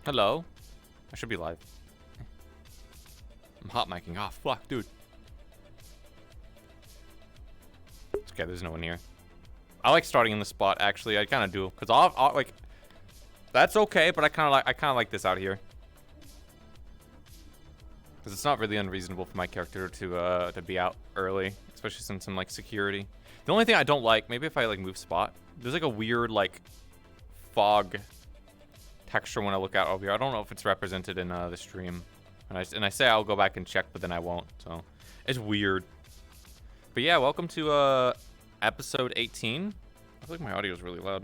Hello. I should be live. I'm hot micing. Ah, fuck, dude. It's okay, there's no one here. I like starting in the spot, actually. I kind of do. Because I'll, like... That's okay, but I kind of like this out here. Because it's not really unreasonable for my character to be out early. Especially since I'm, like, security. The only thing I don't like, maybe if I, like, move spot. There's, like, a weird, like, fog texture when I look out over here. I don't know if it's represented in the stream. And I say I'll go back and check, but then I won't. So, it's weird. But yeah, welcome to episode 18. I feel like my audio is really loud.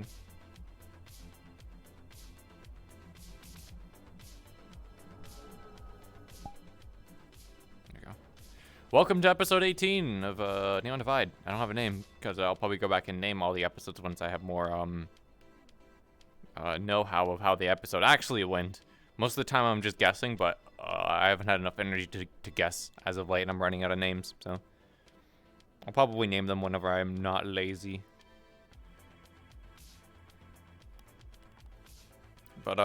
There you go. Welcome to episode 18 of Neon Divide. I don't have a name because I'll probably go back and name all the episodes once I have more know-how of how the episode actually went. Most of the time I'm just guessing, but I haven't had enough energy to guess as of late, and I'm running out of names, so I'll probably name them whenever I'm not lazy. But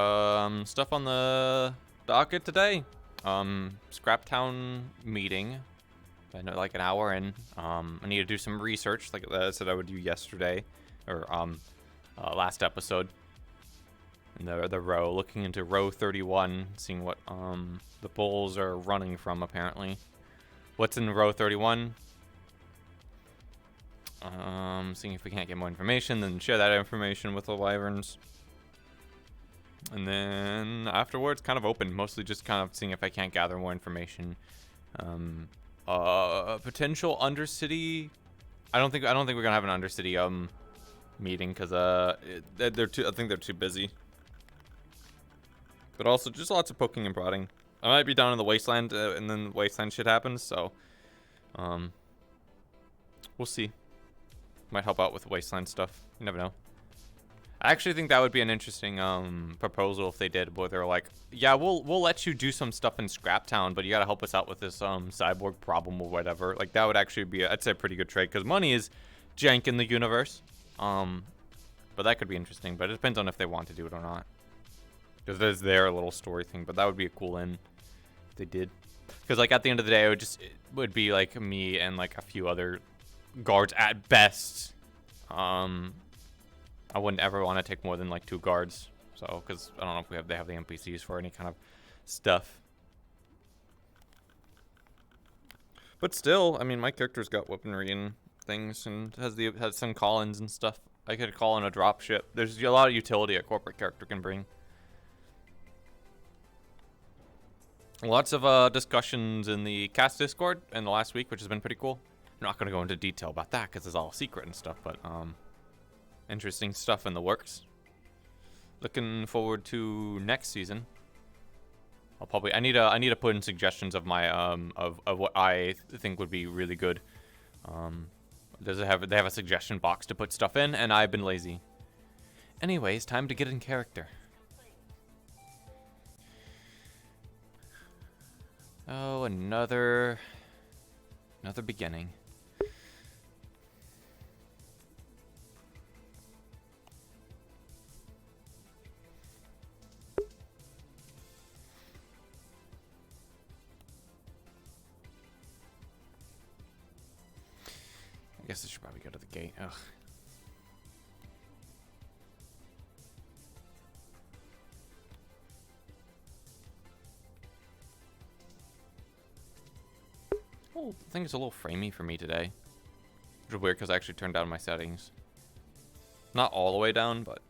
stuff on the docket today. Scraptown meeting. I know, like an hour in. I need to do some research, like I said I would do yesterday, or last episode. In the row, looking into row 31, seeing what the bulls are running from, apparently. What's in row 31? Seeing if we can't get more information, then share that information with the wyverns. And then afterwards, kind of open, mostly just kind of seeing if I can't gather more information. Potential Undercity. I don't think we're gonna have an Undercity meeting because they're too. I think they're too busy. But also just lots of poking and prodding. I might be down in the wasteland, and then wasteland shit happens. So, we'll see. Might help out with wasteland stuff. You never know. I actually think that would be an interesting proposal if they did, where they're like, yeah, we'll let you do some stuff in Scraptown, but you gotta help us out with this cyborg problem or whatever. Like that would actually be, I'd say, a pretty good trade because money is jank in the universe. But that could be interesting. But it depends on if they want to do it or not. Because there's their little story thing, but that would be a cool end if they did. Because like at the end of the day, it would be like me and like a few other guards at best. I wouldn't ever want to take more than like 2 guards. So, because I don't know if they have the NPCs for any kind of stuff. But still, I mean, my character's got weaponry and things, and has some call-ins and stuff. I could call in a drop ship. There's a lot of utility a corporate character can bring. Lots of discussions in the cast Discord in the last week, which has been pretty cool. I'm not going to go into detail about that because it's all secret and stuff, but interesting stuff in the works. Looking forward to next season. I need to put in suggestions of my of what I think would be really good. They have a suggestion box to put stuff in, and I've been lazy. Anyways, time to get in character. Oh, another beginning. I guess I should probably go to the gate. Ugh. I think it's a little framey for me today. Which is weird because I actually turned down my settings. Not all the way down, but...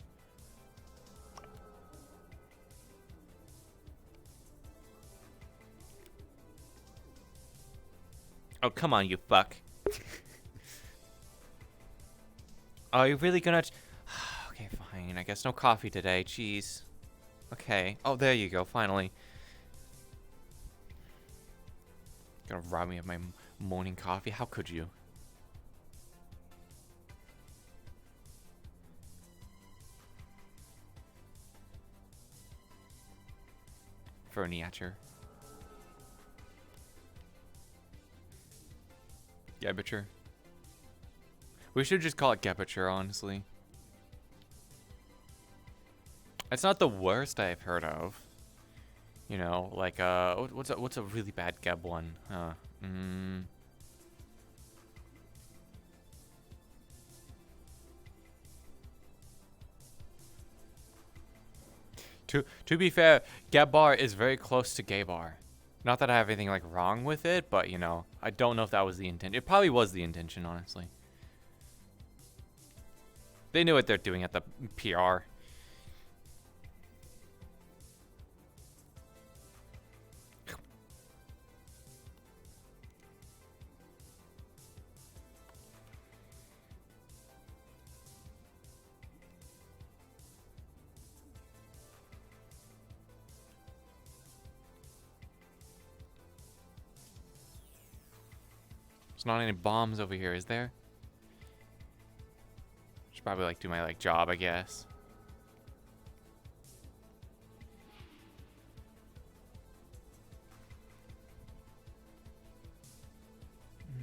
Oh, come on, you fuck. Oh, you're really gonna... Okay, fine. I guess no coffee today. Jeez. Okay. Oh, there you go. Finally. Gonna rob me of my morning coffee? How could you? Ferniature. Gebiture. We should just call it Gebiture, honestly. It's not the worst I've heard of. You know, like what's a really bad Geb one? Mm, to be fair, Geb bar is very close to gay bar. Not that I have anything like wrong with it, but you know, I don't know if that was the intent. It probably was the intention, honestly. They knew what they're doing at the PR. There's not any bombs over here, is there? Should probably like do my like job, I guess.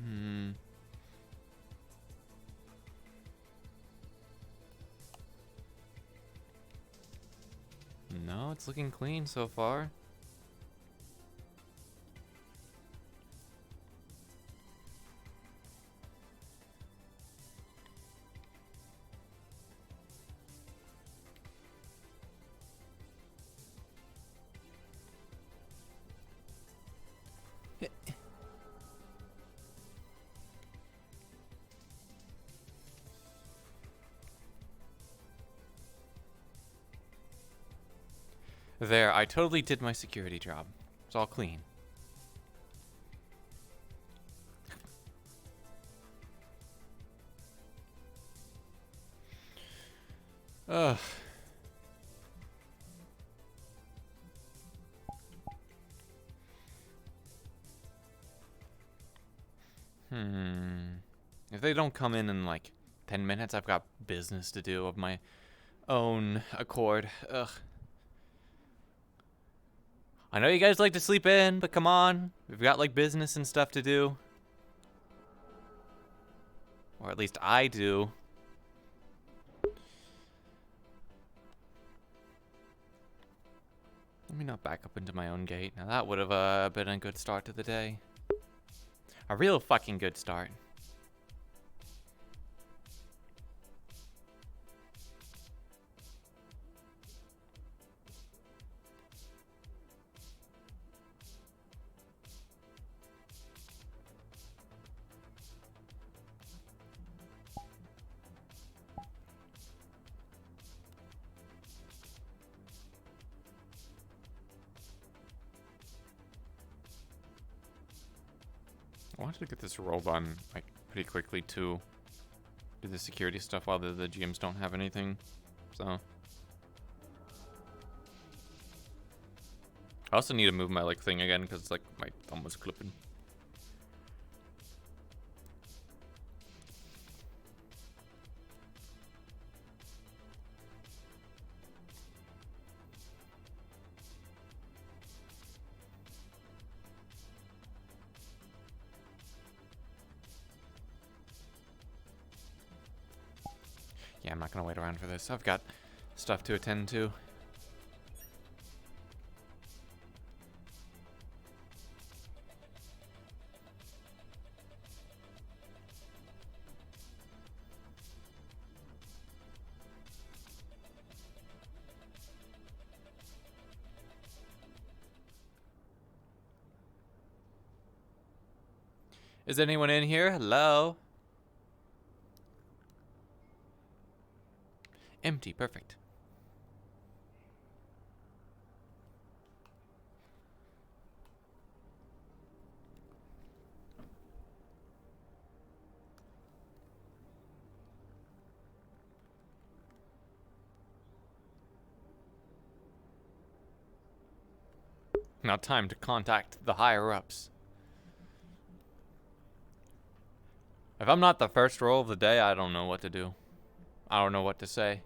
Hmm. No, it's looking clean so far. There, I totally did my security job. It's all clean. Ugh. If they don't come in like 10 minutes, I've got business to do of my own accord. Ugh. I know you guys like to sleep in, but come on. We've got like business and stuff to do. Or at least I do. Let me not back up into my own gate. Now that would have been a good start to the day. A real fucking good start. I wanted to get this role done like pretty quickly too. Do the security stuff while the GMs don't have anything. So I also need to move my like thing again because it's like my thumb was clipping. Yeah, I'm not gonna wait around for this. I've got stuff to attend to. Is anyone in here? Hello? Empty, perfect. Now time to contact the higher-ups. If I'm not the first roll of the day, I don't know what to do. I don't know what to say.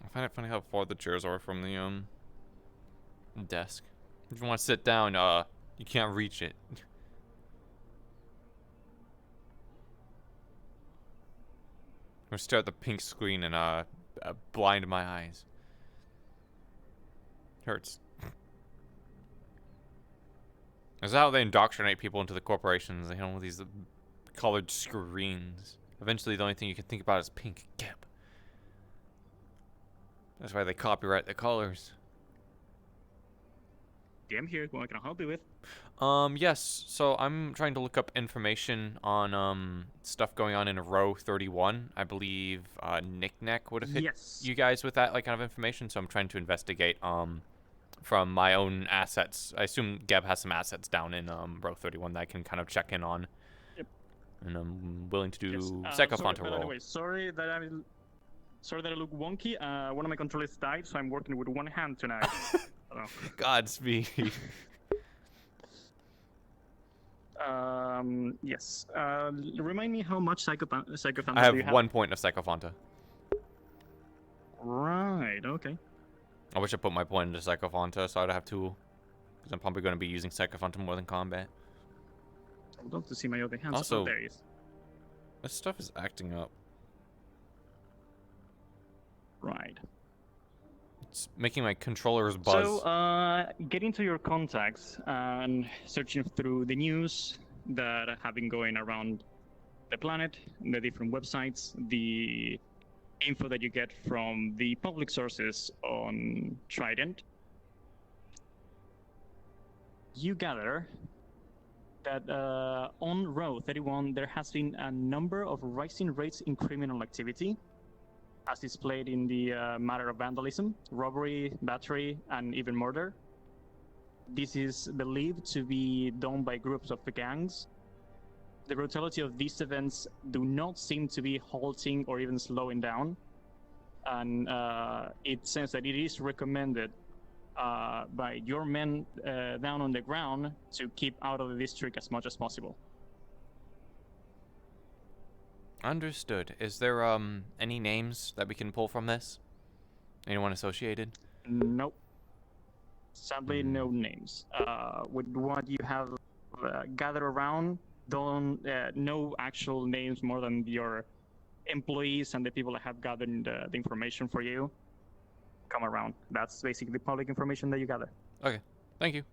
I find it funny how far the chairs are from the desk. If you want to sit down, you can't reach it. Or stare at the pink screen and blind my eyes. Hurts. That's how they indoctrinate people into the corporations. They have all these colored screens. Eventually, the only thing you can think about is pink. Gap. That's why they copyright the colors. DM here. What can I help you with? Yes. So I'm trying to look up information on stuff going on in row 31. I believe Knick-Knack would have hit you guys with that kind of information. So I'm trying to investigate from my own assets. I assume Geb has some assets down in row 31 that I can kind of check in on. Yep. And I'm willing to do Sycophant roll. By the way, sorry that I look wonky. One of my controllers died, so I'm working with one hand tonight. Godspeed. Yes. Remind me how much Sycophant I have do you have? 1 point of Sycophanta. Right, okay. I wish I put my point into Sycophanta, so I'd have 2. Because I'm probably going to be using Sycophanta more than combat. I would love to see my other hands. Also, there he is. This stuff is acting up. Right. It's making my controllers buzz. So, getting to your contacts and searching through the news that have been going around the planet, the different websites, the info that you get from the public sources on Trident, you gather that on Row 31 there has been a number of rising rates in criminal activity, as displayed in the matter of vandalism, robbery, battery, and even murder. This is believed to be done by groups of gangs. The brutality of these events do not seem to be halting or even slowing down, and it says that it is recommended by your men down on the ground to keep out of the district as much as possible. Understood. Is there any names that we can pull from this? Anyone associated? Nope. Sadly, no names. With what you have gathered around, don't no actual names more than your employees and the people that have gathered the information for you come around. That's basically the public information that you gather. Okay. Thank you.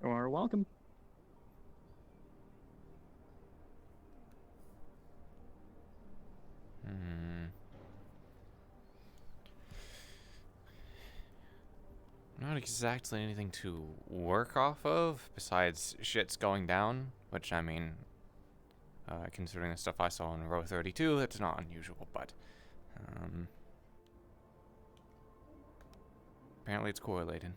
You're welcome. Not exactly anything to work off of, besides shit's going down, which, I mean, considering the stuff I saw in row 32, that's not unusual, but, apparently it's correlated.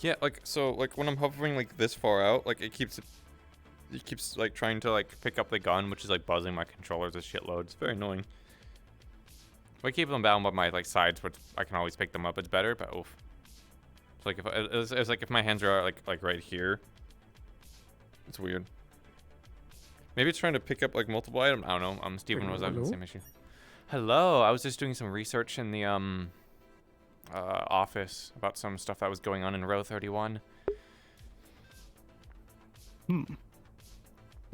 Yeah, so when I'm hovering this far out, it keeps like trying to pick up the gun, which is buzzing my controllers a shitload. It's very annoying. If I keep them bound by my sides, which I can always pick them up, it's better. But oof. It's if my hands are right here. It's weird. Maybe it's trying to pick up multiple items. I don't know. Steven was having the same issue. Hello. I was just doing some research in the office about some stuff that was going on in row 31. Were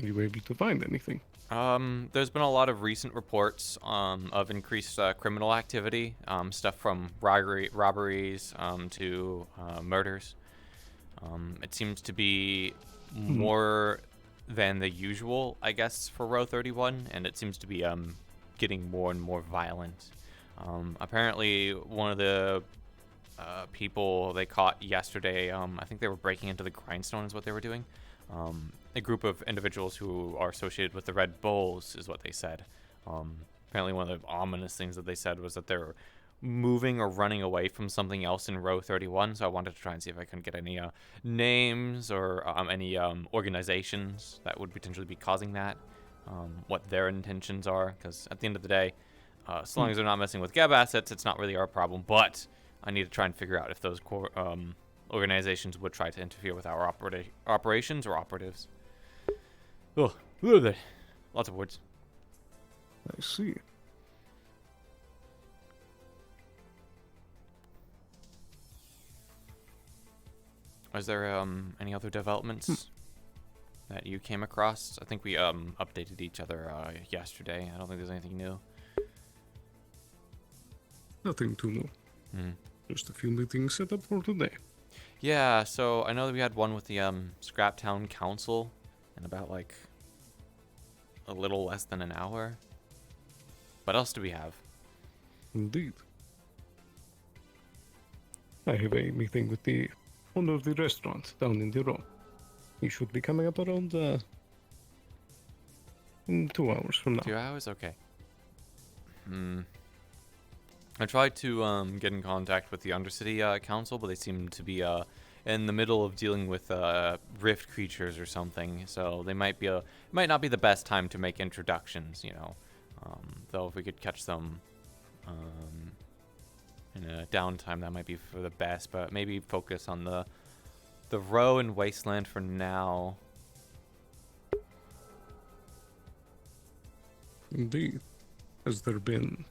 you able to find anything? There's been a lot of recent reports of increased criminal activity, stuff from robberies to murders. It seems to be more than the usual, I guess, for row 31, and it seems to be getting more and more violent. Apparently, one of the people they caught yesterday, I think they were breaking into the Grindstone is what they were doing. A group of individuals who are associated with the Red Bulls is what they said. Apparently one of the ominous things that they said was that they're moving or running away from something else in row 31, so I wanted to try and see if I could get any names or any organizations that would potentially be causing that, what their intentions are, because at the end of the day, as long as they're not messing with Geb assets, it's not really our problem, but I need to try and figure out if those organizations would try to interfere with our operations or operatives. Oh, lots of words. I see. Was there any other developments that you came across? I think we updated each other yesterday. I don't think there's anything new. Nothing too new. Just a few meetings set up for today. Yeah, so I know that we had one with the Scraptown Council in about like a little less than an hour. What else do we have? Indeed. I have a meeting with the owner of the restaurant down in the row. He should be coming up around in 2 hours from now. 2 hours? Okay. I tried to get in contact with the Undercity Council, but they seem to be in the middle of dealing with rift creatures or something, so they might not be the best time to make introductions, you know. Though if we could catch them in a downtime, that might be for the best, but maybe focus on the row and wasteland for now. Indeed. Has there been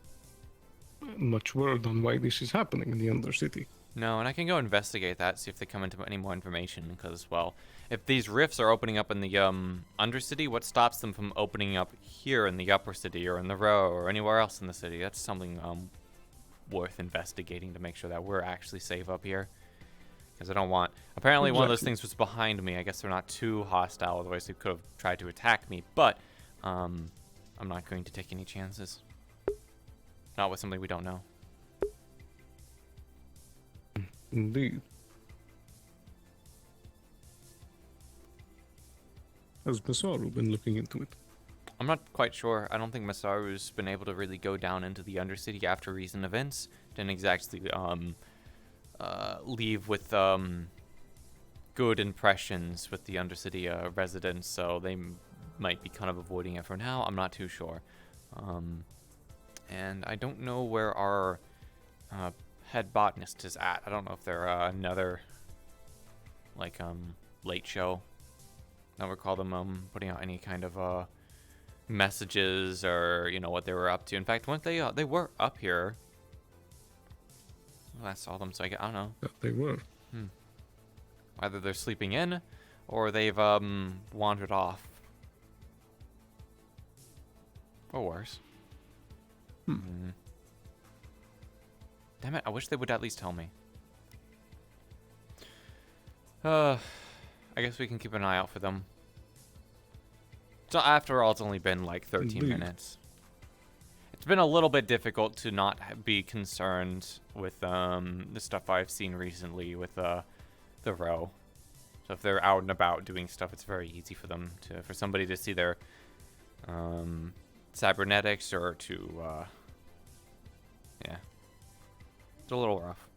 much word on why this is happening in the Undercity? No, and I can go investigate that, see if they come into any more information, because, well, if these rifts are opening up in the Undercity, what stops them from opening up here in the Upper City or in the Row or anywhere else in the city? That's something worth investigating to make sure that we're actually safe up here. Because I don't want... Apparently one of those things was behind me. I guess they're not too hostile, otherwise they could have tried to attack me, but I'm not going to take any chances. Not with something we don't know. Indeed. Has Masaru been looking into it? I'm not quite sure. I don't think Masaru's been able to really go down into the Undercity after recent events. Didn't exactly leave with good impressions with the Undercity residents, so they might be kind of avoiding it for now. I'm not too sure. And I don't know where our head botanist is at. I don't know if they're another like late show. I don't recall them putting out any kind of messages or what they were up to. In fact, weren't they were up here. Well, I saw them, so I don't know. That they were. Either they're sleeping in or they've wandered off. Or worse. Damn it, I wish they would at least tell me. I guess we can keep an eye out for them. So after all, it's only been like 13 minutes. It's been a little bit difficult to not be concerned with the stuff I've seen recently with the row. So if they're out and about doing stuff, it's very easy for them for somebody to see their cybernetics or to yeah. It's a little rough.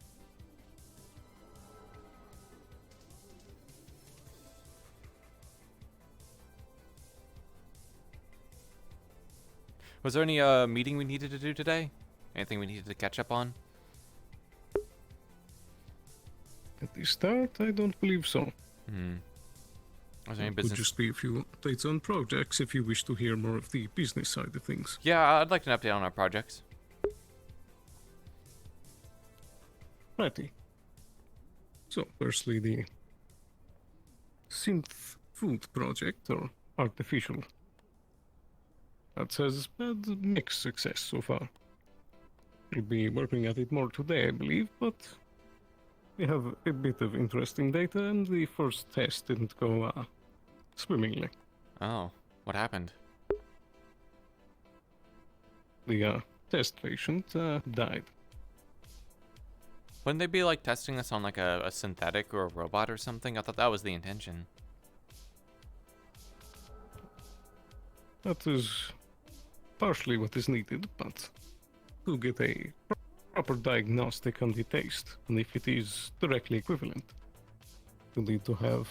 Was there any meeting we needed to do today? Anything we needed to catch up on? At the start, I don't believe so. Was there any It would business? just be a few updates on projects if you wish to hear more of the business side of things. Yeah, I'd like an update on our projects. Righty. So, firstly, the synth food project, or artificial. That has had mixed success so far. We'll be working at it more today, I believe, but we have a bit of interesting data, and the first test didn't go swimmingly. Oh, what happened? The test patient died. Wouldn't they be like testing this on like a synthetic or a robot or something? I thought that was the intention. That is partially what is needed, but to get a proper proper diagnostic on the taste, and if it is directly equivalent. You need to have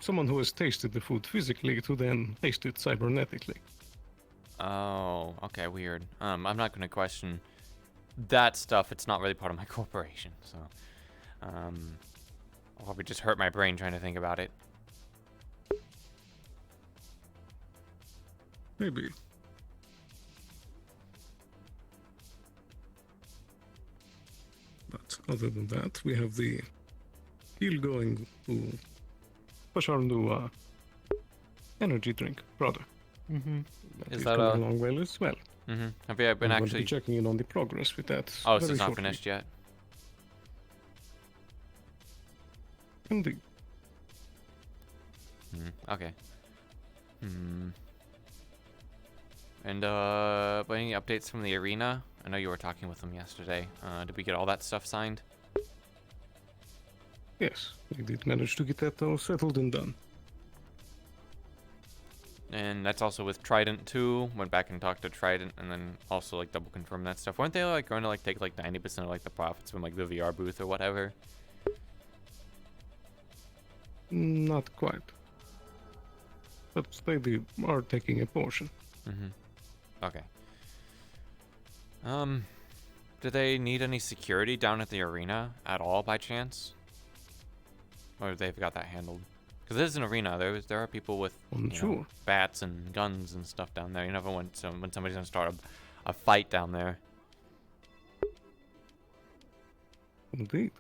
someone who has tasted the food physically to then taste it cybernetically. Oh, okay, weird. I'm not gonna question that stuff. It's not really part of my corporation, so I'll probably just hurt my brain trying to think about it. Maybe. But other than that, we have the deal going to push our new energy drink product. Mm-hmm. Is Is that coming along well as well. Mm-hmm. Have you been I'm going to actually? be checking in on the progress with that. Oh, so very it's not shortly. finished yet. Indeed. Okay. And but any updates from the arena? I know you were talking with them yesterday. Did we get all that stuff signed? Yes, we did manage to get that all settled and done. And that's also with Trident too. Went back and talked to Trident, and then also like double confirmed that stuff. Weren't they like going to like take like 90% of like the profits from like the VR booth or whatever? Not quite. But they are taking a portion. Okay. Do they need any security down at the arena at all by chance? Or they've got that handled? Because it is an arena. There are people with Sure. bats and guns and stuff down there. You never want when somebody's gonna start a fight down there. Indeed.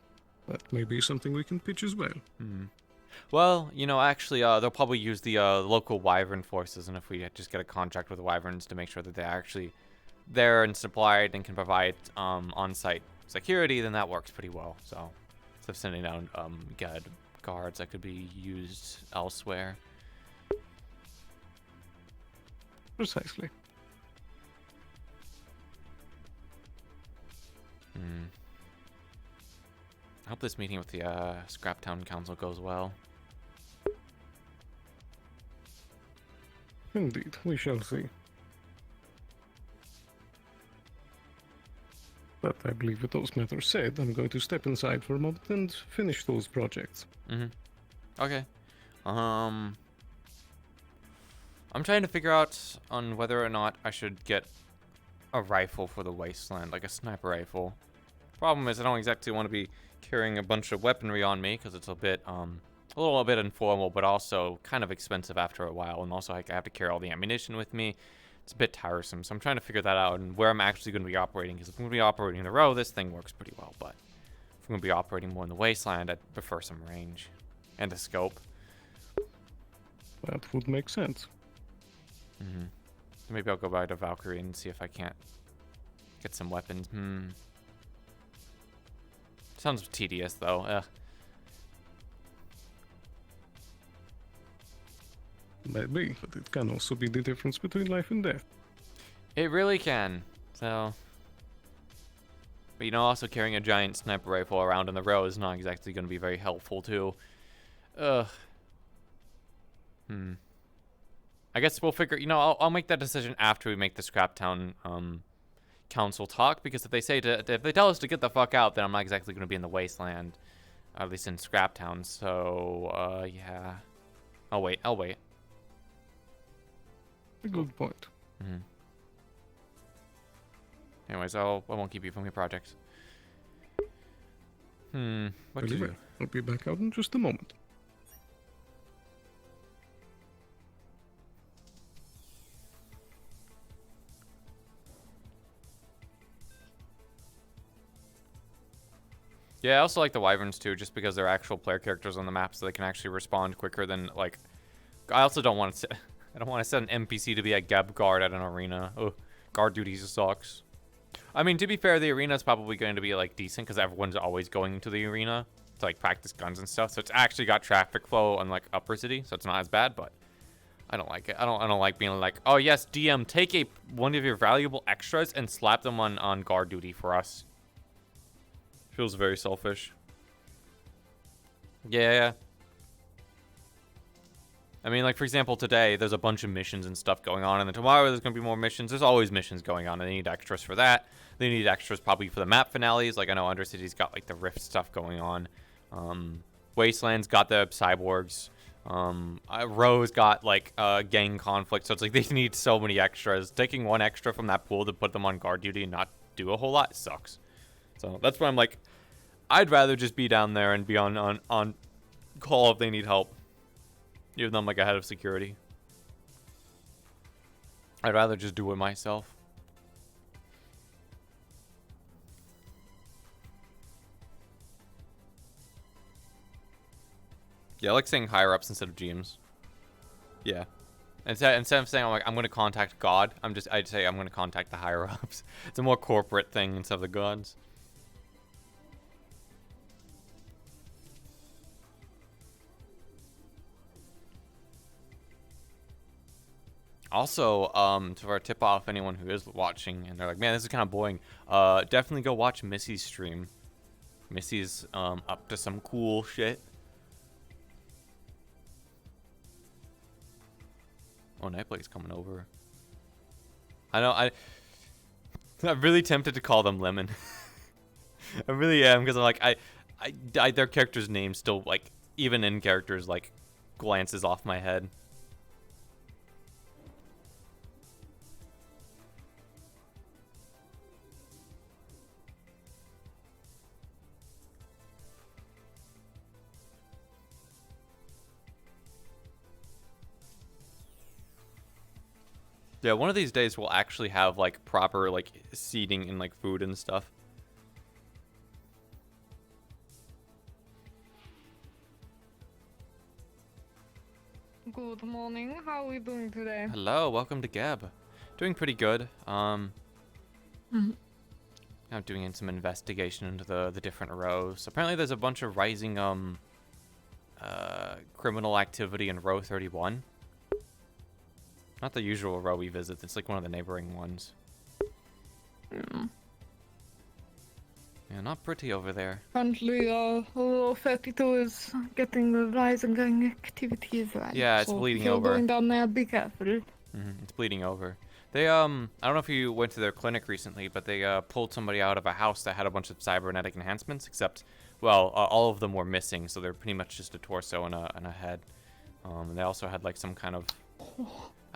That may be something we can pitch as well. Well, actually, they'll probably use the local Wyvern forces, and if we just get a contract with the Wyverns to make sure that they're actually there and supplied and can provide on-site security, then that works pretty well. So, instead of sending down guards that could be used elsewhere. Precisely. I hope this meeting with the Scraptown Council goes well. Indeed, we shall see. But I believe with those matters said, I'm going to step inside for a moment and finish those projects. Okay. I'm trying to figure out on whether or not I should get a rifle for the Wasteland, like a sniper rifle. Problem is, I don't exactly want to be carrying a bunch of weaponry on me because it's a little bit informal, but also kind of expensive after a while. And also, I have to carry all the ammunition with me. It's a bit tiresome, so I'm trying to figure that out and where I'm actually going to be operating. Because if I'm going to be operating in a row, this thing works pretty well. But if I'm going to be operating more in the Wasteland, I'd prefer some range and a scope. That would make sense. So maybe I'll go by to Valkyrie and see if I can't get some weapons. Sounds tedious, though. Ugh. Maybe, but it can also be the difference between life and death. It really can. So, but also carrying a giant sniper rifle around in the row is not exactly going to be very helpful too. Ugh. I guess we'll figure. I'll make that decision after we make the Scraptown Council talk, because if they tell us to get the fuck out, then I'm not exactly going to be in the Wasteland, at least in Scraptown. So, yeah. I'll wait. A good point. Anyways, I won't keep you from your projects. What Very well. I'll be back out in just a moment. Yeah, I also like the Wyverns too, just because they're actual player characters on the map, so they can actually respond quicker than like. I also don't want to. I don't want to set an NPC to be a Geb guard at an arena. Ugh, guard duties sucks. I mean, to be fair, the arena is probably going to be like decent because everyone's always going to the arena to like practice guns and stuff. So it's actually got traffic flow on like Upper City, so it's not as bad. But I don't like it. I don't like being like, oh yes, DM, take one of your valuable extras and slap them on guard duty for us. Feels very selfish. Yeah. I mean, like, for example, today there's a bunch of missions and stuff going on, and then tomorrow there's going to be more missions. There's always missions going on, and they need extras for that. They need extras probably for the map finales. Like, I know Undercity's got, like, the Rift stuff going on. Wasteland's got the cyborgs. Rose got, like, gang conflict, so it's like they need so many extras. Taking one extra from that pool to put them on guard duty and not do a whole lot sucks. So that's why I'm like, I'd rather just be down there and be on call if they need help. Even though I'm like a head of security. I'd rather just do it myself. Yeah, I like saying higher ups instead of GMs. Yeah. Instead of saying I'm gonna contact God, I'd say I'm gonna contact the higher ups. It's a more corporate thing instead of the gods. Also, to our tip off, anyone who is watching and they're like, man, this is kind of boring, definitely go watch Missy's stream. Missy's up to some cool shit. Oh, Nightblade's coming over. I know, I'm really tempted to call them Lemon. I really am, because I'm like, their character's name still, like, even in characters, like, glances off my head. Yeah, one of these days we'll actually have, like, proper, like, seating and, like, food and stuff. Good morning. How are we doing today? Hello, welcome to Geb. Doing pretty good. I'm doing some investigation into the different rows. Apparently there's a bunch of rising, criminal activity in row 31. Not the usual row we visit, it's like one of the neighboring ones. Yeah, not pretty over there. Currently, row 32 is getting the rising gang activities right. Yeah, it's so bleeding if you're over. going down there, be careful. It's bleeding over. They, I don't know if you went to their clinic recently, but they, pulled somebody out of a house that had a bunch of cybernetic enhancements, except, well, all of them were missing, so they're pretty much just a torso and a head. And they also had, like, some kind of...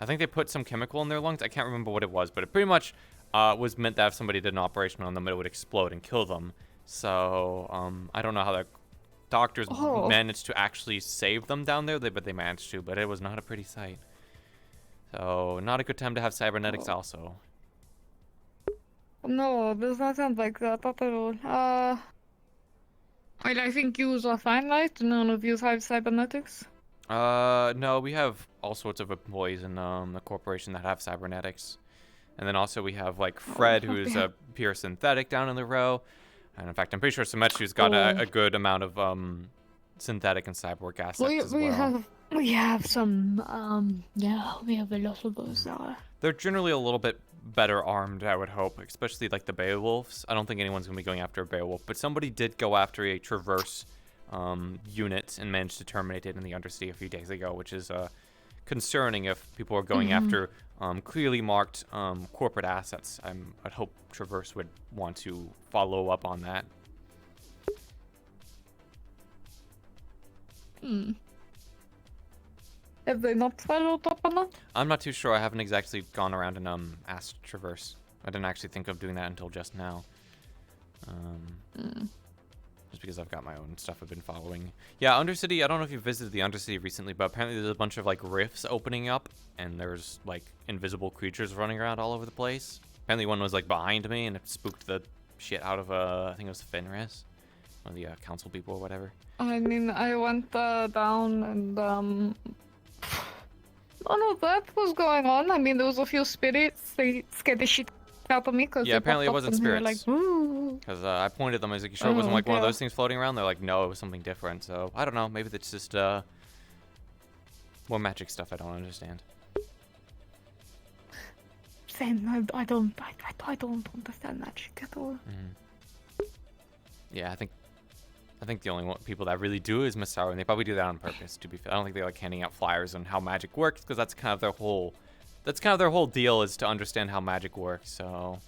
I think they put some chemical in their lungs. I can't remember what it was, but it pretty much was meant that if somebody did an operation on them, it would explode and kill them. So, I don't know how the doctors managed to actually save them down there, but they managed to, but it was not a pretty sight. So, not a good time to have cybernetics also. No, does not sound like that at all. Well, I think you are fine, right? None of you have cybernetics? No, we have all sorts of employees in the corporation that have cybernetics. And then also we have, like, Fred, who's a pure synthetic down in the row. And in fact, I'm pretty sure Symmetri's got a good amount of synthetic and cyborg assets as well. We have some, yeah, we have a lot of those. They're generally a little bit better armed, I would hope, especially, like, the Beowulfs. I don't think anyone's going to be going after a Beowulf, but somebody did go after a Traverse unit and managed to terminate it in the Undercity a few days ago, which is concerning if people are going after clearly marked corporate assets. I'd hope Traverse would want to follow up on that. Have they not followed up on that? I'm not too sure. I haven't exactly gone around and asked Traverse. I didn't actually think of doing that until just now. Just because I've got my own stuff I've been following. Yeah, Undercity, I don't know if you visited the Undercity recently, but apparently there's a bunch of, like, rifts opening up, and there's, like, invisible creatures running around all over the place. Apparently one was, like, behind me, and it spooked the shit out of, I think it was Fenris, one of the council people or whatever. I mean, I went down and, none of that was going on. I mean, there was a few spirits. They scared the shit out of me because yeah, apparently it wasn't spirits. Like, ooh. Because I pointed at them, I was like, you sure it wasn't like one of those things floating around? They're like, no, it was something different. So I don't know. Maybe it's just more magic stuff I don't understand. Same. I don't understand magic at all. Yeah, I think I think the only people that really do is Masaru, and they probably do that on purpose. To be fair, I don't think they like handing out flyers on how magic works, because that's kind of their whole deal, is to understand how magic works. So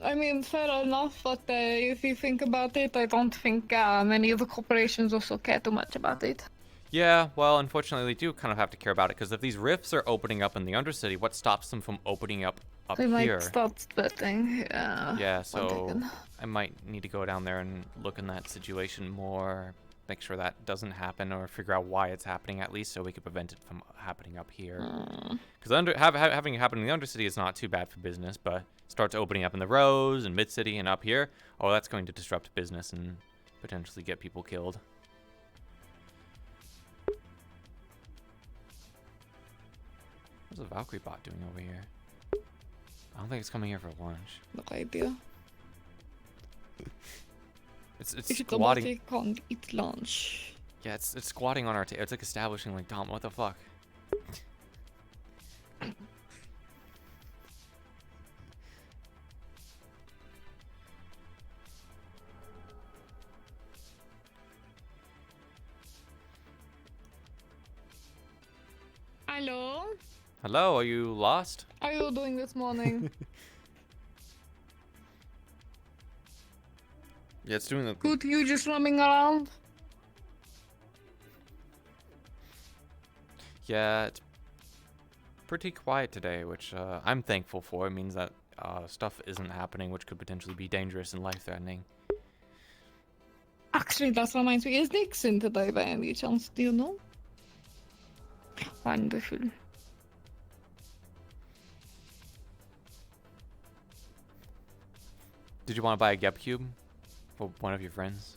I mean, fair enough, but if you think about it, I don't think many of the corporations also care too much about it. yeah, well, unfortunately, they do kind of have to care about it, because if these rifts are opening up in the Undercity, what stops them from opening up They here? might start splitting. Yeah. Yeah, one so second. I might need to go down there and look in that situation more, make sure that doesn't happen, or figure out why it's happening at least, so we could prevent it from happening up here. Because having it happen in the Undercity is not too bad for business, but starts opening up in the Rose and Mid-City and up here, oh, that's going to disrupt business and potentially get people killed. What's a Valkyrie bot doing over here? I don't think it's coming here for lunch. No idea. It's If it's squatting. robotic, can't eat lunch. Yeah, it's squatting on our table. It's like establishing like, Dom, what the fuck? Hello? Hello, are you lost? How are you doing this morning? Yeah, it's doing the. Good, you just roaming around? Yeah, it's pretty quiet today, which I'm thankful for. It means that stuff isn't happening, which could potentially be dangerous and life-threatening. Actually, that reminds me, is Nixon today by any chance? Do you know? Wonderful. Did you want to buy a Geb Cube for one of your friends?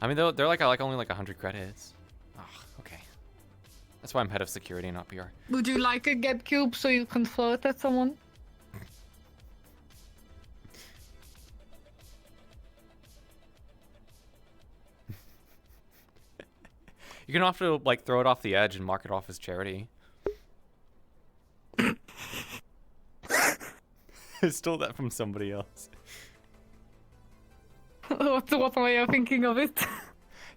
I mean, they're like only like 100 credits. Oh, okay. That's why I'm head of security and not PR. Would you like a Geb Cube so you can throw it at someone? You're gonna have to like throw it off the edge and mark it off as charity. I stole that from somebody else. What way of thinking of it?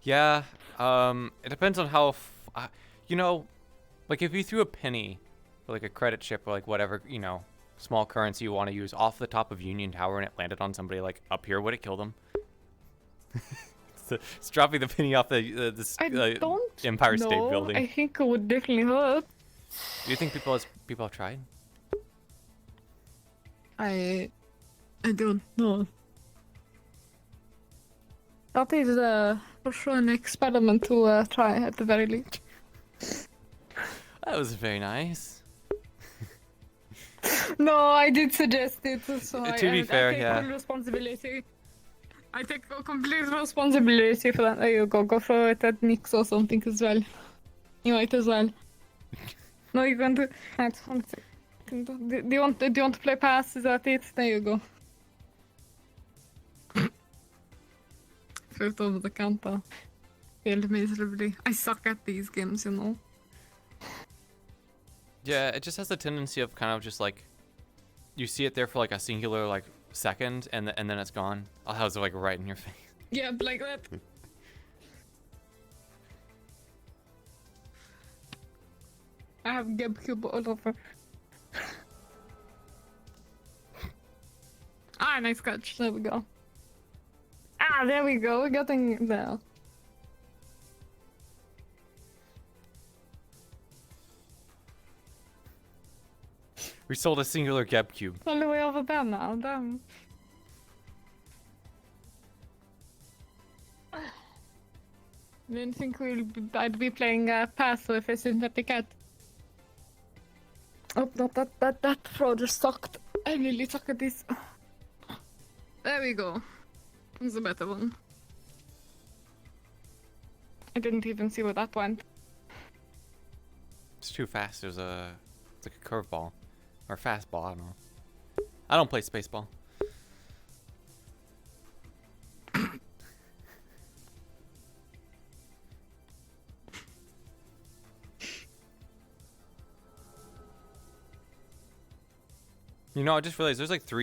Yeah, it depends on how, you know, like if you threw a penny, or like a credit chip, or like whatever, you know, small currency you want to use off the top of Union Tower and it landed on somebody like up here, would it kill them? It's dropping the penny off the I don't Empire State know. Building. I think it would definitely hurt. Do you think people have tried? I don't know. That is for sure an experiment to try at the very least. That was very nice. No, I did suggest it, so To be fair, I take yeah. full responsibility. I take complete responsibility for that. There you go. Go throw it at Nix or something as well. You might as well. No, you can do. Do you want to play pass? Is that it? There you go. First over the counter. Failed miserably. I suck at these games, you know. Yeah, it just has the tendency of kind of just like, you see it there for like a singular like second, and then it's gone. I'll have it like right in your face. Yeah, like that. I have GameCube all over. Ah, nice catch. There we go. Ah, there we go. We're getting there. We sold a singular Geb Cube. All the way over there now. Damn. Didn't think I'd be playing Pass with a synthetic cat. Oh, not that throw just sucked. I really suck at this. There we go. It's a better one. I didn't even see where that went. It's too fast. It's like a curveball. Or a fastball, I don't know. I don't play Spaceball. You know, I just realized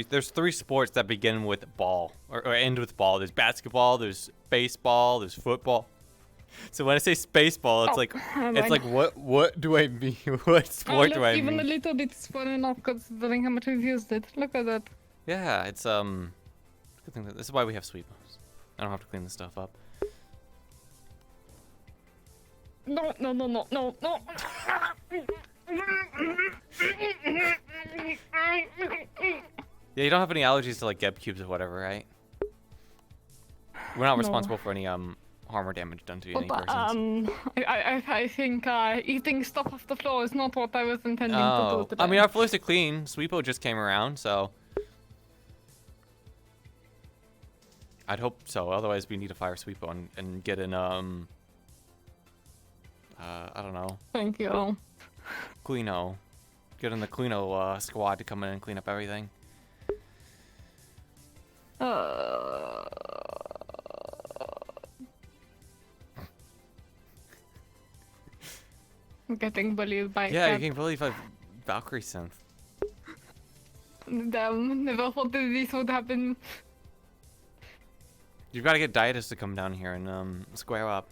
there's three sports that begin with ball or end with ball. There's basketball, there's baseball, there's football. So when I say spaceball, it's like what do I mean? What sport do I even mean? a little bit is fun enough considering how much we've used it. Look at that. Yeah, it's good thing this is why we have sweepers. I don't have to clean this stuff up. No. Yeah, you don't have any allergies to like Geb cubes or whatever, right? We're not No. responsible for any harm or damage done to any But, persons. I think eating stuff off the floor is not what I was intending to do today. I mean, our floors are clean. Sweepo just came around, so I'd hope so. Otherwise, we need to fire Sweepo and get an I don't know, Thank you. Cleano. Get in the Cleano squad to come in and clean up everything. I'm getting bullied by Yeah, you cat. can believe a Valkyrie synth. Damn, never thought that this would happen. You've got to get Dietus to come down here and square up.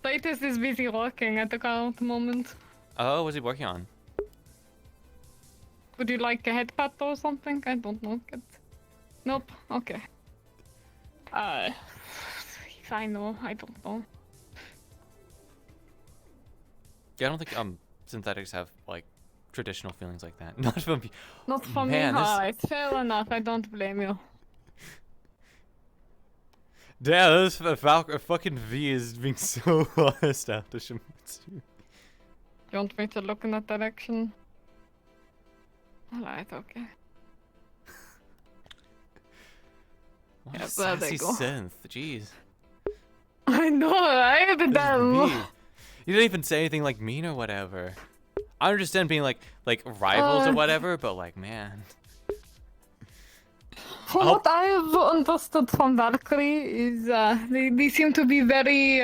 Titus is busy working at the current moment. Oh, what's he working on? Would you like a head pat or something? I don't know. Nope. Okay. If I know, I don't know. Yeah, I don't think synthetics have like traditional feelings like that. Not from Not for Man, me. this- Alright, fair enough. I don't blame you. Damn, this fucking V is being so honest after Shimizu. You want me to look in that direction? Alright, okay. What a Yeah, there they sassy go. synth, jeez. I know, right? This is Damn. V. You didn't even say anything like mean or whatever. I understand being like rivals or whatever, but like man. From what I have understood from Valkyrie is they seem to be very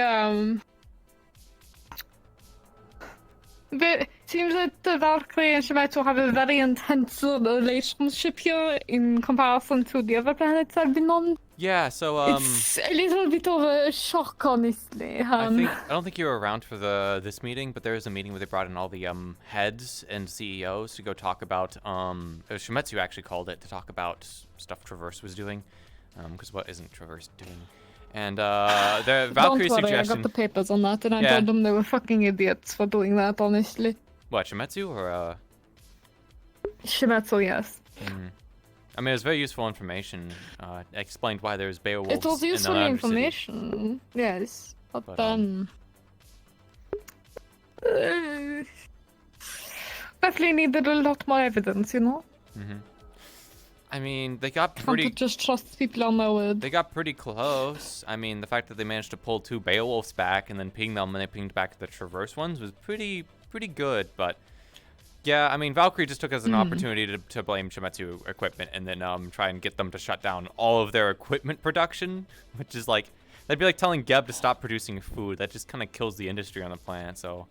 seems that the Valkyrie and Shimetsu have a very intense relationship here in comparison to the other planets I've been on. Yeah, so It's a little bit of a shock, honestly. I don't think you were around for this meeting, but there was a meeting where they brought in all the heads and CEOs to go talk about Shimetsu actually called it to talk about stuff Traverse was doing, because what isn't Traverse doing? And the Valkyrie Don't worry, I got suggestion. the papers on that, and I Yeah. told them they were fucking idiots for doing that, honestly. What, Shimetsu or Shimetsu, yes. I mean, it was very useful information. Explained why there's Beowulfs It was in the useful Undercity. information, yes, but definitely needed a lot more evidence, you know? I mean, they got Can't pretty. just trust people on their word. They got pretty close. I mean, the fact that they managed to pull 2 Beowulfs back and then ping them and they pinged back the Traverse ones was pretty good. But yeah, I mean, Valkyrie just took it as an opportunity to blame Shimetsu equipment and then try and get them to shut down all of their equipment production, which is like that'd be like telling Geb to stop producing food. That just kind of kills the industry on the planet. So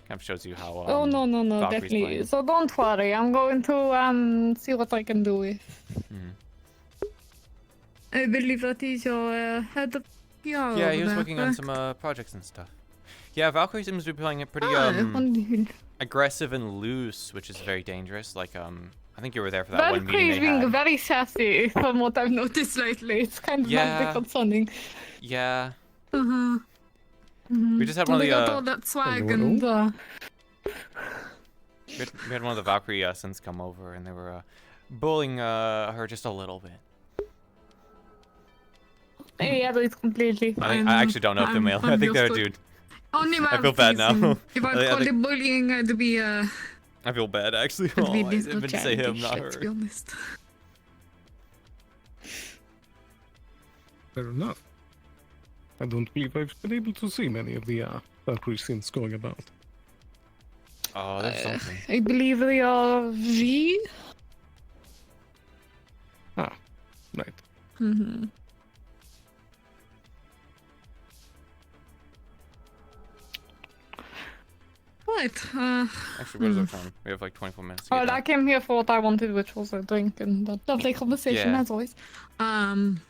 kind of shows you how. Oh, no, Valkyrie's definitely. playing. So don't worry, I'm going to see what I can do with. I believe that is your head of PR. Yeah, he was working on some projects and stuff. Yeah, Valkyrie seems to be playing it pretty aggressive and loose, which is very dangerous. Like I think you were there for that one Valkyrie meeting is they being had. very sassy from what I've noticed lately. It's kind of Yeah. very concerning. Yeah, Uh-huh. we just had one of They the got all that swag Hello? and we had one of the Valkyrie synths come over and they were bullying her just a little bit. yeah, it's completely fine. I actually don't know if they're male. I think they're a dude. Only I feel bad now. If I I called think- it bullying, I'd be I feel bad actually. I'd be Oh, I little meant to say him, childish, not let's be her. honest. Fair enough. I don't believe I've been able to see many of the Valkyrie synths going about. Oh, there's something. I believe they are V. Right. Mm-hmm. Right. Actually, what is our time? We have like 24 minutes. To Well, get I done. came here for what I wanted, which was a drink and a lovely conversation, Yeah. as always. I'm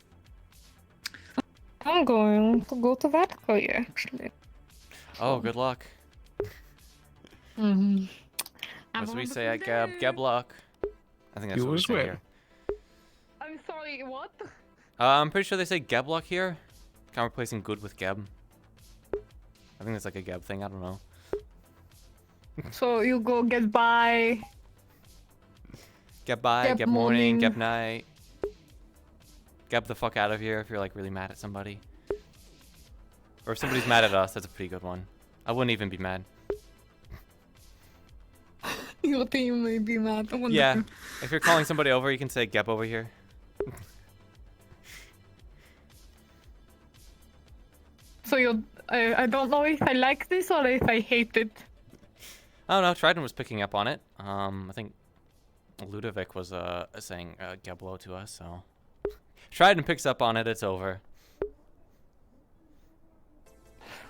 going to go to Valkyrie, actually. Oh, good luck. Mm-hmm. What do we say at Gab? Gab luck. I think that's You what we as say well. here. I'm sorry, what? I'm pretty sure they say Gab luck here. Kind of replacing good with Gab. I think that's like a Gab thing. I don't know. So you go get by. Gab bye, Gab Gab morning, morning. Gab night. Gab the fuck out of here if you're like really mad at somebody. Or if somebody's mad at us, that's a pretty good one. I wouldn't even be mad. Your team may be mad. I wonder. Yeah. If you're calling somebody over, you can say Gab over here. So you, I don't know if I like this or if I hate it. I don't know. Trident was picking up on it. I think Ludovic was saying Geblo to us, so Trident picks up on it. It's over.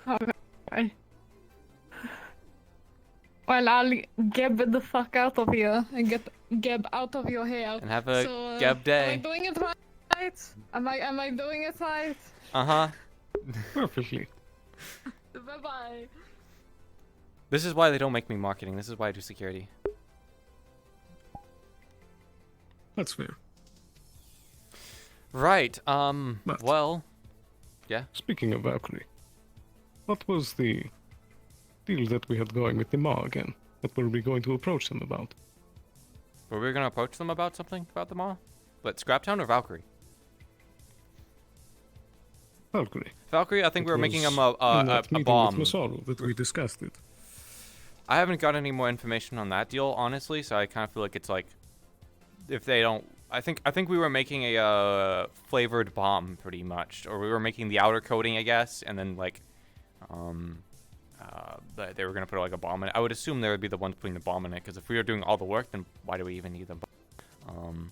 Okay. Well, I'll geb the fuck out of here and get geb out of your hair. And have a So, Geb Am I day. doing it right? Am I doing it right? Uh-huh. Perfectly. Bye bye. This is why they don't make me marketing. This is why I do security. That's fair. Right. But- Well. Yeah. Speaking of Valkyrie, what was the deal that we had going with the Maw again? What were we going to approach them about? Were we gonna approach them about something about them all? But Scraptown or Valkyrie? Valkyrie. Valkyrie. I think we were making them in a that meeting bomb. with Masaru that we discussed it. I haven't got any more information on that deal, honestly. So I kind of feel like it's like, if they don't, I think we were making a flavored bomb pretty much, or we were making the outer coating, I guess, and then like, they were gonna put like a bomb in it. I would assume they would be the ones putting the bomb in it, because if we were doing all the work, then why do we even need the bomb?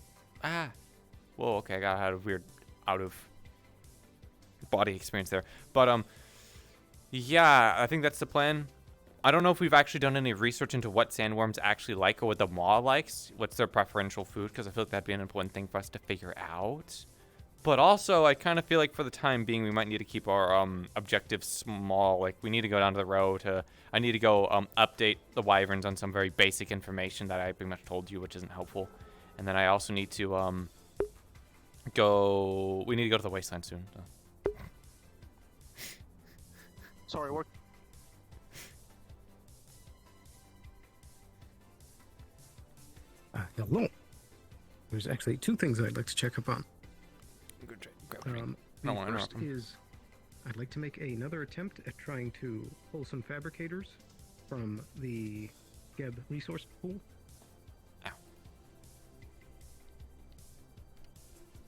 Whoa, okay, I got had a weird out of body experience there, but yeah, I think that's the plan. I don't know if we've actually done any research into what sandworms actually like or what the Maw likes. What's their preferential food? Because I feel like that'd be an important thing for us to figure out. But also, I kind of feel like for the time being, we might need to keep our objectives small. Like, we need to go down to the road. I need to go update the Wyverns on some very basic information that I pretty much told you, which isn't helpful. And then I also need to we need to go to the Wasteland soon. So. Sorry, work. Hello. There's actually two things I'd like to check up on. Good job. The don't wanna first interrupt him. is I'd like to make another attempt at trying to pull some fabricators from the Geb resource pool.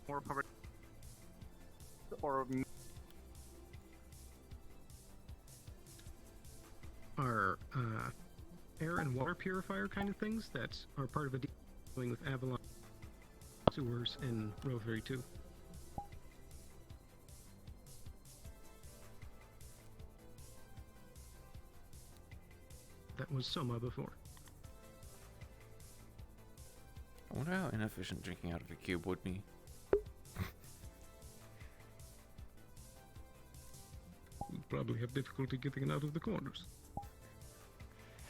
More covered. Or Are air and water purifier kind of things that are part of a deal going with Avalon sewers in Roseberry 2. That was Soma before. I wonder how inefficient drinking out of a cube would be. You'd probably have difficulty getting it out of the corners.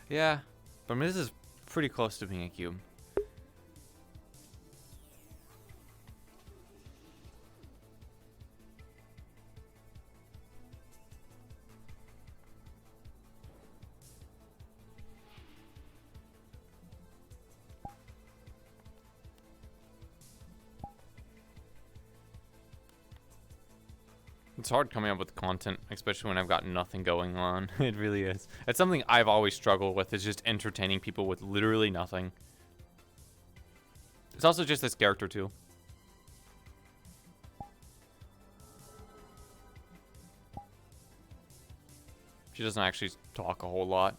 Yeah, but I mean, this is pretty close to being a cube. It's hard coming up with content, especially when I've got nothing going on. It really is. It's something I've always struggled with, is just entertaining people with literally nothing. It's also just this character, too. She doesn't actually talk a whole lot.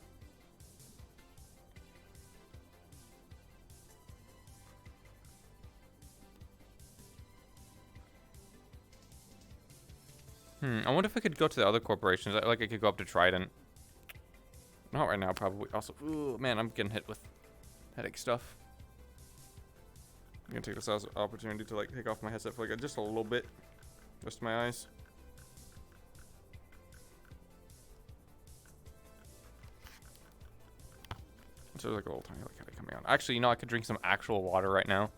I wonder if I could go to the other corporations. Like, I could go up to Trident. Not right now, probably. Also, ooh, man, I'm getting hit with headache stuff. I'm gonna take this as an opportunity to like take off my headset for like just a little bit. Rest my eyes. So there's like a little tiny like headache coming on. Actually, you know, I could drink some actual water right now.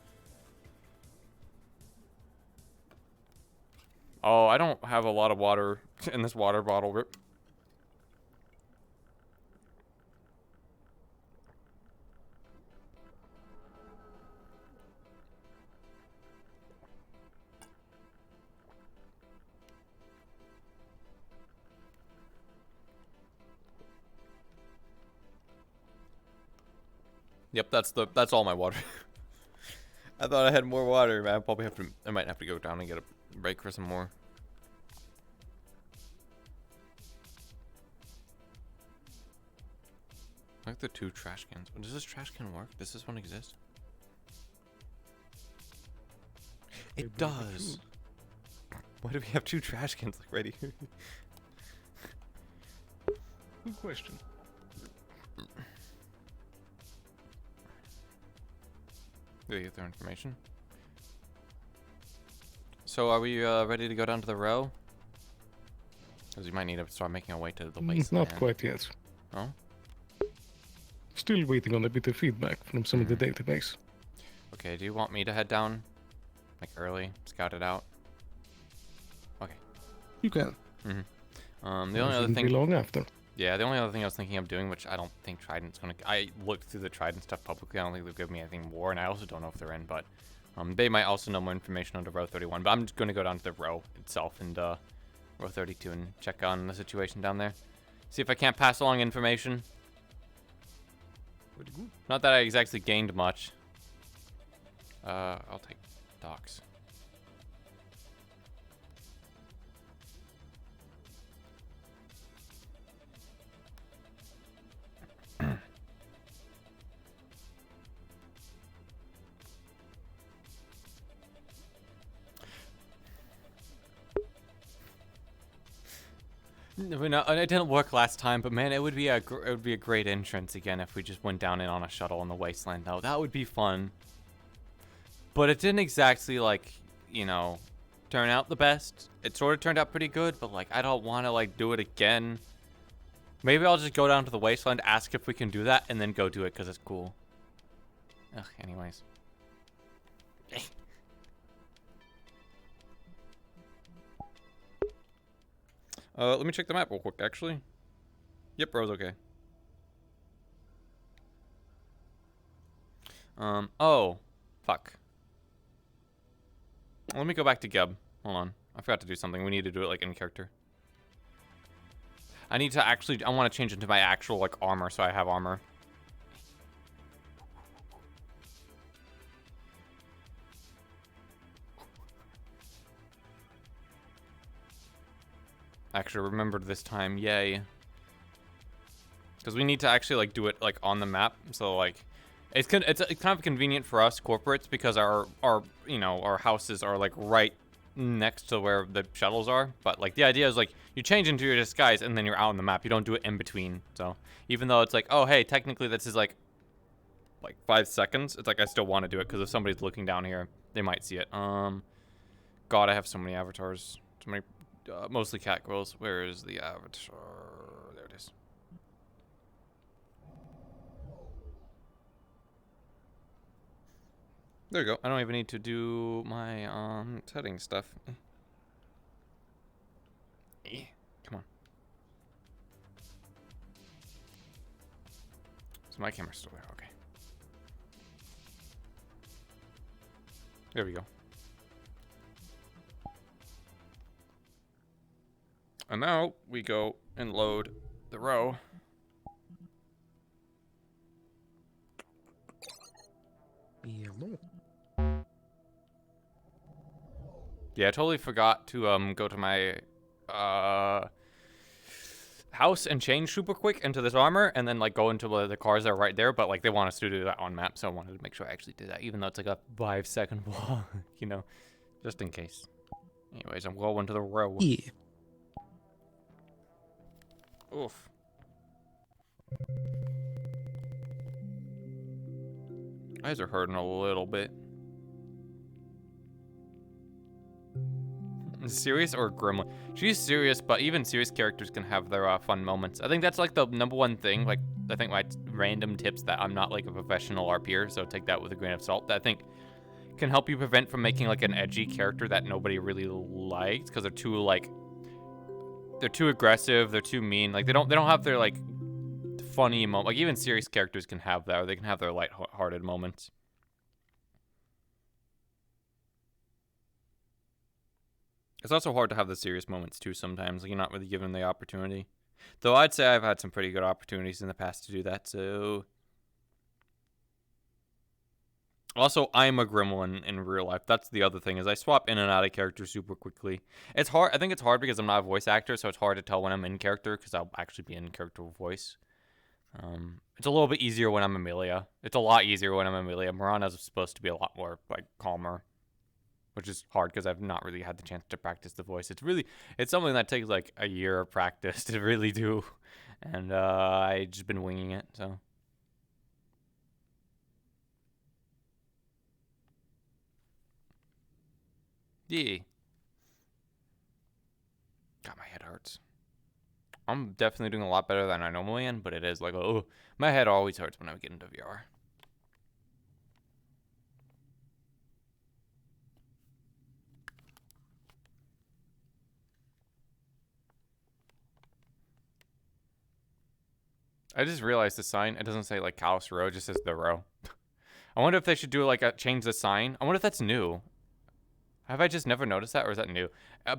Oh, I don't have a lot of water in this water bottle. Rip. Yep, that's all my water. I thought I had more water, man. I might have to go down and get a break for some more. I like the 2 trash cans. Does this trash can work? Does this one exist? It does. Why do we have 2 trash cans like ready? Good question. Do they get their information? So are we ready to go down to the row? Because you might need to start making our way to the wasteland. Not quite yet. Oh? Still waiting on a bit of feedback from some of the database. Okay, do you want me to head down? Like early? Scout it out? Okay. You can. The only It other shouldn't thing... be long after. Yeah, the only other thing I was thinking of doing, which I don't think Trident's gonna... I looked through the Trident stuff publicly. I don't think they'll give me anything more, and I also don't know if they're in, but... they might also know more information on the row 31, but I'm just gonna go down to the row itself and, row 32 and check on the situation down there. See if I can't pass along information. Not that I exactly gained much. I'll take docks. It didn't work last time, but man, it would be a great entrance again if we just went down in on a shuttle in the wasteland. Though that would be fun. But it didn't exactly like, you know, turn out the best. It sort of turned out pretty good, but like I don't want to like do it again. Maybe I'll just go down to the wasteland, ask if we can do that, and then go do it because it's cool. Ugh, anyways. Let me check the map real quick, actually. Yep, bro's okay. Oh. Fuck. Let me go back to Geb. Hold on. I forgot to do something. We need to do it, like, in character. I need to actually... I want to change into my actual, like, armor, so I have armor. Actually remembered this time, yay. Because we need to actually like do it like on the map, so like it's kind of convenient for us corporates because our you know our houses are like right next to where the shuttles are. But like the idea is like you change into your disguise and then you're out on the map. You don't do it in between. So even though it's like, oh hey, technically this is like 5 seconds, it's like I still want to do it because if somebody's looking down here, they might see it. God, I have so many avatars. So many. Mostly cat girls. Where is the avatar? There it is. There we go. I don't even need to do my setting stuff. Come on. So my camera's still there. Okay. There we go. And now we go and load the row. Yeah, I totally forgot to go to my house and change super quick into this armor and then like go into the cars that are right there, but like they want us to do that on map, so I wanted to make sure I actually did that, even though it's like a 5-second walk, you know, just in case. Anyways, I'm going to the row. Yeah. Oof. Eyes are hurting a little bit. Serious or gremlin? She's serious, but even serious characters can have their fun moments. I think that's like the number one thing. Like, I think my random tips that I'm not like a professional RPer, so take that with a grain of salt. That I think can help you prevent from making like an edgy character that nobody really likes because they're too like they're too aggressive, they're too mean. Like they don't have their like funny moment. Like even serious characters can have that, or they can have their light-hearted moments. It's also hard to have the serious moments too sometimes. Like you're not really given the opportunity. Though I'd say I've had some pretty good opportunities in the past to do that, so... Also, I'm a gremlin in real life. That's the other thing, is I swap in and out of character super quickly. It's hard. I think it's hard because I'm not a voice actor, so it's hard to tell when I'm in character, because I'll actually be in character voice. It's a little bit easier when I'm Amelia. It's a lot easier when I'm Amelia. Mirana's supposed to be a lot more, like, calmer. Which is hard because I've not really had the chance to practice the voice. It's something that takes like a year of practice to really do. And I just been winging it, so. Yeah. God, my head hurts. I'm definitely doing a lot better than I normally am, but it is like, oh, my head always hurts when I get into VR. I just realized the sign, it doesn't say like Callus Row, it just says the row. I wonder if they should do like change the sign. I wonder if that's new. Have I just never noticed that, or is that new?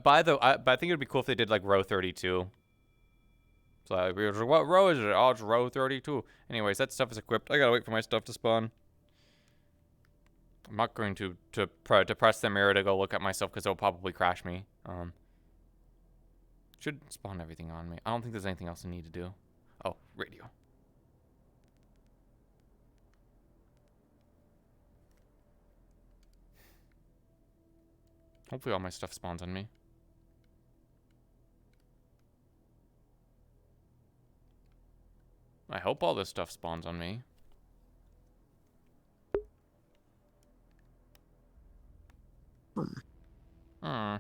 But I think it would be cool if they did like row 32. So what row is it? Oh, it's row 32. Anyways, that stuff is equipped. I gotta wait for my stuff to spawn. I'm not going to press the mirror to go look at myself because it'll probably crash me. Should spawn everything on me. I don't think there's anything else I need to do. Oh, radio. Hopefully all my stuff spawns on me. I hope all this stuff spawns on me. Hmm.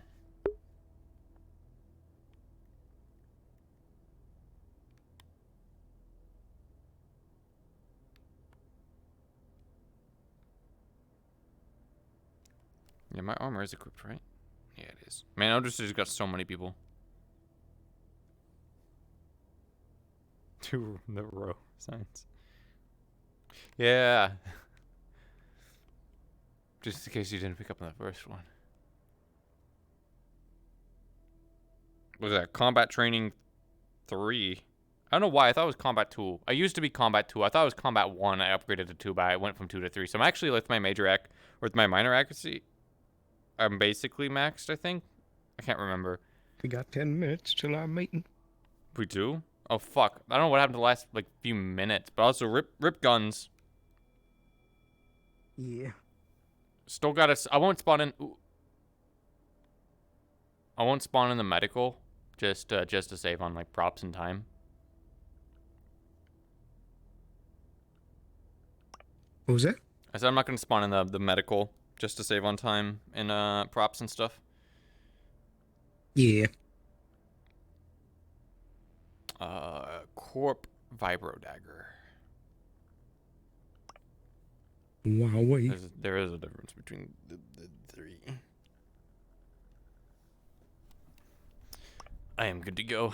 Yeah, my armor is equipped, right? Yeah, it is. Man, Eldritch just got so many people. Two in the row signs. Yeah. Just in case you didn't pick up on the first one. Was that Combat Training 3? I don't know why. I thought it was Combat 2. I used to be Combat 2. I thought it was Combat 1. I upgraded to 2, but I went from 2 to 3. So I'm actually with my with my minor accuracy. I'm basically maxed, I think. I can't remember. We got 10 minutes till our meeting. We do? Oh, fuck. I don't know what happened to the last, like, few minutes. But also, rip guns. Yeah. Still got I won't spawn in... Ooh. I won't spawn in the medical. Just to save on, like, props and time. What was that? I said I'm not going to spawn in the medical. Just to save on time and props and stuff. Yeah. Corp Vibro Dagger. Wow, wait. There is a difference between the three. I am good to go.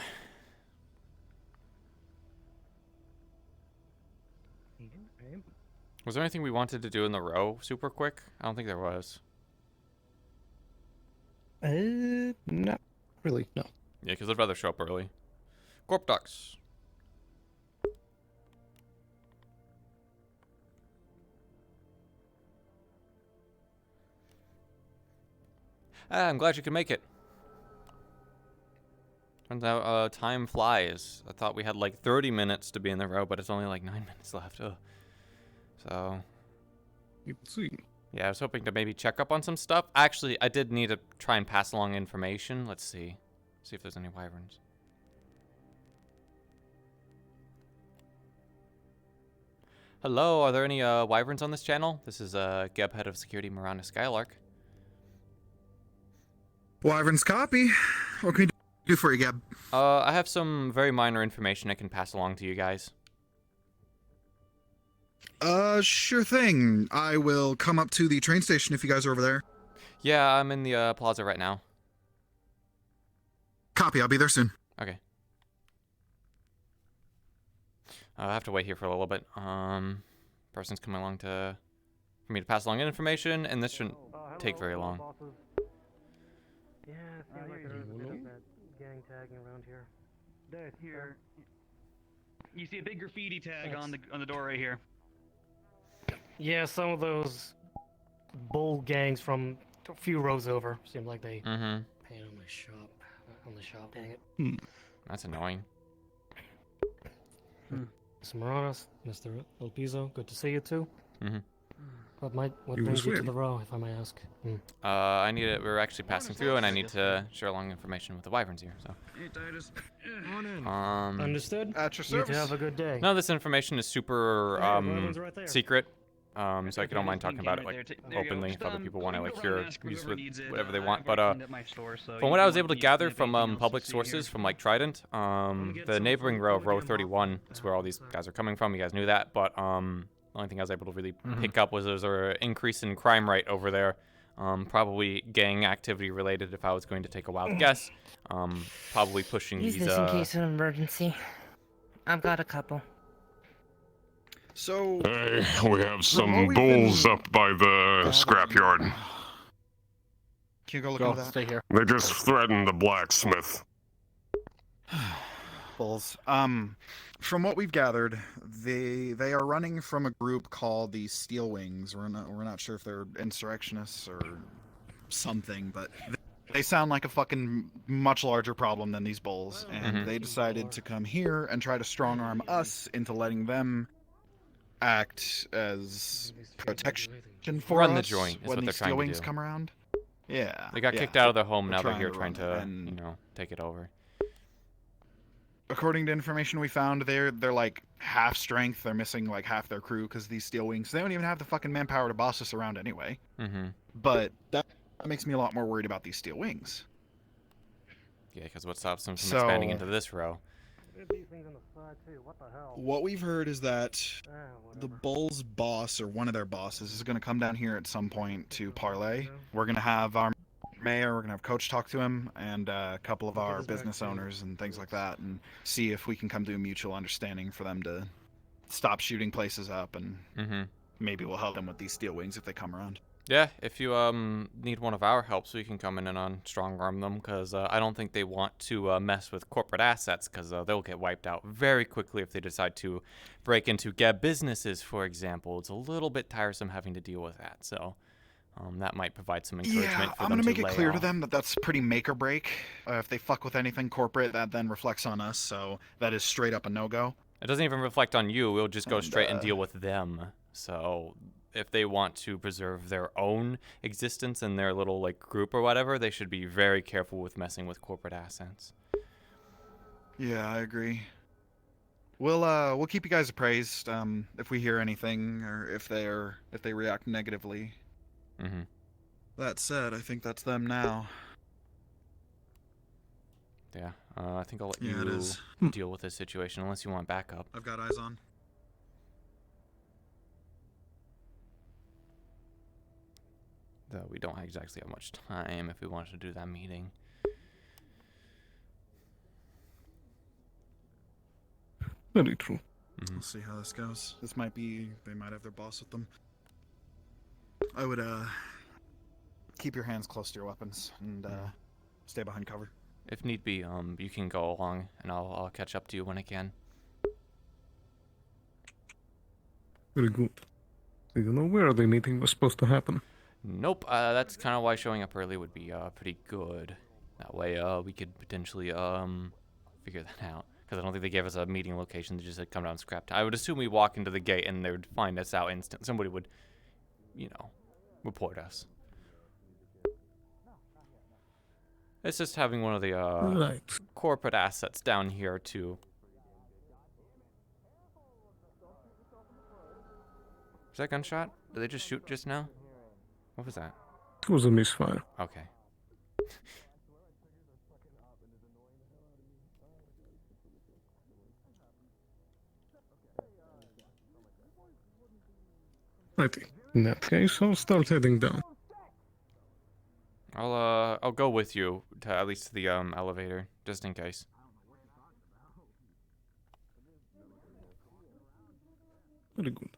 Was there anything we wanted to do in the row super quick? I don't think there was. Not really, no. Yeah, because I'd rather show up early. Corp Ducks. I'm glad you could make it. Turns out time flies. I thought we had like 30 minutes to be in the row, but it's only like 9 minutes left. Ugh. So, You can see. yeah, I was hoping to maybe check up on some stuff. Actually, I did need to try and pass along information. Let's see. See if there's any wyverns. Hello, are there any wyverns on this channel? This is Geb, head of security, Miranda Skylark. Wyvern's copy. What can we do for you, Gab? I have some very minor information I can pass along to you guys. Sure thing. I will come up to the train station if you guys are over there. Yeah, I'm in the plaza right now. Copy, I'll be there soon. Okay. I'll have to wait here for a little bit. Person's coming along for me to pass along information, and this shouldn't take very long. Yeah, it seems like there's a bit of that gang tagging around here. There, here. You see a big graffiti tag on the door right here. Yeah, some of those bull gangs from a few rows over seem like they Mm-hmm. paint on my shop. On the shop, dang it. That's annoying. Mr. Moranis, Mr. Elpizo, good to see you too. Mm-hmm. What You brings you to swim. the row, if I may ask? I need it. We're actually passing through, and I need to share along information with the wyverns here. So, Hey, Titus. On in. Understood? At your You two service. have a good day. none of this information is super Wyvern's right there. secret. So I don't mind talking about it Right like there. There you go. openly Just, if other people want to go like around hear and ask use whoever with needs it. whatever they I've want. got But it at my store, so from you what I was can able to use gather it if from anything else public you see sources here. from like Trident, the neighboring row of row 31 is where all these guys are coming from. You guys knew that, but the only thing I was able to really pick up was there's an increase in crime rate over there. Probably gang activity related if I was going to take a wild guess. Probably pushing Use these this in case of emergency. I've got a couple. So, Hey, we have what some we've bulls been- up by the scrapyard. can you go look into that? Stay here. They just threatened the blacksmith. Bulls. From what we've gathered, they are running from a group called the Steel Wings. We're not sure if they're insurrectionists or something, but they sound like a fucking much larger problem than these bulls. And they decided to come here and try to strong arm us into letting them act as protection for Run the us joint is when what they're these trying Steel to Wings do. come around. Yeah. They got yeah. kicked out of their home. They're Now they're here trying trying to run to, it, and- take it over. According to information we found, they're like half strength. They're missing like half their crew because these Steel Wings, they don't even have the fucking manpower to boss us around anyway. Mm-hmm. But that makes me a lot more worried about these Steel Wings. Yeah, because what stops them from expanding So- into this row? These things on the side too. What the hell? What we've heard is that the Whatever. Bulls' boss or one of their bosses is going to come down here at some point to parlay. We're going to have our mayor, we're going to have Coach talk to him, and a couple of our business owners and things like that, and see if we can come to a mutual understanding for them to stop shooting places up, and Mm-hmm. maybe we'll help them with these Steel Wings if they come around. Yeah, if you need one of our helps, we can come in and on strong arm them, because I don't think they want to mess with corporate assets, because they'll get wiped out very quickly if they decide to break into Geb businesses, for example. It's a little bit tiresome having to deal with that, so that might provide some encouragement Yeah, for I'm them gonna to make it lay clear to off. them that that's pretty make or break. If they fuck with anything corporate, that then reflects on us, so that is straight up a no-go. It doesn't even reflect on you. We'll just go And, straight and deal with them. So if they want to preserve their own existence in their little like group or whatever, they should be very careful with messing with corporate assets. Yeah, I agree. We'll keep you guys appraised if we hear anything or if they react negatively. Mm-hmm. That said, I think that's them now. Yeah. I think I'll let Yeah, it you is. deal with this situation unless you want backup. I've got eyes on. Though we don't exactly have much time if we wanted to do that meeting. Very true. We'll see how this goes. This might be they might have their boss with them. I would keep your hands close to your weapons and stay behind cover. If need be, you can go along and I'll catch up to you when I can. Very good. Do you know where the meeting was supposed to happen? Nope, that's kind of why showing up early would be pretty good. That way we could potentially figure that out. Because I don't think they gave us a meeting location. They just said come down scrap time. I would assume we walk into the gate and they would find us out instant. Somebody would, report us. It's just having one of the Right. corporate assets down here to Was that a gunshot? Did they just shoot just now? What was that? It was a misfire. Okay. I think in that case, I'll start heading down. I'll go with you to at least to the elevator, just in case. Very good.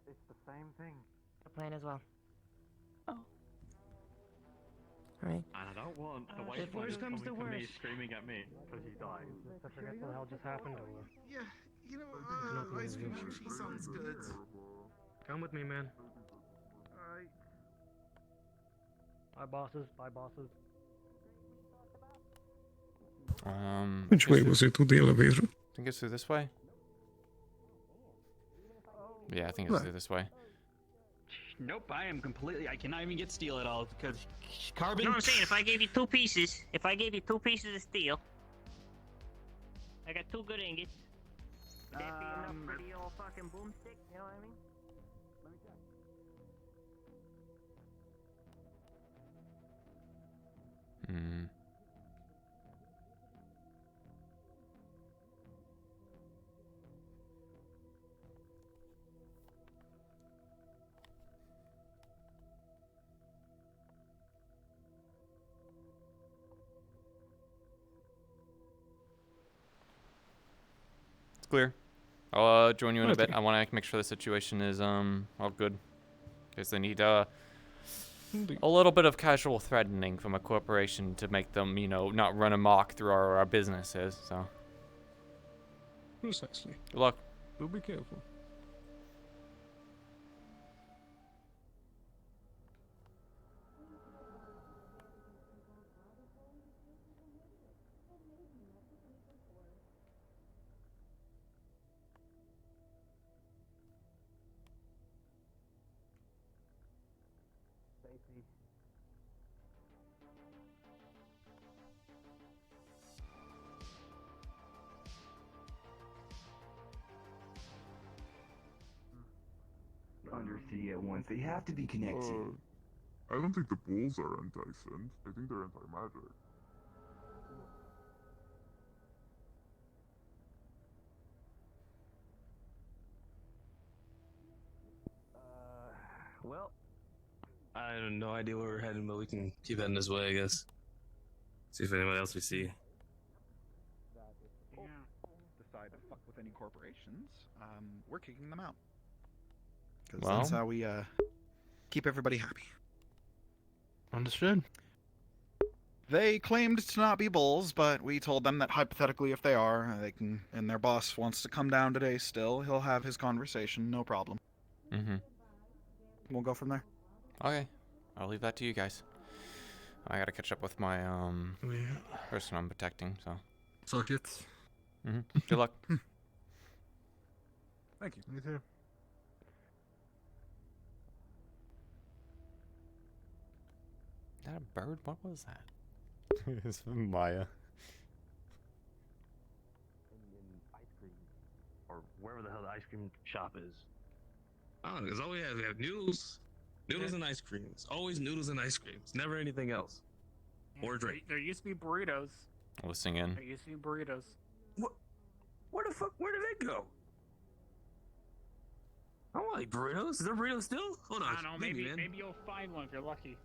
It's the same thing. The plan as well. Oh. Alright. And I don't want the If white worse flag comes coming to for me worse. screaming at me because he died. I forget what the hell just happened, or Yeah, you know, nothing ice to cream do. sushi sounds good. come with me, man. Alright. Bye, bosses. Bye, bosses. Which is way it- was it to the elevator? I think it's through this way. Yeah, I think it's Right. through this way. Nope, I am completely. I cannot even get steel at all because carbon. You know what I'm saying? If I gave you 2 pieces, of steel, I got 2 good ingots. Would that be enough for the old fucking boomstick? You know what I mean? Hmm. It's clear. I'll join you in a bit. Okay. I want to make sure the situation is all good. Because they need Indeed. a little bit of casual threatening from a corporation to make them, you know, not run amok through our businesses. So, Precisely. good luck. Do be careful. Undersea at once. They have to be connected. I don't think the bulls are anti-synth. I think they're anti-magic. Well, I have no idea where we're heading, but we can keep heading this way, I guess. See if anybody else we see. Decide to fuck with any corporations, we're kicking them out. Because Well. that's how we keep everybody happy. Understood. They claimed to not be bulls, but we told them that hypothetically, if they are, they can. And their boss wants to come down today. Still, he'll have his conversation, no problem. Mm-hmm. We'll go from there. Okay. I'll leave that to you guys. I gotta catch up with my person I'm protecting. So. Suck it. Mm-hmm. Good luck. Thank you. Me too. Is that a bird? What was that? It's from Maya. Ice cream, or wherever the hell the ice cream shop is. Oh, because all we have noodles. Noodles and ice cream. It's always noodles and ice cream. It's never anything else. Or drink. There used to be burritos. Listening in. There used to be burritos. Where the fuck? Where did they go? I want like burritos. Is there burritos still? Hold on. I don't know. Leave me, Maybe man. maybe you'll find one if you're lucky.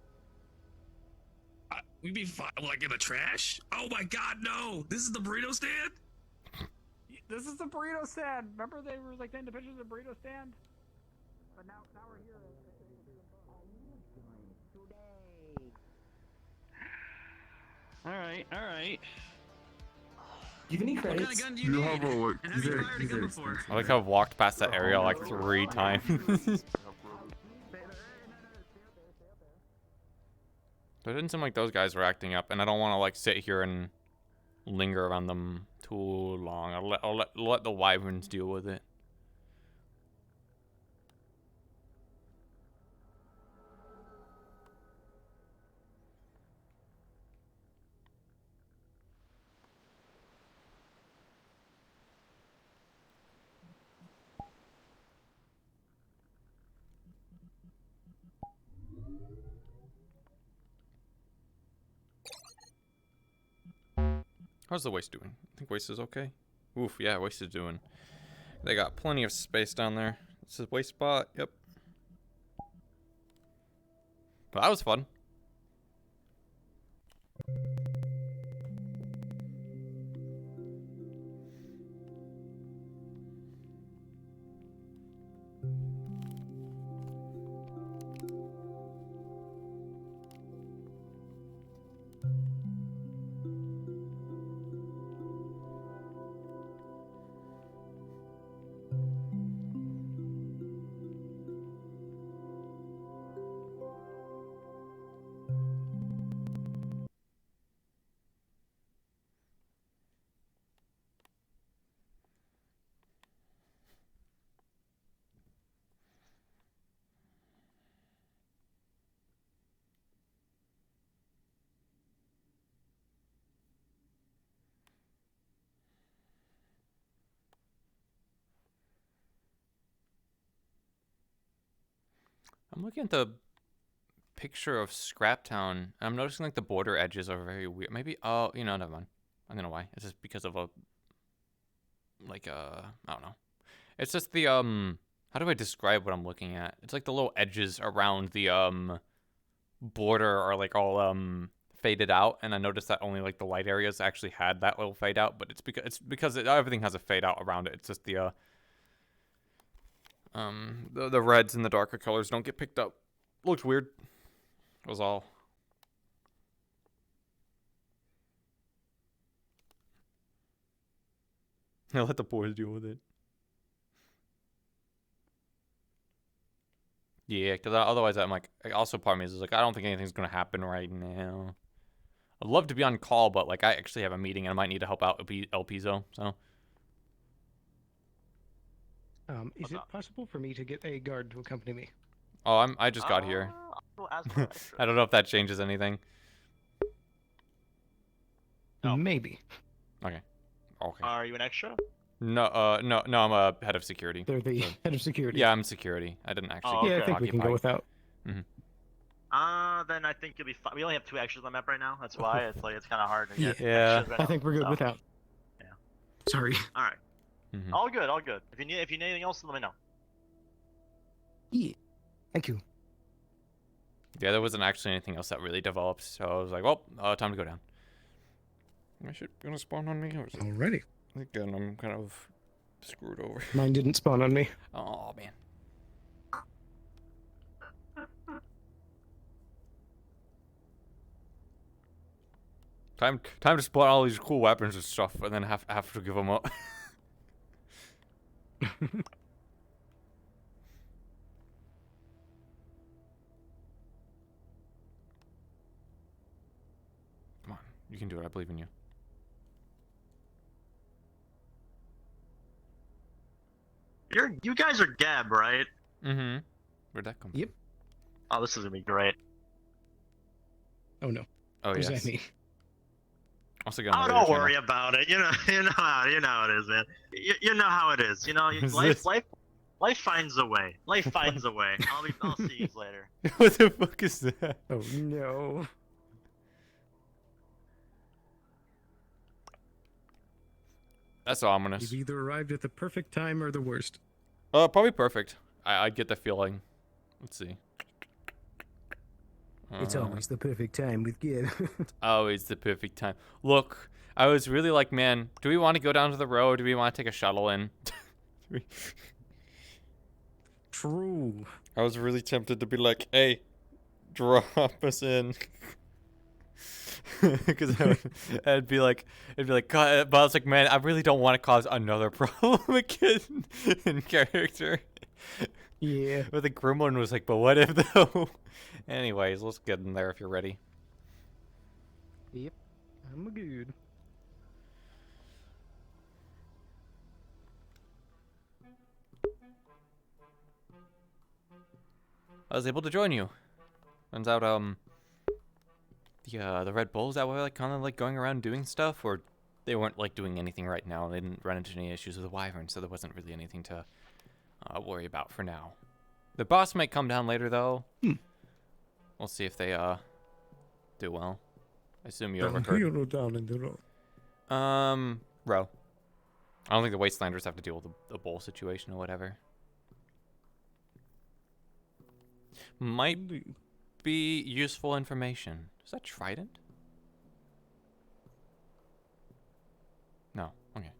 We'd be fine, like in the trash. Oh my god, no! This is the burrito stand. This is the burrito stand. Remember they were like taking the pictures of the burrito stand? But now we're here. All right, all right. Do you have any What kind credits? of gun do You you have need? a like. And have you fired a gun before? I like how I've walked past that area like 3 times. But it didn't seem like those guys were acting up, and I don't want to like sit here and linger around them too long. I'll let the wyverns deal with it. How's the waste doing? I think waste is okay. Oof, yeah, waste is doing. They got plenty of space down there. This is waste spot. Yep. But that was fun. I'm looking at the picture of Scraptown. I'm noticing like the border edges are very weird. Maybe, oh, you know, never mind. I don't know why. It's just because of a, like I don't know. It's just the, how do I describe what I'm looking at? It's like the little edges around the, border are like all, faded out. And I noticed that only like the light areas actually had that little fade out, but it's because everything has a fade out around it. It's just the reds and the darker colors don't get picked up. Looks weird. Was all. I'll let the boys deal with it. Yeah, because otherwise I'm like, also part of me is like, I don't think anything's going to happen right now. I'd love to be on call, but like I actually have a meeting and I might need to help out El Piso, so. Is it possible for me to get a guard to accompany me? Oh, I just got here. I don't know if that changes anything. Maybe. Okay. Okay. Are you an extra? No, no, I'm a head of security. They're the head of security. Yeah, I'm security. I didn't actually. Oh, Yeah, I okay. think we can go without. Then I think you'll be fine. We only have 2 extras on map right now. That's why it's like it's kind of hard to get. Yeah. extras right I think we're good now, so. without. Yeah. Sorry. All right. All good. All good. If you need anything else, let me know. Yeah. Thank you. Yeah, there wasn't actually anything else that really developed, so I was like, well, time to go down. Is shit gonna spawn on me? Or is it... Alrighty. Again, I'm kind of screwed over. Mine didn't spawn on me. Oh man. Time to spawn all these cool weapons and stuff, and then have to give them up. Come on, you can do it. I believe in you. You guys are Gab, right? Mm-hmm. Where'd that come from? Yep. Oh, this is gonna be great. Oh no. Oh What does yes. that mean? Also got Oh, another don't channel. worry about it. You know how it is, man. You know how it is. You know, Is life this- life finds a way. Life finds a way. I'll see you later. What the fuck is that? Oh no. That's ominous. You've either arrived at the perfect time or the worst. Probably perfect. I get the feeling. Let's see. It's always the perfect time with Gib. Always the perfect time. Look, I was really like, man, do we want to go down to the road? Do we want to take a shuttle in? True. I was really tempted to be like, hey, drop us in. Because it'd be like, God, but I was like, man, I really don't want to cause another problem again in character. Yeah. But the gremlin was like, but what if though? Anyways, let's get in there if you're ready. Yep. I'm good. I was able to join you. Turns out, the Red Bulls that were like kind of like going around doing stuff, or they weren't like doing anything right now. They didn't run into any issues with the Wyvern, so there wasn't really anything to worry about for now. The boss might come down later though. We'll see if they do well. I assume you overheard. Hero down in the road. Row. I don't think the Wastelanders have to deal with the bowl situation or whatever. Might be useful information. Is that Trident? No. Okay.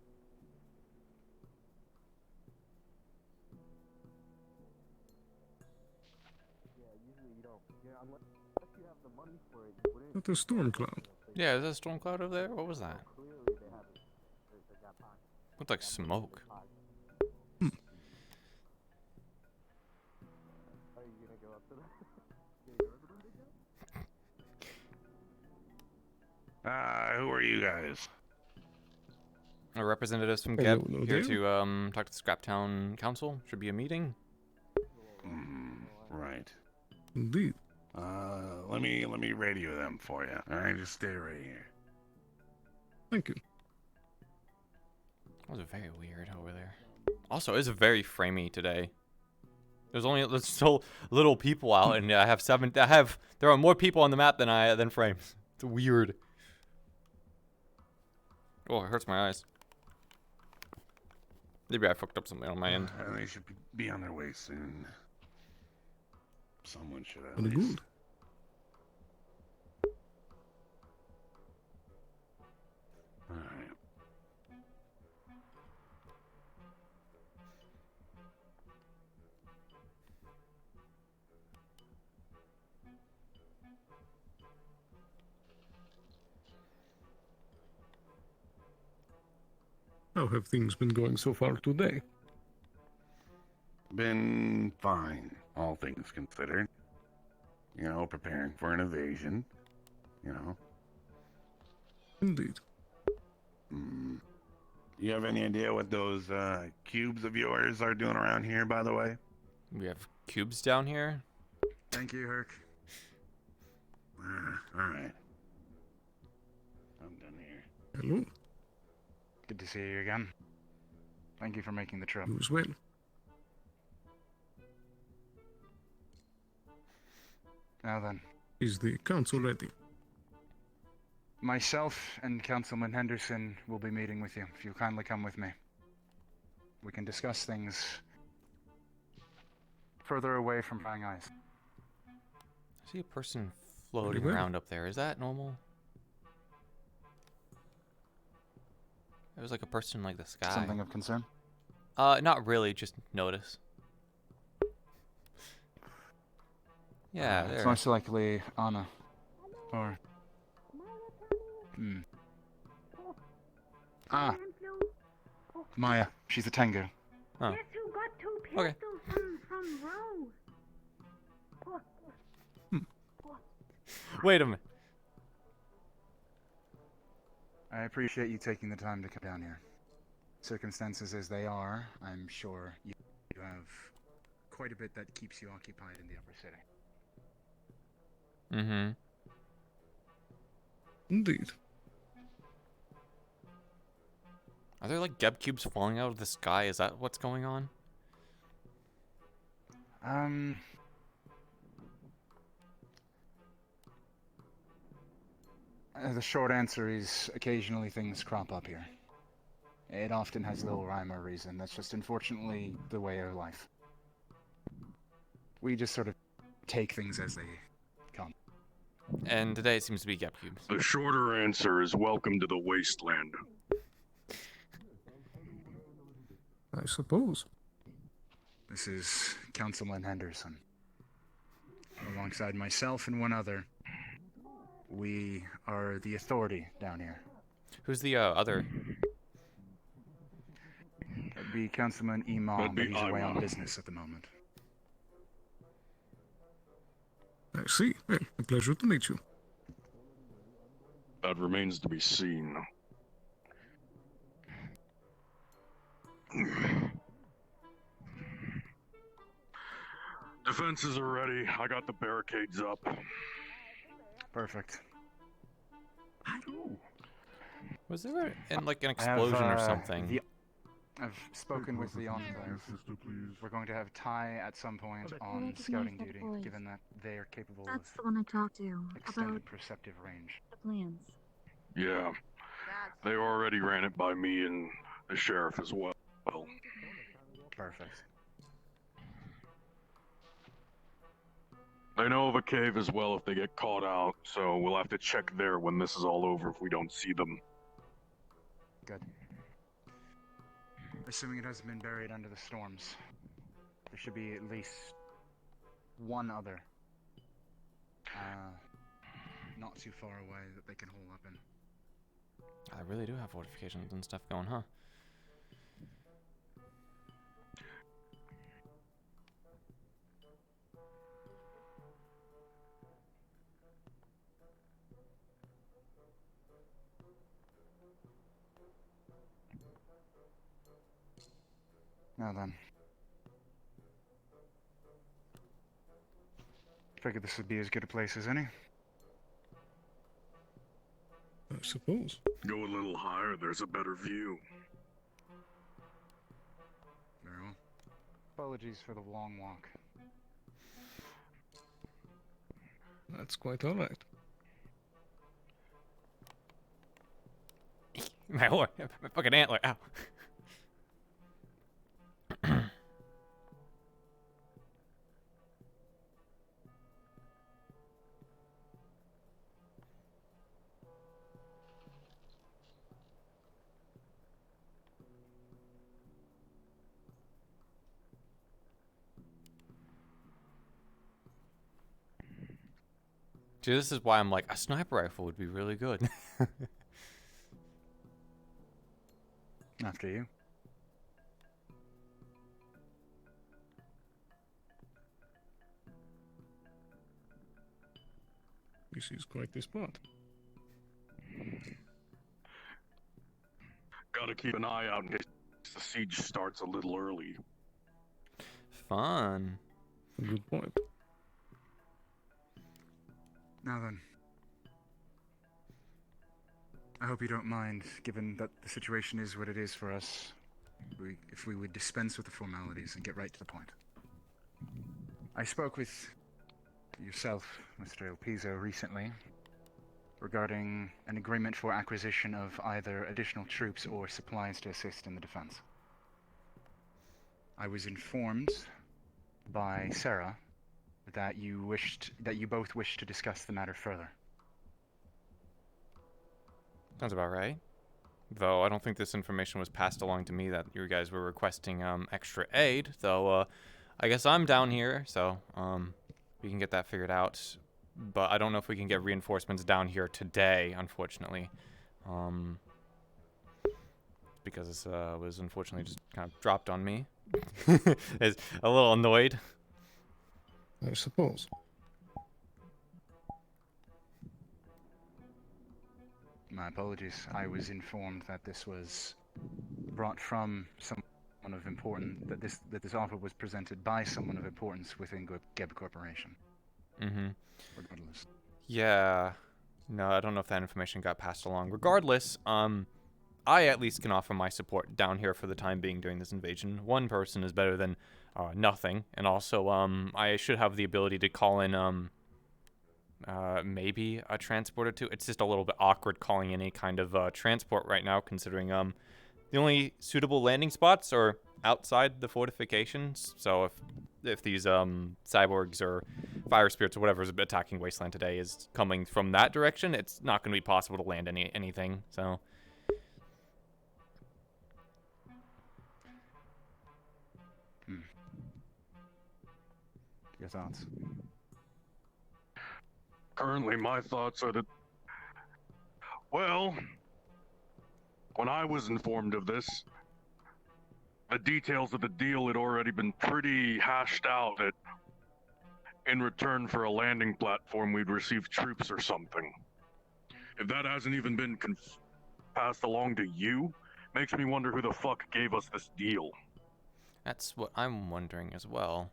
Not a storm cloud. Yeah, is that a storm cloud over there? What was that? Looked like smoke. Who are you guys? Our representatives from Hello, Geb hello here there. to talk to the Scraptown Council. Should be a meeting. Right. Indeed. Let me radio them for you. All right, just stay right here. Thank you. That was very weird over there. Also, it's very framey today. There's so little people out, and I have there are more people on the map than frames. It's weird. Oh, it hurts my eyes. Maybe I fucked up something on my end. They should be on their way soon. Someone should at Very least. good. All right. How have things been going so far today? Been fine, all things considered. You know, preparing for an invasion. You know. Indeed. You have any idea what those cubes of yours are doing around here, by the way? We have cubes down here. Thank you, Herc. All right. I'm done here. Hello. Good to see you again. Thank you for making the trip. You as well. Now then, Is the council ready? myself and Councilman Henderson will be meeting with you. If you kindly come with me, we can discuss things further away from prying eyes. I see a person floating Very well. around up there. Is that normal? It was like a person like the sky. Something of concern? Not really. Just notice. Yeah, It's there. most likely Anna. Or... Ah. Maya. She's a Tengu. Huh. Guess who got two Okay. pistols from Roe? Wait a minute. I appreciate you taking the time to come down here. Circumstances as they are, I'm sure you have quite a bit that keeps you occupied in the upper city. Mm-hmm. Indeed. Are there like Geb cubes falling out of the sky? Is that what's going on? The short answer is occasionally things crop up here. It often has little rhyme or reason. That's just unfortunately the way of life. We just sort of take things as they come. And today it seems to be Geb cubes. The shorter answer is welcome to the wasteland. I suppose. This is Councilman Henderson. Alongside myself and one other, we are the authority down here. Who's the other? That'd be Councilman Imam, That'd but be he's away on Imam. business at the moment. I see. Well, a pleasure to meet you. That remains to be seen. Defenses are ready. I got the barricades up. Perfect. Was there like an I have, explosion or something? I've spoken with the Enclave. We're going to have Ty at some point on recognize scouting that duty, voice. given that they are capable That's of the one I talked to about extended perceptive range. the plans. Yeah. They already ran it by me and the sheriff as well. Perfect. They know of a cave as well if they get caught out, so we'll have to check there when this is all over if we don't see them. Good. Assuming it hasn't been buried under the storms, there should be at least one other, not too far away that they can hole up in. I really do have fortifications and stuff going, huh? Now then. Figured this would be as good a place as any. I suppose. Go a little higher, there's a better view. Very well. Apologies for the long walk. That's quite alright. My horn, my fucking antler, ow. See, this is why I'm like, a sniper rifle would be really good. After you. This is quite the spot. Gotta keep an eye out in case the siege starts a little early. Fun. Good point. Now then. I hope you don't mind, given that the situation is what it is for us, if we would dispense with the formalities and get right to the point. I spoke with yourself, Mr. El Piso, recently regarding an agreement for acquisition of either additional troops or supplies to assist in the defense. I was informed by Sarah that you both wished to discuss the matter further. Sounds about right. Though I don't think this information was passed along to me that you guys were requesting extra aid. Though I guess I'm down here, so we can get that figured out. But I don't know if we can get reinforcements down here today, unfortunately. Because this was unfortunately just kind of dropped on me. Is a little annoyed. I suppose. My apologies. I was informed that this was brought from someone of importance, that this offer was presented by someone of importance within Geb Corporation. Mm-hmm. Regardless. Yeah. No, I don't know if that information got passed along. Regardless, I at least can offer my support down here for the time being during this invasion. One person is better than nothing, and also I should have the ability to call in maybe a transport or two. It's just a little bit awkward calling any kind of transport right now, considering the only suitable landing spots are outside the fortifications. So if these cyborgs or fire spirits or whatever is attacking Wasteland today is coming from that direction, it's not going to be possible to land anything. So. Your thoughts? Currently, my thoughts are that, well, when I was informed of this, the details of the deal had already been pretty hashed out that in return for a landing platform, we'd receive troops or something. If that hasn't even been passed along to you, makes me wonder who the fuck gave us this deal. That's what I'm wondering as well.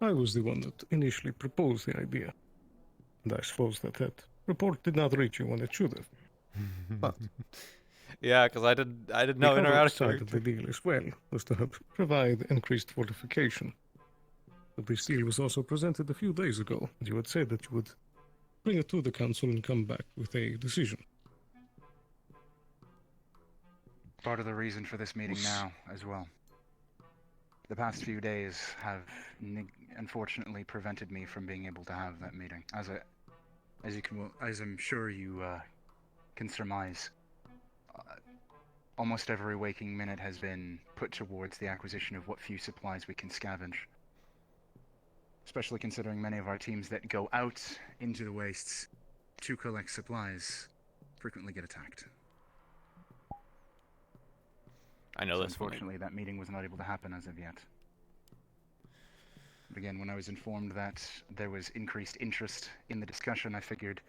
I was the one that initially proposed the idea. And I suppose that report did not reach you when it should have. But yeah, because I did know in or out of side of the deal as well was to help provide increased fortification. But this deal was also presented a few days ago, and you had said that you would bring it to the council and come back with a decision. Part of the reason for this meeting now, as well. The past few days have unfortunately prevented me from being able to have that meeting. As I'm sure you can surmise, almost every waking minute has been put towards the acquisition of what few supplies we can scavenge. Especially considering many of our teams that go out into the wastes to collect supplies frequently get attacked. I know So this one. unfortunately, that meeting was not able to happen as of yet. But again, when I was informed that there was increased interest in the discussion, I figured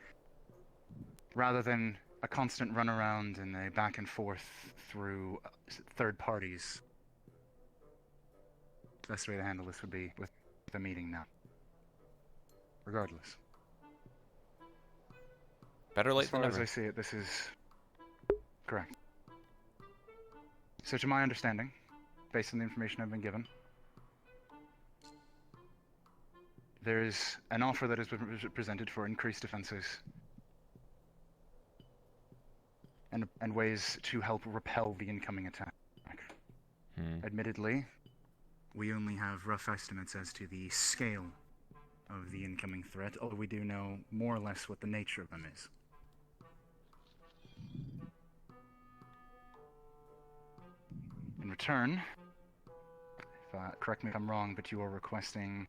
rather than a constant runaround and a back and forth through third parties, the best way to handle this would be with the meeting now. Regardless. Better late as far than as never. I see it, this is correct. So to my understanding, based on the information I've been given, there is an offer that has been presented for increased defenses and ways to help repel the incoming attack. Admittedly, we only have rough estimates as to the scale of the incoming threat, although we do know more or less what the nature of them is. In return, correct me if I'm wrong, but you are requesting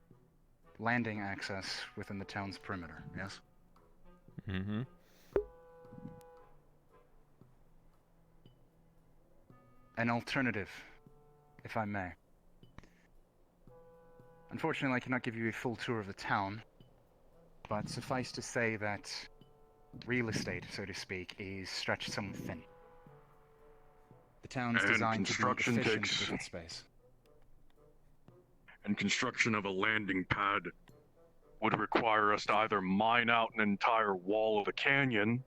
landing access within the town's perimeter, yes? Mm-hmm. An alternative, if I may. Unfortunately, I cannot give you a full tour of the town, but suffice to say that real estate, so to speak, is stretched somewhat thin. The town's And designed to be construction efficient takes- with its space. And construction of a landing pad would require us to either mine out an entire wall of the canyon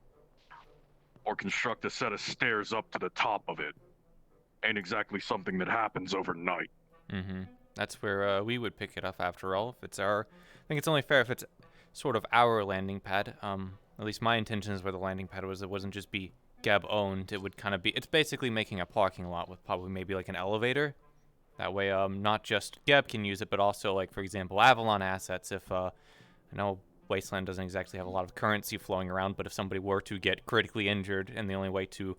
or construct a set of stairs up to the top of it. Ain't exactly something that happens overnight. Mm-hmm. That's where we would pick it up after all. If it's our, I think it's only fair if it's sort of our landing pad. At least my intention is where the landing pad was. It wasn't just be Geb owned. It would kind of be. It's basically making a parking lot with probably maybe like an elevator. That way, not just Geb can use it, but also like for example Avalon assets. If I know Wasteland doesn't exactly have a lot of currency flowing around, but if somebody were to get critically injured, and the only way to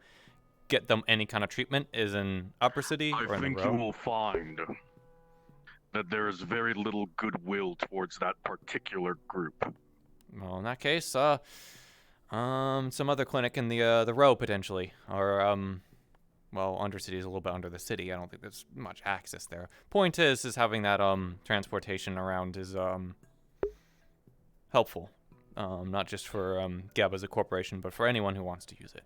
get them any kind of treatment is in Upper City I or in think the you row. will find that there is very little goodwill towards that particular group. Well, in that case, some other clinic in the row potentially, or well, Undercity is a little bit under the city. I don't think there's much access there. Point is having that transportation around is helpful, not just for Geb as a corporation, but for anyone who wants to use it.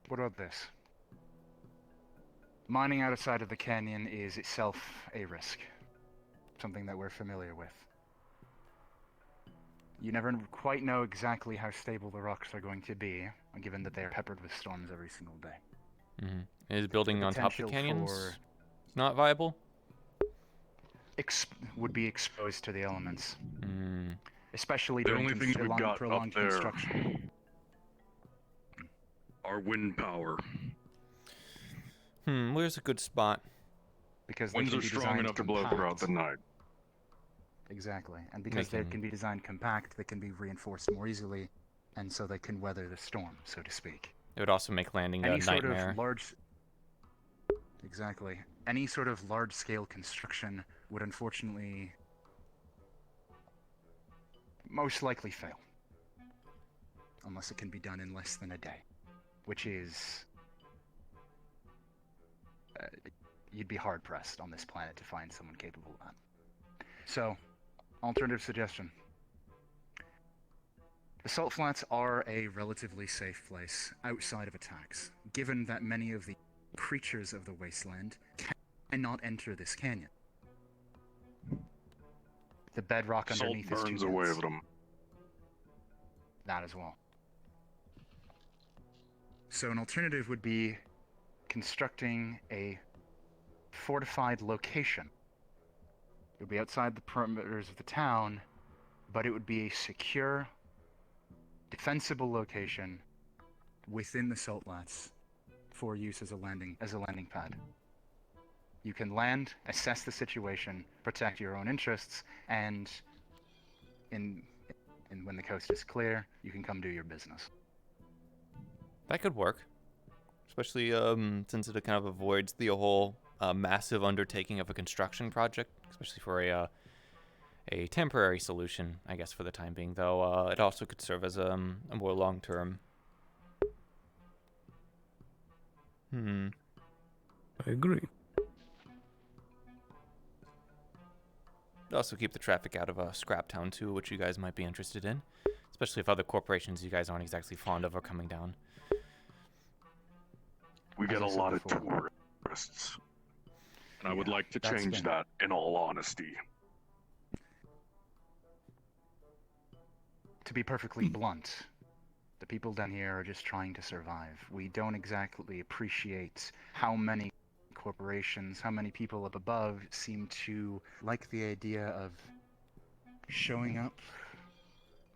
What about this? Mining outside of the canyon is itself a risk. Something that we're familiar with. You never quite know exactly how stable the rocks are going to be, given that they are peppered with storms every single day. Mm-hmm. Is building on top of the potential canyons for- not viable? Would be exposed to the elements. Especially The during only things we've got up prolonged there construction. are wind power. Where's a good spot? Because they Winds can are be strong designed enough to blow compact. throughout the night. Exactly, and because they Making- can be designed compact, they can be reinforced more easily, and so they can weather the storm, so to speak. It would also make landing Any a sort nightmare. of large... Exactly. Any sort of large-scale construction would unfortunately most likely fail. Unless it can be done in less than a day. Which is... you'd be hard-pressed on this planet to find someone capable of that. So, alternative suggestion. The Salt Flats are a relatively safe place outside of attacks, given that many of the creatures of the wasteland cannot enter this canyon. The bedrock Salt underneath is too burns away dense. with them. That as well. So an alternative would be constructing a fortified location. It would be outside the perimeters of the town, but it would be a secure, defensible location within the Saltlats for use as a landing pad. You can land, assess the situation, protect your own interests, and when the coast is clear, you can come do your business. That could work, especially since it kind of avoids the whole massive undertaking of a construction project, especially for a temporary solution, I guess, for the time being. Though it also could serve as a more long-term. I agree. Also keep the traffic out of Scraptown too, which you guys might be interested in, especially if other corporations you guys aren't exactly fond of are coming down. We get a lot of tourists, and I would like to change that, in all honesty. To be perfectly blunt, the people down here are just trying to survive. We don't exactly appreciate how many corporations, how many people up above seem to like the idea of showing up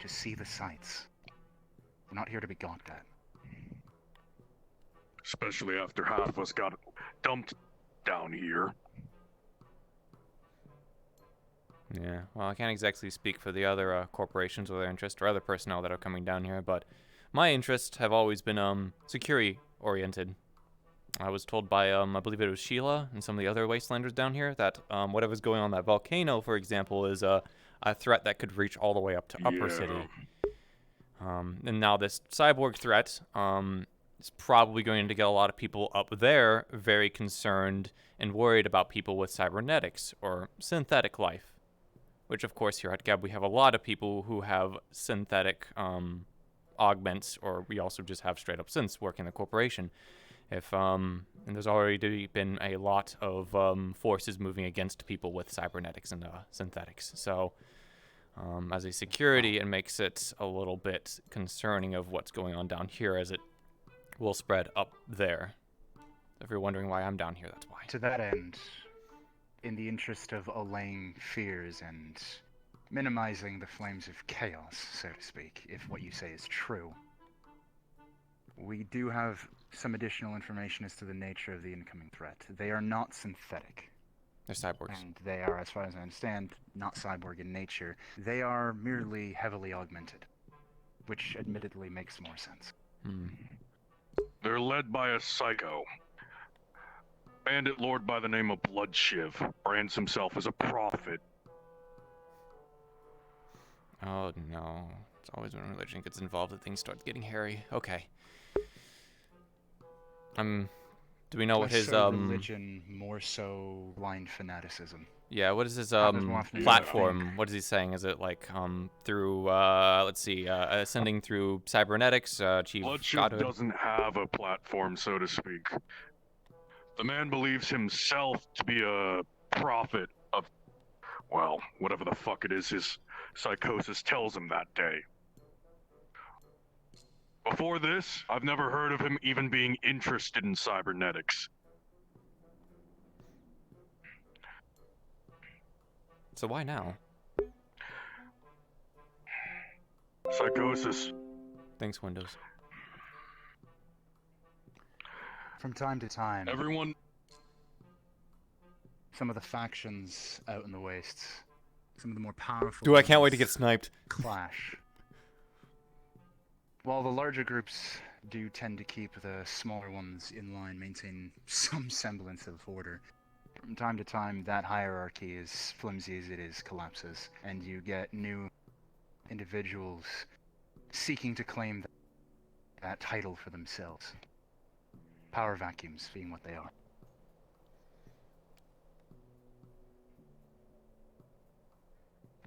to see the sights. We're not here to be gawked at. Especially after half of us got dumped down here. Yeah, well, I can't exactly speak for the other corporations or their interest or other personnel that are coming down here, but my interests have always been security-oriented. I was told by, I believe it was Sheila and some of the other Wastelanders down here that whatever's going on that volcano, for example, is a threat that could reach all the way up to Upper City. And now this cyborg threat is probably going to get a lot of people up there very concerned and worried about people with cybernetics or synthetic life. Which, of course, here at Gab, we have a lot of people who have synthetic augments, or we also just have straight-up synths working in the corporation. And there's already been a lot of forces moving against people with cybernetics and synthetics. So, as a security, it makes it a little bit concerning of what's going on down here, as it will spread up there. If you're wondering why I'm down here, that's why. To that end, in the interest of allaying fears and minimizing the flames of chaos, so to speak, if what you say is true, we do have some additional information as to the nature of the incoming threat. They are not synthetic. They're cyborgs. And they are, as far as I understand, not cyborg in nature. They are merely heavily augmented, which admittedly makes more sense. They're led by a psycho. Bandit lord by the name of Bloodshiv brands himself as a prophet. Oh no. It's always when religion gets involved that things start getting hairy. Okay. Do we know what his religion, more so blind fanaticism. Yeah, what is his platform? What is he saying? Is it like through let's see, ascending through cybernetics, chief Bloodshiv godhood? doesn't have a platform, so to speak. The man believes himself to be a prophet of, well, whatever the fuck it is his psychosis tells him that day. Before this, I've never heard of him even being interested in cybernetics. So why now? Psychosis. Thanks, Windows. From time to time, Everyone. some of the factions out in the wastes, some of the more powerful Dude, I can't wait to ones get sniped. clash. While the larger groups do tend to keep the smaller ones in line, maintain some semblance of order, from time to time that hierarchy, as flimsy as it is, collapses, and you get new individuals seeking to claim that title for themselves. Power vacuums being what they are.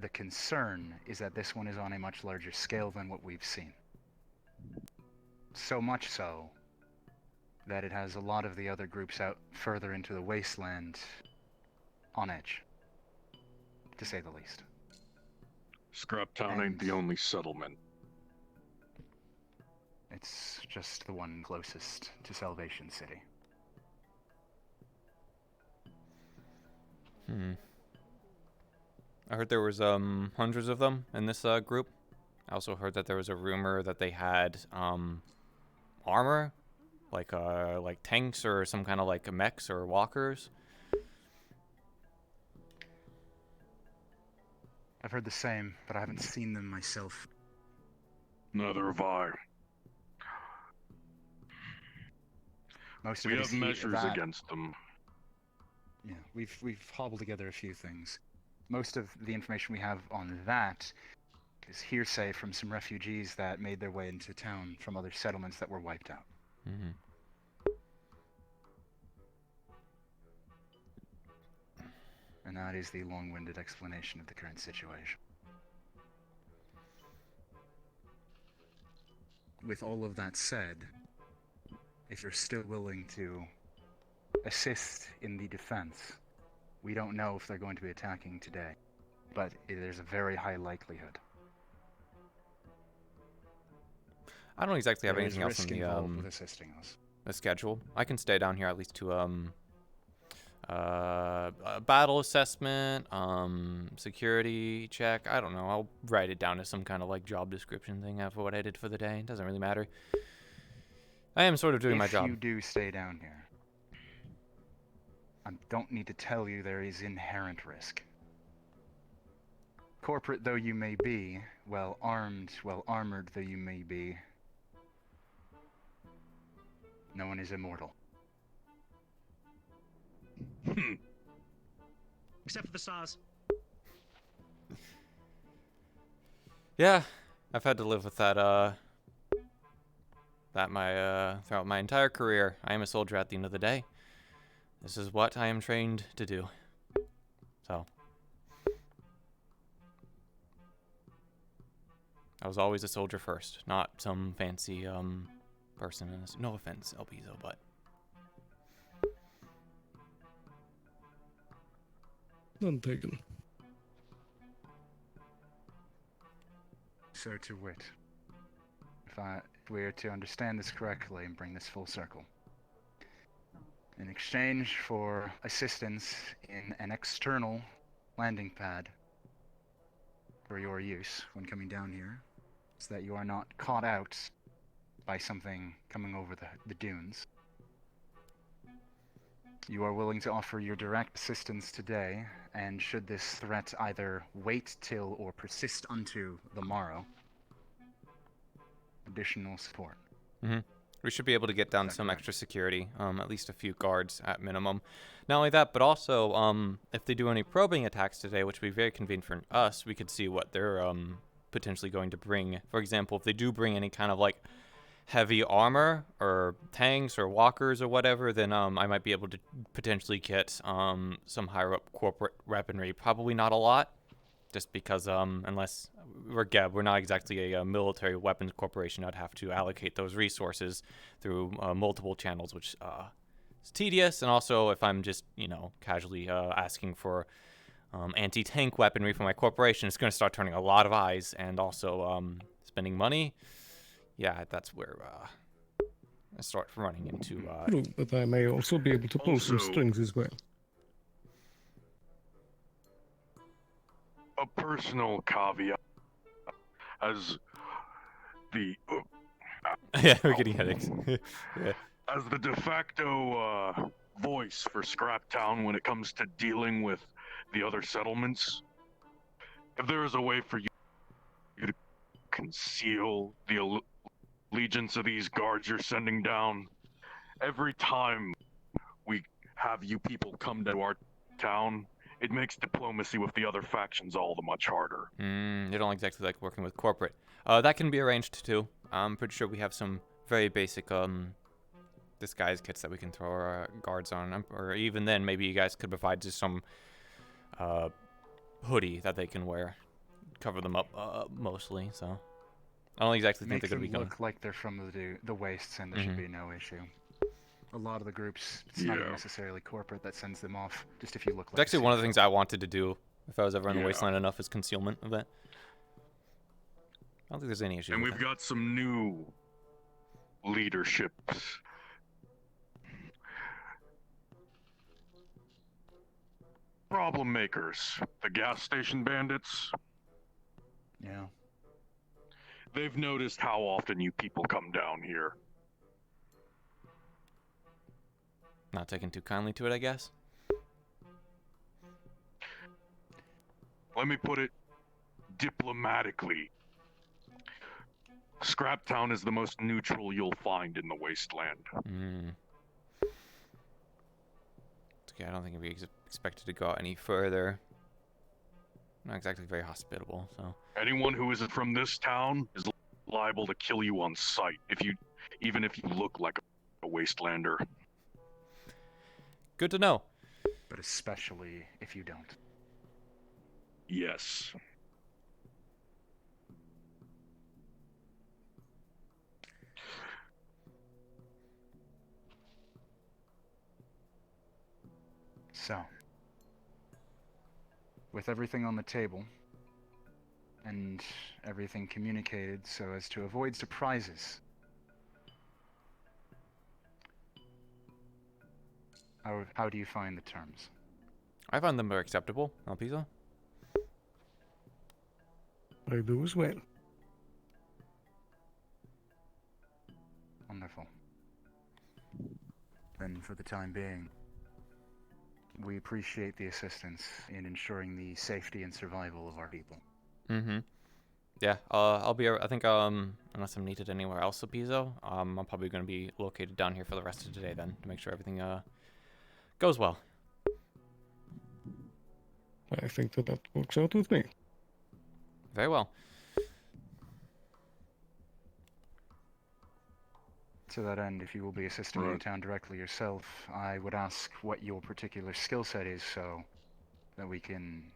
The concern is that this one is on a much larger scale than what we've seen. So much so that it has a lot of the other groups out further into the wasteland on edge, to say the least. Scraptown ain't the only settlement. It's just the one closest to Salvation City. I heard there was hundreds of them in this group. I also heard that there was a rumor that they had armor, like tanks or some kind of like mechs or walkers. I've heard the same, but I haven't seen them myself. Neither have I. Most of We it have is measures that. against them. Yeah, we've hobbled together a few things. Most of the information we have on that is hearsay from some refugees that made their way into town from other settlements that were wiped out. Mm-hmm. And that is the long-winded explanation of the current situation. With all of that said, if you're still willing to assist in the defense, we don't know if they're going to be attacking today, but there's a very high likelihood. I don't exactly have There is anything else risk in involved with assisting us. the schedule. I can stay down here at least to a battle assessment, security check. I don't know. I'll write it down as some kind of like job description thing for what I did for the day. It doesn't really matter. I am sort of doing my job. If you do stay down here, I don't need to tell you there is inherent risk. Corporate though you may be, well armed, well armored though you may be, no one is immortal. Except for the saws. Yeah, I've had to live with that throughout my entire career. I am a soldier at the end of the day. This is what I am trained to do. So I was always a soldier first, not some fancy person. No offense, Elpizo, but none taken. So to wit, if we are to understand this correctly and bring this full circle, in exchange for assistance in an external landing pad for your use when coming down here, so that you are not caught out by something coming over the dunes, you are willing to offer your direct assistance today, and should this threat either wait till or persist unto the morrow, additional support. Mm-hmm. We should be able to get down some extra security, at least a few guards at minimum. Not only that, but also if they do any probing attacks today, which would be very convenient for us, we could see what they're potentially going to bring. For example, if they do bring any kind of like heavy armor or tanks or walkers or whatever, then I might be able to potentially get some higher up corporate weaponry. Probably not a lot, just because unless we're not exactly a military weapons corporation, I'd have to allocate those resources through multiple channels, which is tedious. And also, if I'm just casually asking for anti-tank weaponry for my corporation, it's going to start turning a lot of eyes, and also spending money. Yeah, that's where I start running into. True, but I may also be able to pull some Also- strings as well. A personal caveat as the Yeah, we're getting headaches. Yeah. as the de facto voice for Scraptown when it comes to dealing with the other settlements, if there is a way for you to conceal the allegiance of these guards you're sending down, every time we have you people come to our town, it makes diplomacy with the other factions all the much harder. You don't exactly like working with corporate. That can be arranged too. I'm pretty sure we have some very basic disguise kits that we can throw our guards on, or even then, maybe you guys could provide just some hoodie that they can wear, cover them up mostly. So I don't exactly think Make they're them gonna be look like they're from the wastes, and there should Mhm. be no issue. A lot of the groups, it's not even Yeah. necessarily corporate that sends them off, just if you look It's like a actually one of the city things I wanted to do if I was ever in the Yeah. wasteland enough, is concealment of that. I don't think there's any issue And with we've that. got some new leaderships. problem makers, the gas station bandits, Yeah. they've noticed how often you people come down here. Not taking too kindly to it, I guess. Let me put it diplomatically. Scraptown is the most neutral you'll find in the wasteland. Okay, I don't think we expected to go out any further. Not exactly very hospitable, so. Anyone who isn't from this town is liable to kill you on sight even if you look like a wastelander. Good to know. But especially if you don't. Yes. So, with everything on the table, and everything communicated so as to avoid surprises, how do you find the terms? I found them very acceptable, Alpizo. I do as well. Wonderful. Then, for the time being, we appreciate the assistance in ensuring the safety and survival of our people. Yeah, I'll be, I think, unless I'm needed anywhere else, Alpizo, I'm probably going to be located down here for the rest of today then, to make sure everything, goes well. I think that works out with me. Very well. To that end, if you will be assisting in town directly yourself, I would ask what your particular skill set is so that we can...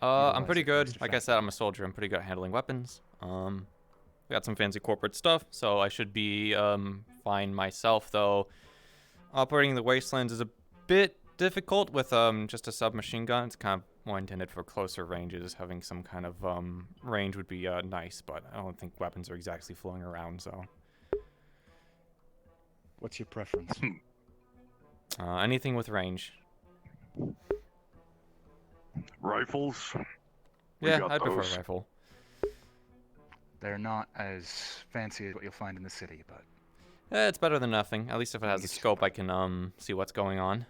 I'm pretty good. Like I said, I'm a soldier. I'm pretty good at handling weapons. Got some fancy corporate stuff, so I should be fine myself, though. Operating the wastelands is a bit difficult with just a submachine gun. It's kind of more intended for closer ranges. Having some kind of range would be nice, but I don't think weapons are exactly flowing around, so... What's your preference? Anything with range. Rifles? Yeah, I'd prefer a rifle. They're not as fancy as what you'll find in the city, but... It's better than nothing. At least if it has a scope, I can see what's going on.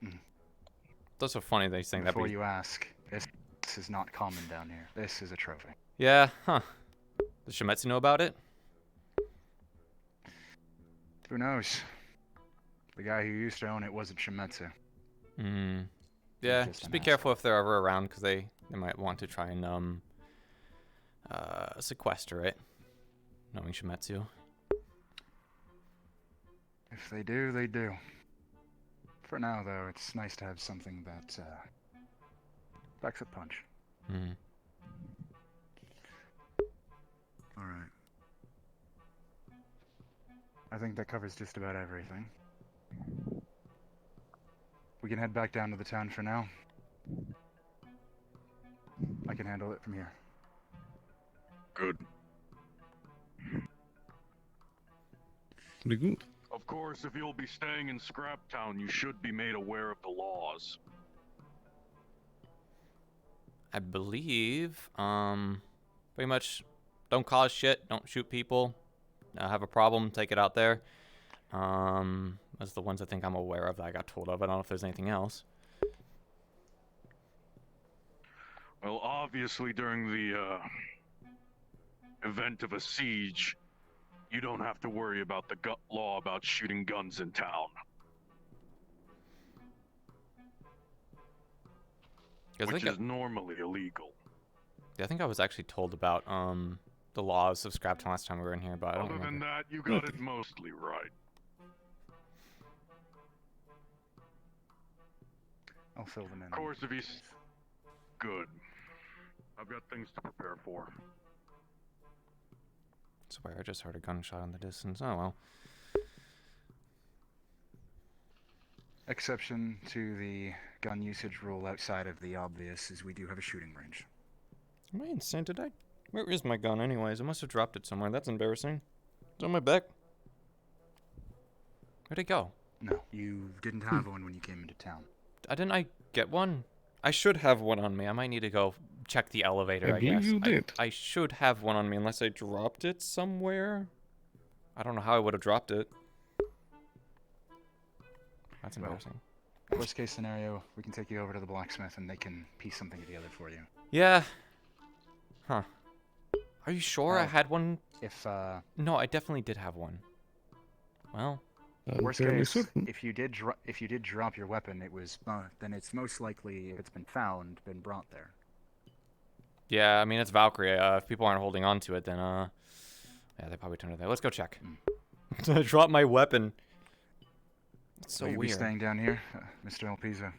It's also funny that he's saying that. Before you ask, this is not common down here. This is a trophy. Yeah, huh. Does Shimetsu know about it? Who knows? The guy who used to own it wasn't Shimetsu. Yeah, just be careful if they're ever around, because they might want to try and sequester it, knowing Shimetsu. If they do, they do. For now, though, it's nice to have something that packs a punch. Alright. I think that covers just about everything. We can head back down to the town for now. I can handle it from here. Good. Pretty good. Of course, if you'll be staying in Scraptown, you should be made aware of the laws. I believe, pretty much don't cause shit, don't shoot people. Have a problem, take it out there. That's the ones I think I'm aware of that I got told of. I don't know if there's anything else. Well, obviously during the event of a siege, you don't have to worry about the law about shooting guns in town. Which is normally illegal. Yeah, I think I was actually told about the laws of Scraptown last time we were in here, but I don't Other than remember. that, you got it mostly right. I'll fill them in. Of course, if he's good, I've got things to prepare for. Swear, I just heard a gunshot in the distance. Oh well. Exception to the gun usage rule outside of the obvious is we do have a shooting range. Am I insane today? Where is my gun anyways? I must have dropped it somewhere. That's embarrassing. It's on my back. Where'd it go? No, you didn't have one when you came into town. Didn't I get one? I should have one on me. I might need to go check the elevator, I I believe guess. you did. I should have one on me unless I dropped it somewhere. I don't know how I would have dropped it. That's Well, embarrassing. Worst case scenario, we can take you over to the blacksmith and they can piece something together for you. Yeah. Huh. Are you sure I had one? If No, I definitely did have one. Well. worst fairly case, certain. if you did drop your weapon, it was then it's most likely, if it's been found, been brought there. Yeah, I mean, it's Valkyrie. If people aren't holding on to it, then, yeah, they probably turned it there. Let's go check. I dropped my weapon. It's so Will you weird. be staying down here, Mr. Elpisa?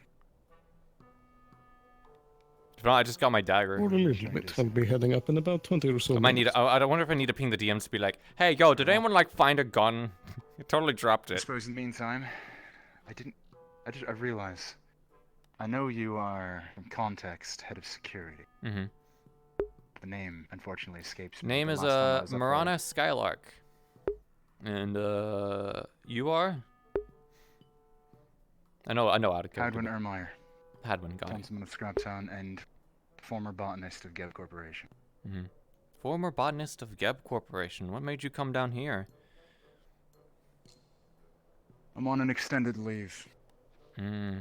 No, I just got my dagger. Or a little bit. I'll be heading up in about 20 or so I might need. minutes. I wonder if I need to ping the DMs to be like, "Hey, yo, did anyone like find a gun? I totally dropped I it." suppose in the meantime, I realize. I know you are, in context, head of security. Mm-hmm. The name, unfortunately, escapes me. Name the is last time I was up there- Marana Skylark, and you are. I know how to. Hadwin Ermeyer. Hadwin, got it. Councilman of Scraptown and former botanist of Gev Corporation. Mm-hmm. Former botanist of Geb Corporation. What made you come down here? I'm on an extended leave. Hmm.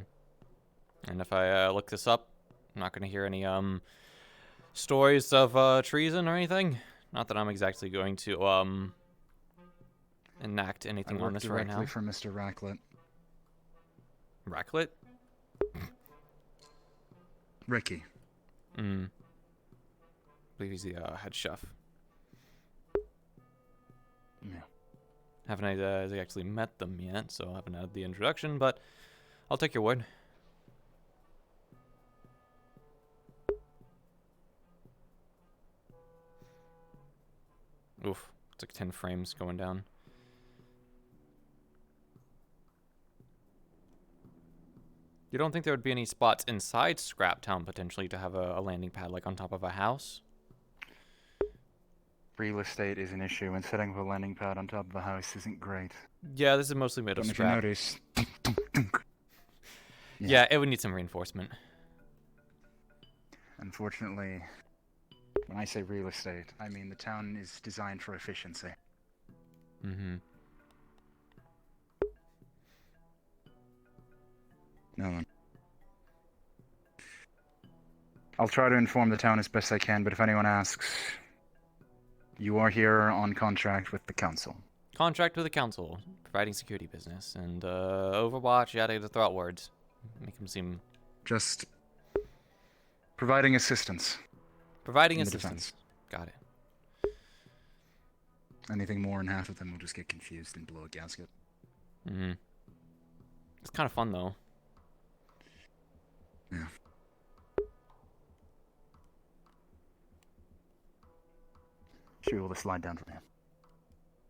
And if I look this up, I'm not gonna hear any stories of treason or anything. Not that I'm exactly going to enact anything I on work this right directly now. for Mr. Racklet. Racklet? Ricky. I believe he's the head chef. Yeah. Haven't actually met them yet, so I haven't had the introduction, but I'll take your word. Oof, it's like 10 frames going down. You don't think there would be any spots inside Scraptown potentially to have a landing pad like on top of a house? Real estate is an issue, and setting up a landing pad on top of a house isn't great. Yeah, this is mostly made of Don't know if you scrap. notice. Yeah, it would need some reinforcement. Unfortunately, when I say real estate, I mean the town is designed for efficiency. Mm-hmm. No one. I'll try to inform the town as best I can, but if anyone asks, you are here on contract with the council. Contract with the council, providing security business, and Overwatch, yada yada, throw out words. Make them seem... Just providing assistance. Providing in the assistance. defense. Got it. Anything more than half of them will just get confused and blow a gasket. Mm-hmm. It's kind of fun, though. Yeah. Should be able to slide down from here.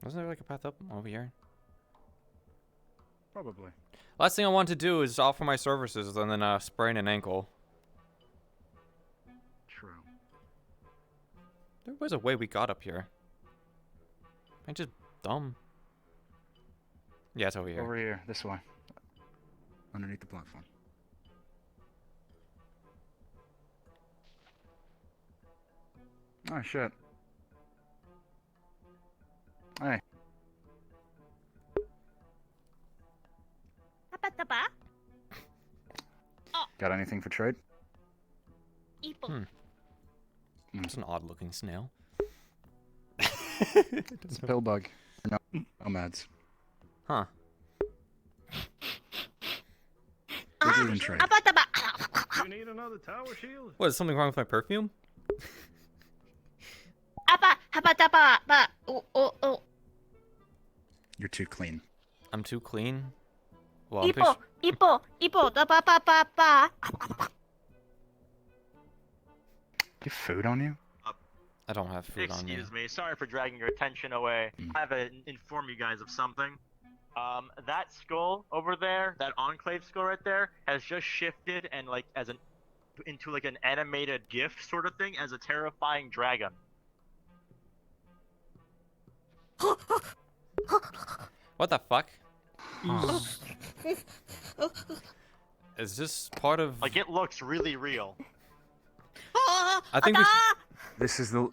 Wasn't there like a path up over here? Probably. Last thing I want to do is offer my services and then sprain an ankle. True. There was a way we got up here. Am I just dumb? Yeah, it's over here. Over here, this way. Underneath the platform. Oh shit. Hey. Got anything for trade? It's an odd-looking snail. It's a pill bug. No, nomads. Huh. We do in trade. You need another tower shield? What, is something wrong with my perfume? You're too clean. I'm too clean? Well, I'm Ipo, da ba ba ba ba. You have food on you? I don't have food on me. Excuse me, sorry for dragging your attention away. I have to inform you guys of something. That skull over there, that Enclave skull right there, has just shifted and like into like an animated GIF sort of thing as a terrifying dragon. What the fuck? Is this part of? Like it looks really real. I think we This is the.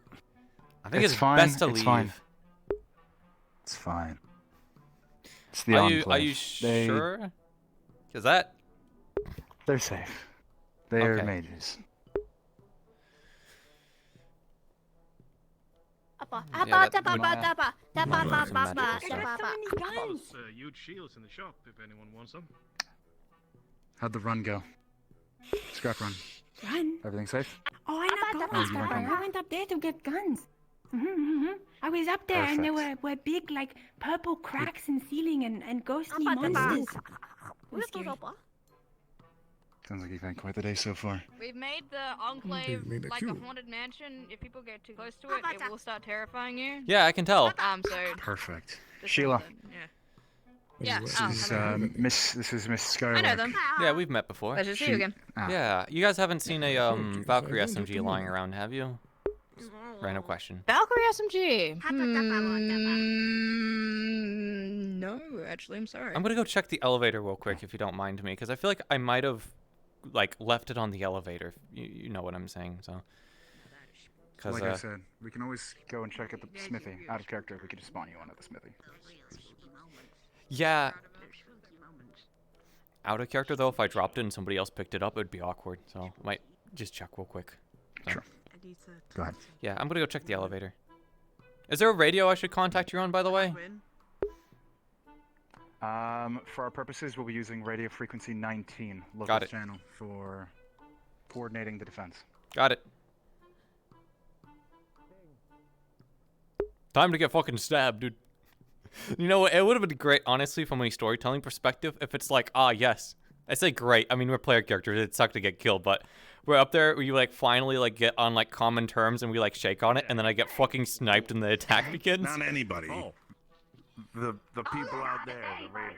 I think it's fine. best to it's leave. Fine. It's fine. It's the Are Enclave. you They- sure? Cause that. They're safe. They're Okay. mages. Huge shields in the shop if anyone wants them. How'd the run go? Scrap run. Run? Everything safe? Oh, I'm not Oh, going you to weren't run. going. I went up there to get guns. I was up there and there were big, like, purple cracks in ceiling and ghostly monsters. It was scary. Sounds like you've had quite the day so far. We've made the Enclave made it like a cool. haunted mansion. If people get too close to it, it will start terrifying you. Yeah, I can tell. So. Perfect. just Sheila. something, Yeah. This Oh, is hello. Miss. This is Miss Skylark. I know them. Yeah, we've met before. Pleasure to see you again. Yeah, you guys haven't seen a Valkyrie SMG lying around, have you? Random question. Valkyrie SMG. No, actually, I'm sorry. I'm gonna go check the elevator real quick if you don't mind me, because I feel like I might have like left it on the elevator. You know what I'm saying, so. Cause Like I said, we can always go and check at the smithy. Out of character, we could just spawn you one at the smithy. yeah. Out of character though, if I dropped it and somebody else picked it up, it'd be awkward. So I might just check real quick. So. Sure. Go ahead. Yeah, I'm gonna go check the elevator. Is there a radio I should contact you on, by the way? For our purposes, we'll be using radio frequency 19, local Got it. channel, for coordinating the defense. Got it. Time to get fucking stabbed, dude. You know what? It would have been great, honestly, from a storytelling perspective, if it's like, yes. I say great. I mean, we're player characters. It sucked to get killed, but we're up there. We like finally like get on like common terms, and we like shake on it, and then I get fucking sniped, and the attack begins. Not anybody. The people out there, the raiders.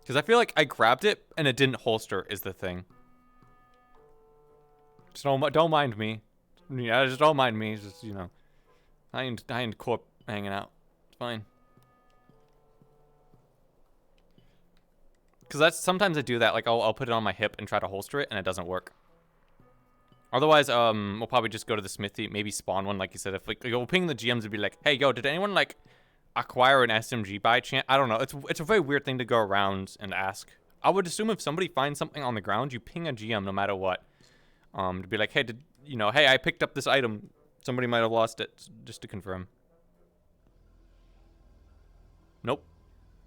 Because I feel like I grabbed it and it didn't holster. Is the thing. Just don't mind me. Yeah, just don't mind me. Just I and Corp hanging out. It's fine. Because that's sometimes I do that. Like I'll put it on my hip and try to holster it, and it doesn't work. Otherwise, we'll probably just go to the smithy, maybe spawn one, like you said. If like we'll ping the GMs and be like, hey, yo, did anyone like acquire an SMG by chance? I don't know. It's a very weird thing to go around and ask. I would assume if somebody finds something on the ground, you ping a GM no matter what. To be like, hey, hey, I picked up this item. Somebody might have lost it, just to confirm. Nope.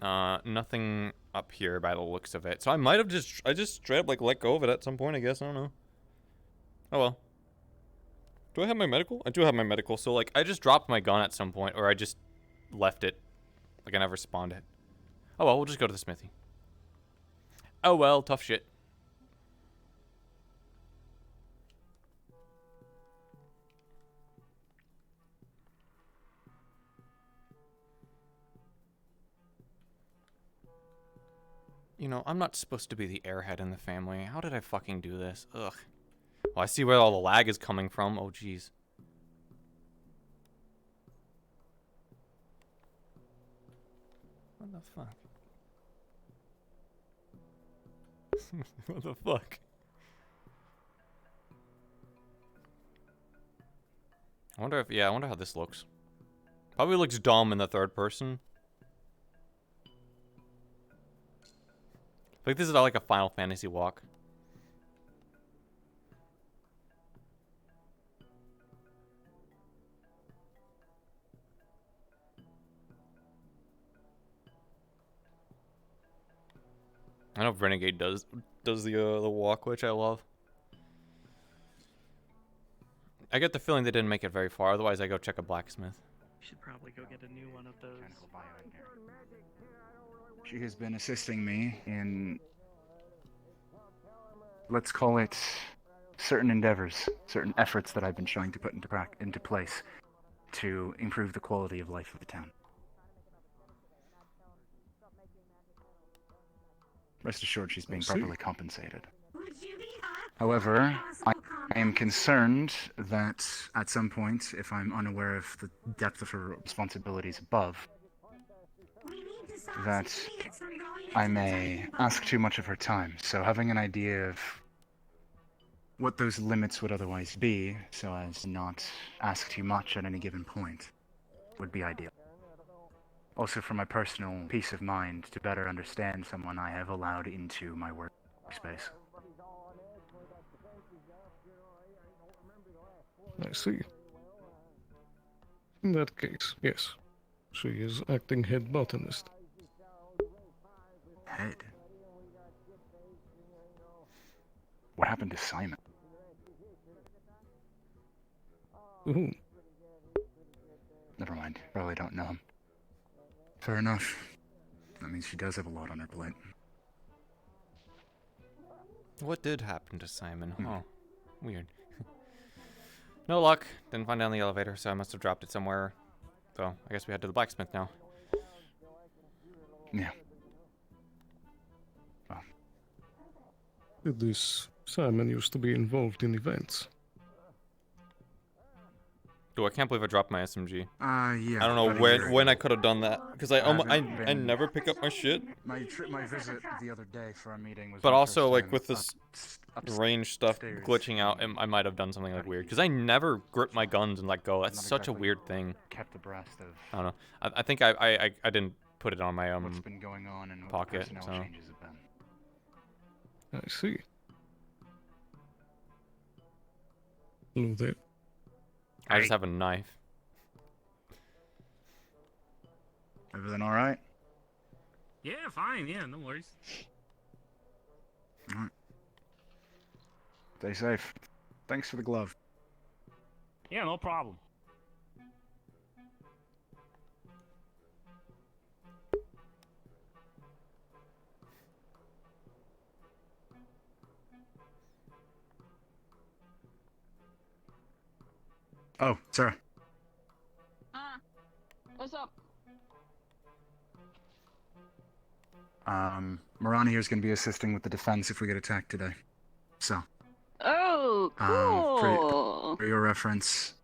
Nothing up here by the looks of it. So I might have I just straight up like let go of it at some point, I guess. I don't know. Oh well. Do I have my medical? I do have my medical. So like I just dropped my gun at some point, or I just left it. Like I never spawned it. Oh well, we'll just go to the smithy. Oh well, tough shit. You know, I'm not supposed to be the airhead in the family. How did I fucking do this? Ugh. Well, I see where all the lag is coming from. Oh, jeez. What the fuck? What the fuck? I wonder how this looks. Probably looks dumb in the third person. I think this is like a Final Fantasy walk. I know Renegade does the walk, which I love. I get the feeling they didn't make it very far. Otherwise, I go check a blacksmith. Should probably go get a new one of those. She has been assisting me in, let's call it, certain endeavors, certain efforts that I've been trying to put into place to improve the quality of life of the town. Rest assured, she's being properly compensated. However, I am concerned that at some point, if I'm unaware of the depth of her responsibilities above, that I may ask too much of her time, so having an idea of what those limits would otherwise be, so as not ask too much at any given point, would be ideal. Also for my personal peace of mind, to better understand someone I have allowed into my workspace. I see. In that case, yes. She is acting head botanist. Head? What happened to Simon? Ooh. Never mind. Probably don't know him. Fair enough. That means she does have a lot on her plate. What did happen to Simon? Oh, weird. No luck. Didn't find it on the elevator, so I must have dropped it somewhere. So, I guess we head to the blacksmith now. Yeah. Did this Simon used to be involved in events? Dude, I can't believe I dropped my SMG. Yeah. I don't know when I could have done that, because I never pick up my shit. My visit the other day for our meeting was. But my also, first like, time with this range stuff upstairs. glitching out, I might have done something like weird, because I never grip my guns and let go. That's such a weird thing. Kept abreast of. I don't know. I think I didn't put it on my what's been going on and what the pocket. personnel So changes have been. I see. Hello there. I just have a knife. Everything all right? Yeah, fine. Yeah, no worries. All right. Stay safe. Thanks for the glove. Yeah, no problem. Oh, Sarah. What's up? Marani here is going to be assisting with the defense if we get attacked today. So. Oh, cool. For your reference,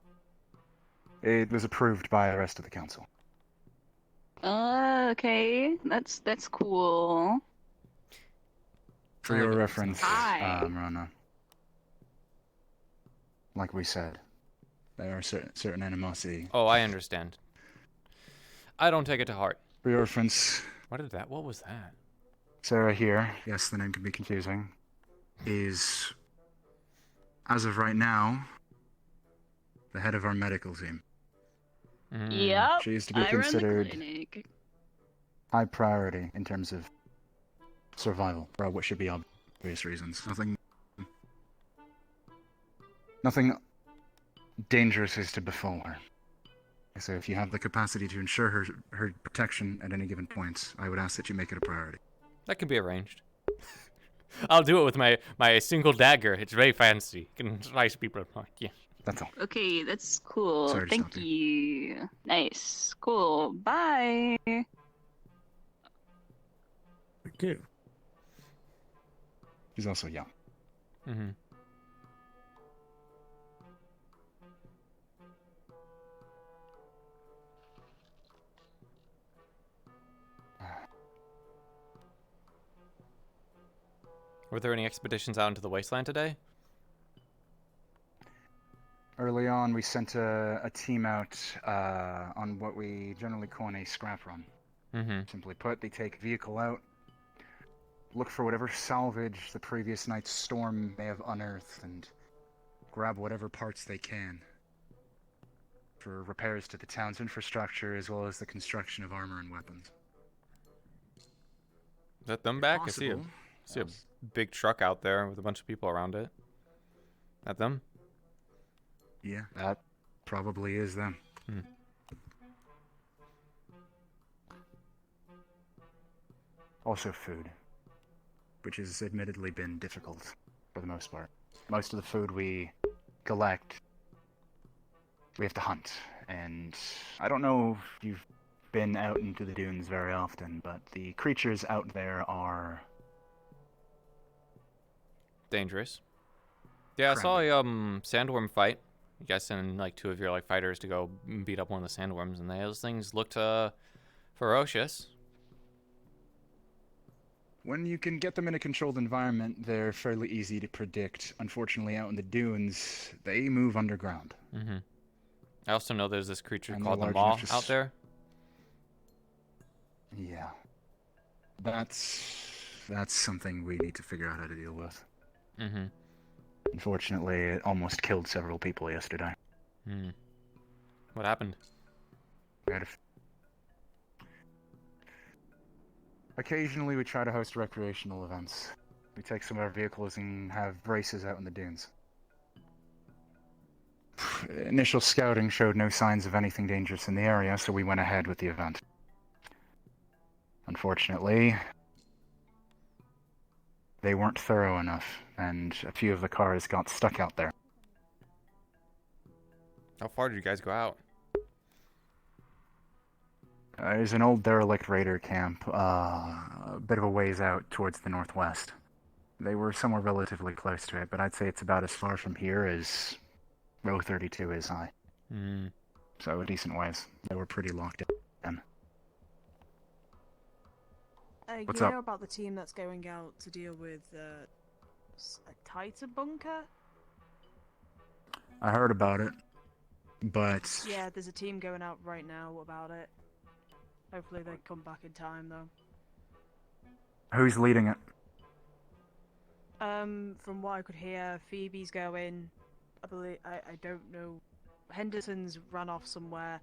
it was approved by the rest of the council. Okay, that's cool. For your reference, Hi. Marana. Like we said, there are certain animosity. Oh, I understand. I don't take it to heart. For your reference. What was that? Sarah here, yes, the name can be confusing, is, as of right now, the head of our medical team. Yep. She is to be I run the considered clinic. high priority in terms of survival, for what should be obvious reasons. Nothing dangerous is to befall her. So if you have the capacity to ensure her protection at any given point, I would ask that you make it a priority. That can be arranged. I'll do it with my single dagger. It's very fancy. You can slice people apart. Yeah. That's all. Okay, that's cool. Sorry to Thank stop you. Nice. Cool. Bye. Thank you. She's also young. Mm-hmm. Were there any expeditions out into the wasteland today? Early on, we sent a team out on what we generally coin a scrap run. Mm-hmm. Simply put, they take a vehicle out, look for whatever salvage the previous night's storm may have unearthed, and grab whatever parts they can for repairs to the town's infrastructure as well as the construction of armor and weapons. Is that them back? I see a big truck out there with a bunch of people around it. That them? Yeah, that probably is them. Hmm. Also food, which has admittedly been difficult for the most part. Most of the food we collect, we have to hunt, and I don't know if you've been out into the dunes very often, but the creatures out there are dangerous. Yeah, I saw a sandworm fight. You guys sent like two of your fighters to go beat up one of the sandworms, and those things looked ferocious. When you can get them in a controlled environment, they're fairly easy to predict. Unfortunately, out in the dunes, they move underground. Mm-hmm. I also know there's this creature And called the they're Maw large enough to out there. Yeah. That's something we need to figure out how to deal with. Mm-hmm. Unfortunately, it almost killed several people yesterday. Hmm. What happened? We had Occasionally, we try to host recreational events. We take some of our vehicles and have races out in the dunes. Initial scouting showed no signs of anything dangerous in the area, so we went ahead with the event. Unfortunately, they weren't thorough enough, and a few of the cars got stuck out there. How far did you guys go out? There's an old derelict raider camp, a bit of a ways out towards the northwest. They were somewhere relatively close to it, but I'd say it's about as far from here as Row 32 is high. Hmm. So a decent ways. They were pretty locked in. What's you up? know about the team that's going out to deal with a Titan bunker? I heard about it, but Yeah, there's a team going out right now about it. Hopefully they come back in time, though. who's leading it? From what I could hear, Phoebe's going. I believe I don't know. Henderson's ran off somewhere.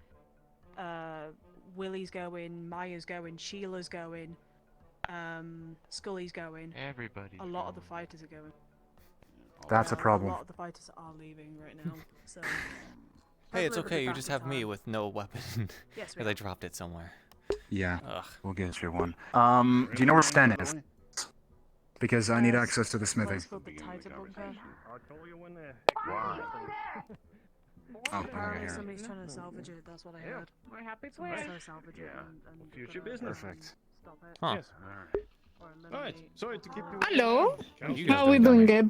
Willie's going. Maya's going. Sheila's going. Scully's going. Everybody's A lot of the fighters are going. That's a A problem. lot of the fighters are leaving right now. So. Hey, it's hopefully they'll be okay. You back just in have me time. with no weapon. Yes, Or we they are. dropped it somewhere. Yeah, Ugh. we'll get you one. Do you know where Sten is? Because I need access to the smithy. It's called the Titan bunker. I'll call you when Oh, Apparently okay, here. somebody's trying to salvage it. That's what I heard. We're happy to Somebody's help. trying to salvage it and Future gonna, business. Perfect. Stop it. Huh. Yes. Or Alright, sorry to keep you. Hello. You How guys are we doing doing, down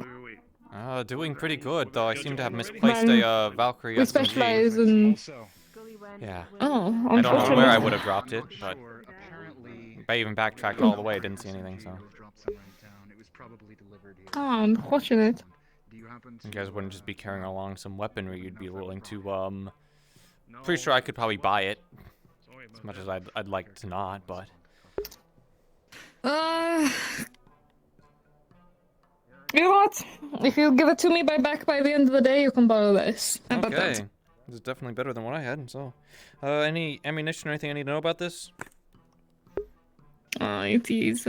Gabe? Doing pretty good, though I seem to have misplaced a Valkyrie We SMG. specialize in. Yeah. Oh, I don't know where I would unfortunately. have dropped it, but I even backtracked all the way, didn't see anything, so. Oh, unfortunate. You guys wouldn't just be carrying along some weaponry, you'd be willing to, Pretty sure I could probably buy it. As much as I'd like to not, but. You know what? If you give it to me back by the end of the day, you can borrow this. How about that? Okay. This is definitely better than what I had, so. Any ammunition or anything I need to know about this? It is,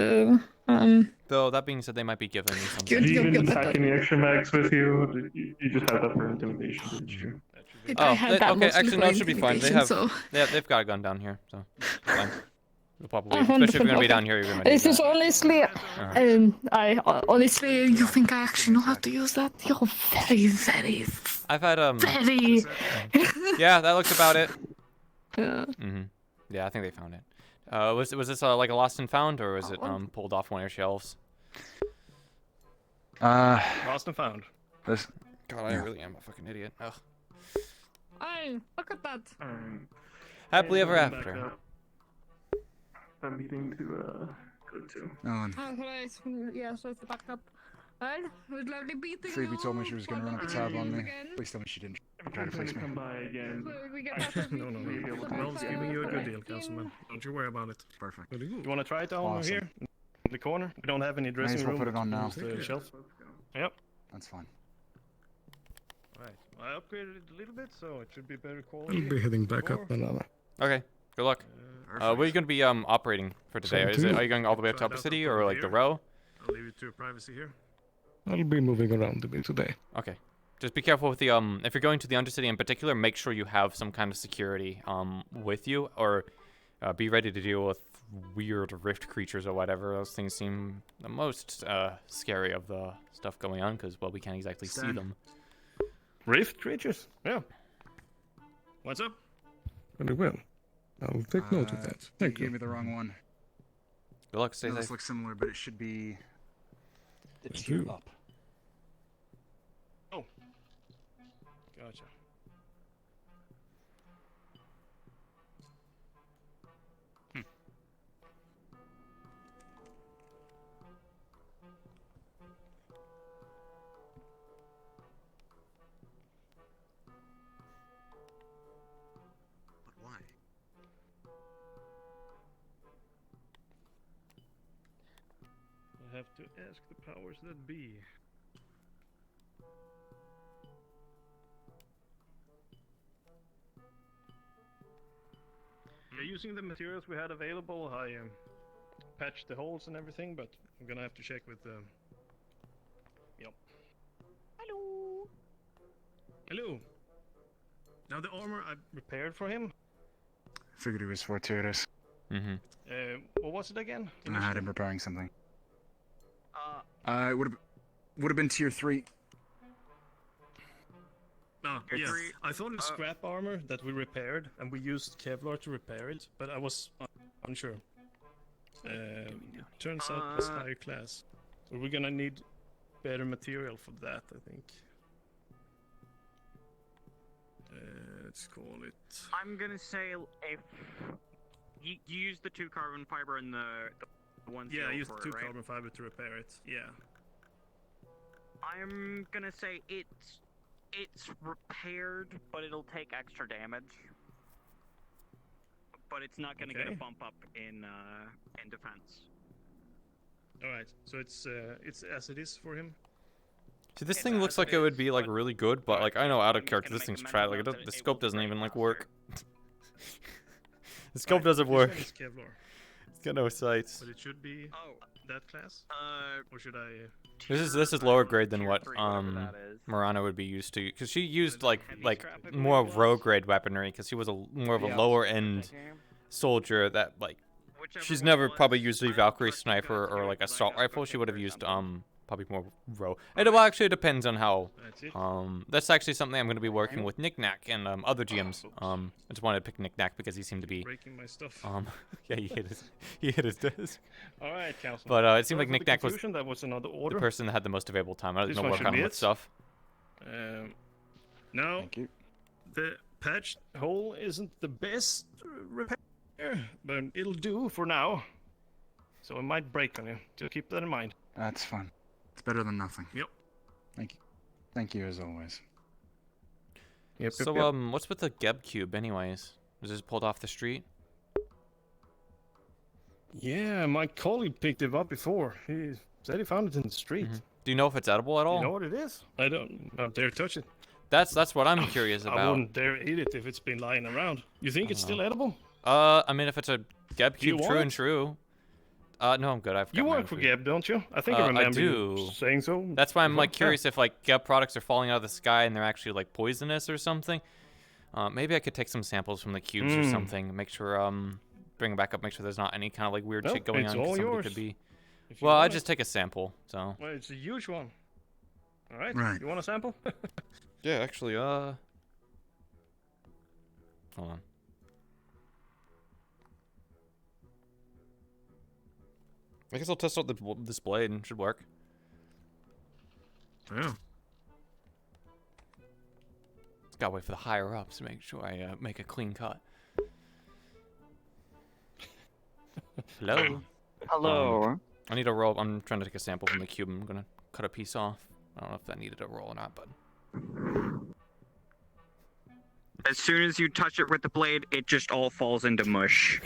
Though, that being said, they might be giving me something. Good, Do you good, even good. pack any extra mags with you? You just had that for intimidation, didn't you? I had that okay, mostly actually, for no, it should be fine. They intimidation, have, so- they've got a gun down here, so. It's fine. You'll probably, Oh, especially if you're 100%, gonna be okay. down here, you're gonna need This is that. honestly, honestly, you think I actually know how to use that? You're very, very, I've had, very. Yeah, that looks about it. Yeah. Mm-hmm. Yeah, I think they found it. Was this like a lost and found, or was it pulled off one of your shelves? Lost and found. This. God, I Yeah. really am a fucking idiot. Ugh. Hey, look at that. Happily ever Back after. up. A meeting to go to. Ellen. Oh, right. Yeah, so it's the backup. Well, it was lovely meeting Phoebe you. told me she was going to run up a tab on me. Again. Please tell me she didn't I'm try to trying fleece to me. come by again. We get that. No. Mel's giving you a good deal, Councilman. Don't you worry about it. Perfect. You want to try it down Awesome. here? In the corner? We don't have any May dressing as well room. put it on now. The shelf. Yep. That's fine. Right. I upgraded it a little bit, so it should be better quality. I'll be heading back up Before. another. Okay, good luck. Where are you gonna be operating for today? Same Is to it, you. are you going all the way up to Upper City or like the row? I'll leave it to your privacy here. I'll be moving around a bit today. Okay. Just be careful with the if you're going to the Undercity in particular, make sure you have some kind of security with you, or be ready to deal with weird rift creatures or whatever. Those things seem the most scary of the stuff going on, because well, we can't exactly see Stan. them. Rift creatures? Yeah. What's up? Very well. I'll take note of that. You Thank gave you. me the wrong one. Good luck. Stay This safe. looks similar, but it should be. It's Thank you. two up. Oh. Gotcha. to ask the powers that be. Yeah, using the materials we had available, I patched the holes and everything, but I'm gonna have to check with the. Yep. Hello. Hello. Now the armor I repaired for him. Figured he was fortuitous. Mm-hmm. What was it again? I had him repairing something. Uh, It would have been tier 3. No, yeah. I thought it was scrap armor that we repaired, and we used Kevlar to repair it, but I was unsure. Turns out it was higher class. So we're gonna need better material for that, I think. Let's call it. I'm gonna say if you use the 2 carbon fiber and the one. Yeah, I steel used for it, 2 right? carbon fiber to repair it. Yeah. I'm gonna say it's repaired, but it'll take extra damage. But it's not gonna get a Okay. bump up in defense. All right. So it's as it is for him. See, this thing looks like it would be like really good, but like I know out of character this thing's trash. Like the scope doesn't even like work. The scope doesn't work. This one is Kevlar, It's got no sights. but it should be that class. Or should I? This is lower grade than what that is. Marana would be used to, because she used like more rogue grade weaponry, because she was more of a lower end soldier that like she's never probably used a Valkyrie sniper or like assault rifle. She would have used probably more rogue. It well, actually depends on how. That's actually something I'm going to be working with Nick Knack and other GMs. I just wanted to pick Nick Knack because he seemed to be Breaking my stuff. yeah, he hit his desk. All right, Council. But it seemed like Nick Knack was that was another order. the person that had the most available time. I was This going to one work should on be him with it. stuff. Now, the patched hole isn't the best repair, but it'll do for now. So it might break on you. Just keep that in mind. That's fun. It's better than nothing. Yep. Thank you. Thank you as always. Yep. So what's with the Geb cube, anyways? Was this pulled off the street? Yeah, my colleague picked it up before. He said he found it in the street. Do you know if it's edible at all? You know what it is? I don't dare touch it. That's what I'm curious about. I wouldn't dare eat it if it's been lying around. You think it's still edible? I mean, if it's a Geb Do you cube, want true it? and true. No, I'm good. I've You got my work own for food. Geb, don't you? I think I remember do. you saying so. That's why I'm like before. curious if like Geb products are falling out of the sky and they're actually like poisonous or something. Maybe I could take some samples from the cubes or something. Make sure bring it back up. Make sure there's not any kind of like weird Nope, shit going it's on. 'Cause all somebody yours. could be. If you Well, I want just it. take a sample. So. Well, it's a huge one. All right. Right. You want a sample? Yeah, actually, hold on. I guess I'll test out this blade and it should work. Yeah. Just gotta wait for the higher ups to make sure I make a clean cut. Hello. Hello. I need a roll. I'm trying to take a sample from the cube. I'm gonna cut a piece off. I don't know if that needed a roll or not, but As soon as you touch it with the blade, it just all falls into mush.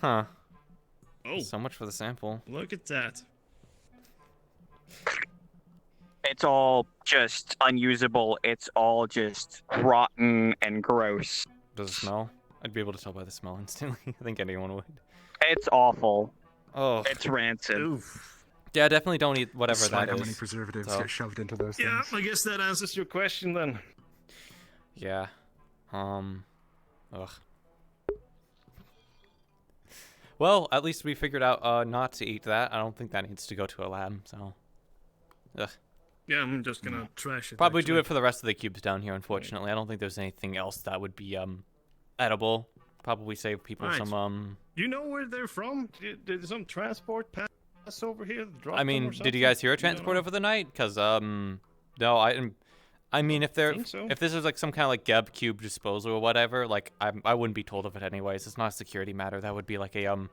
huh. Oh. So much for the sample. Look at that. It's all just unusable. It's all just rotten and gross. Does it smell? I'd be able to tell by the smell instantly. I think anyone would. It's awful. Oh. It's rancid. Yeah, definitely don't eat whatever Despite that how is. many preservatives so. get shoved into those Yeah, things. I guess that answers your question then. Yeah. Ugh. Well, at least we figured out not to eat that. I don't think that needs to go to a lab, so. Ugh. Yeah, I'm just gonna trash it. Probably do actually. it for the rest of the cubes down here, unfortunately. I don't think there's anything else that would be edible. Probably save people Right. some You know where they're from? Did some transport pass over here? Drop I them mean, or did you something? guys hear a You don't transport know? over the night? Cuz no, I mean, if they're think so. if this is like some kind of like Geb cube disposal or whatever, like I wouldn't be told of it anyways. It's not a security matter. That would be like a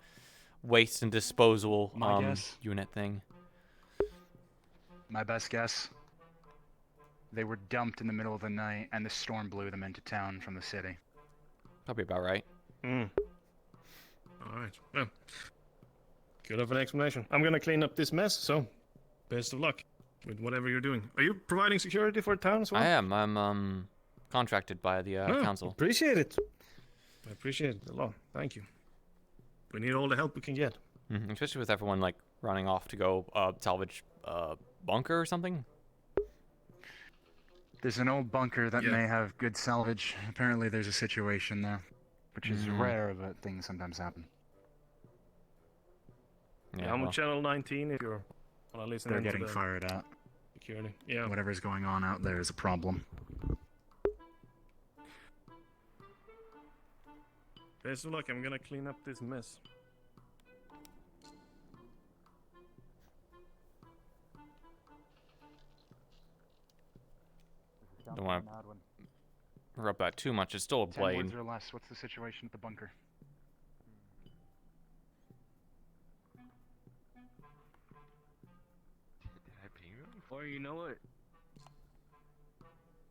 waste and disposal My guess? unit thing. My best guess. They were dumped in the middle of the night, and the storm blew them into town from the city. Probably about right. Mm. All right. Well, Good of an explanation. I'm gonna clean up this mess, so best of luck with whatever you're doing. Are you providing security for town as well? I am. I'm contracted by the council. Appreciate it. I appreciate it a lot. Thank you. We need all the help we can get. Especially with everyone like running off to go salvage bunker or something. There's an old bunker that may have good salvage. Apparently there's a situation there, which is rare, but things sometimes happen. Yeah, I'm on channel 19 if you're want to listen. They're getting fired at. Security. Yeah. Whatever's going on out there is a problem. Best of luck. I'm gonna clean up this mess. Don't want to rub that too much. It's still a 10 blade. woods or less. What's the situation at the bunker? Or you know what?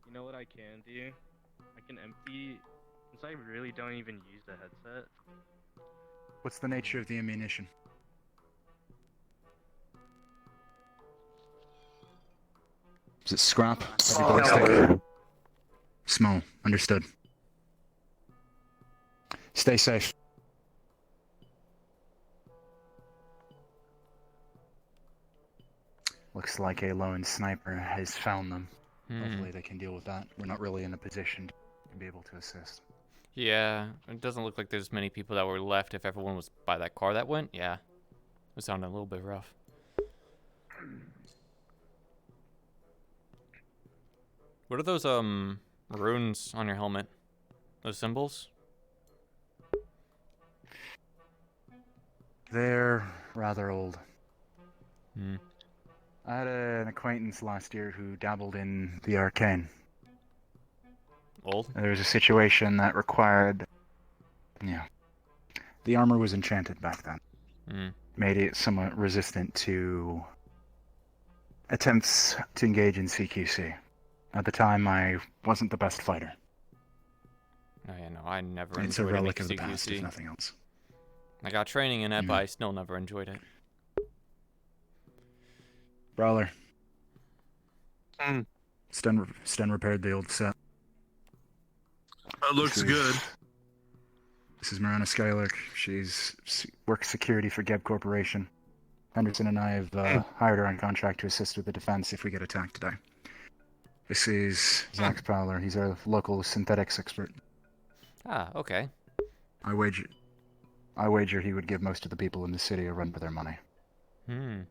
You know what I can do? I can empty, since I really don't even use the headset. What's the nature of the ammunition? Is it scrap? Heavy ballistic? Small. Understood. Stay safe. Looks like a lone sniper has found them. Hopefully they can deal with that. We're not really in a position to be able to assist. Yeah, it doesn't look like there's many people that were left if everyone was by that car that went. Yeah, it sounded a little bit rough. What are those runes on your helmet? Those symbols? They're rather old. Hmm. I had an acquaintance last year who dabbled in the arcane. Old? There was a situation that required... Yeah. The armor was enchanted back then. Made it somewhat resistant to attempts to engage in CQC. At the time, I wasn't the best fighter. Oh yeah, no, I never It's a enjoyed relic any of the past, if CQC. nothing else. I got training in it, but I still never enjoyed it. Brawler. Sten repaired the old set. That looks good. This is Miranda Skylark. She's works security for Geb Corporation. Henderson and I have hired her on contract to assist with the defense if we get attacked today. This is Zach Fowler. He's our local synthetics expert. Ah, okay. I wager he would give most of the people in the city a run for their money. And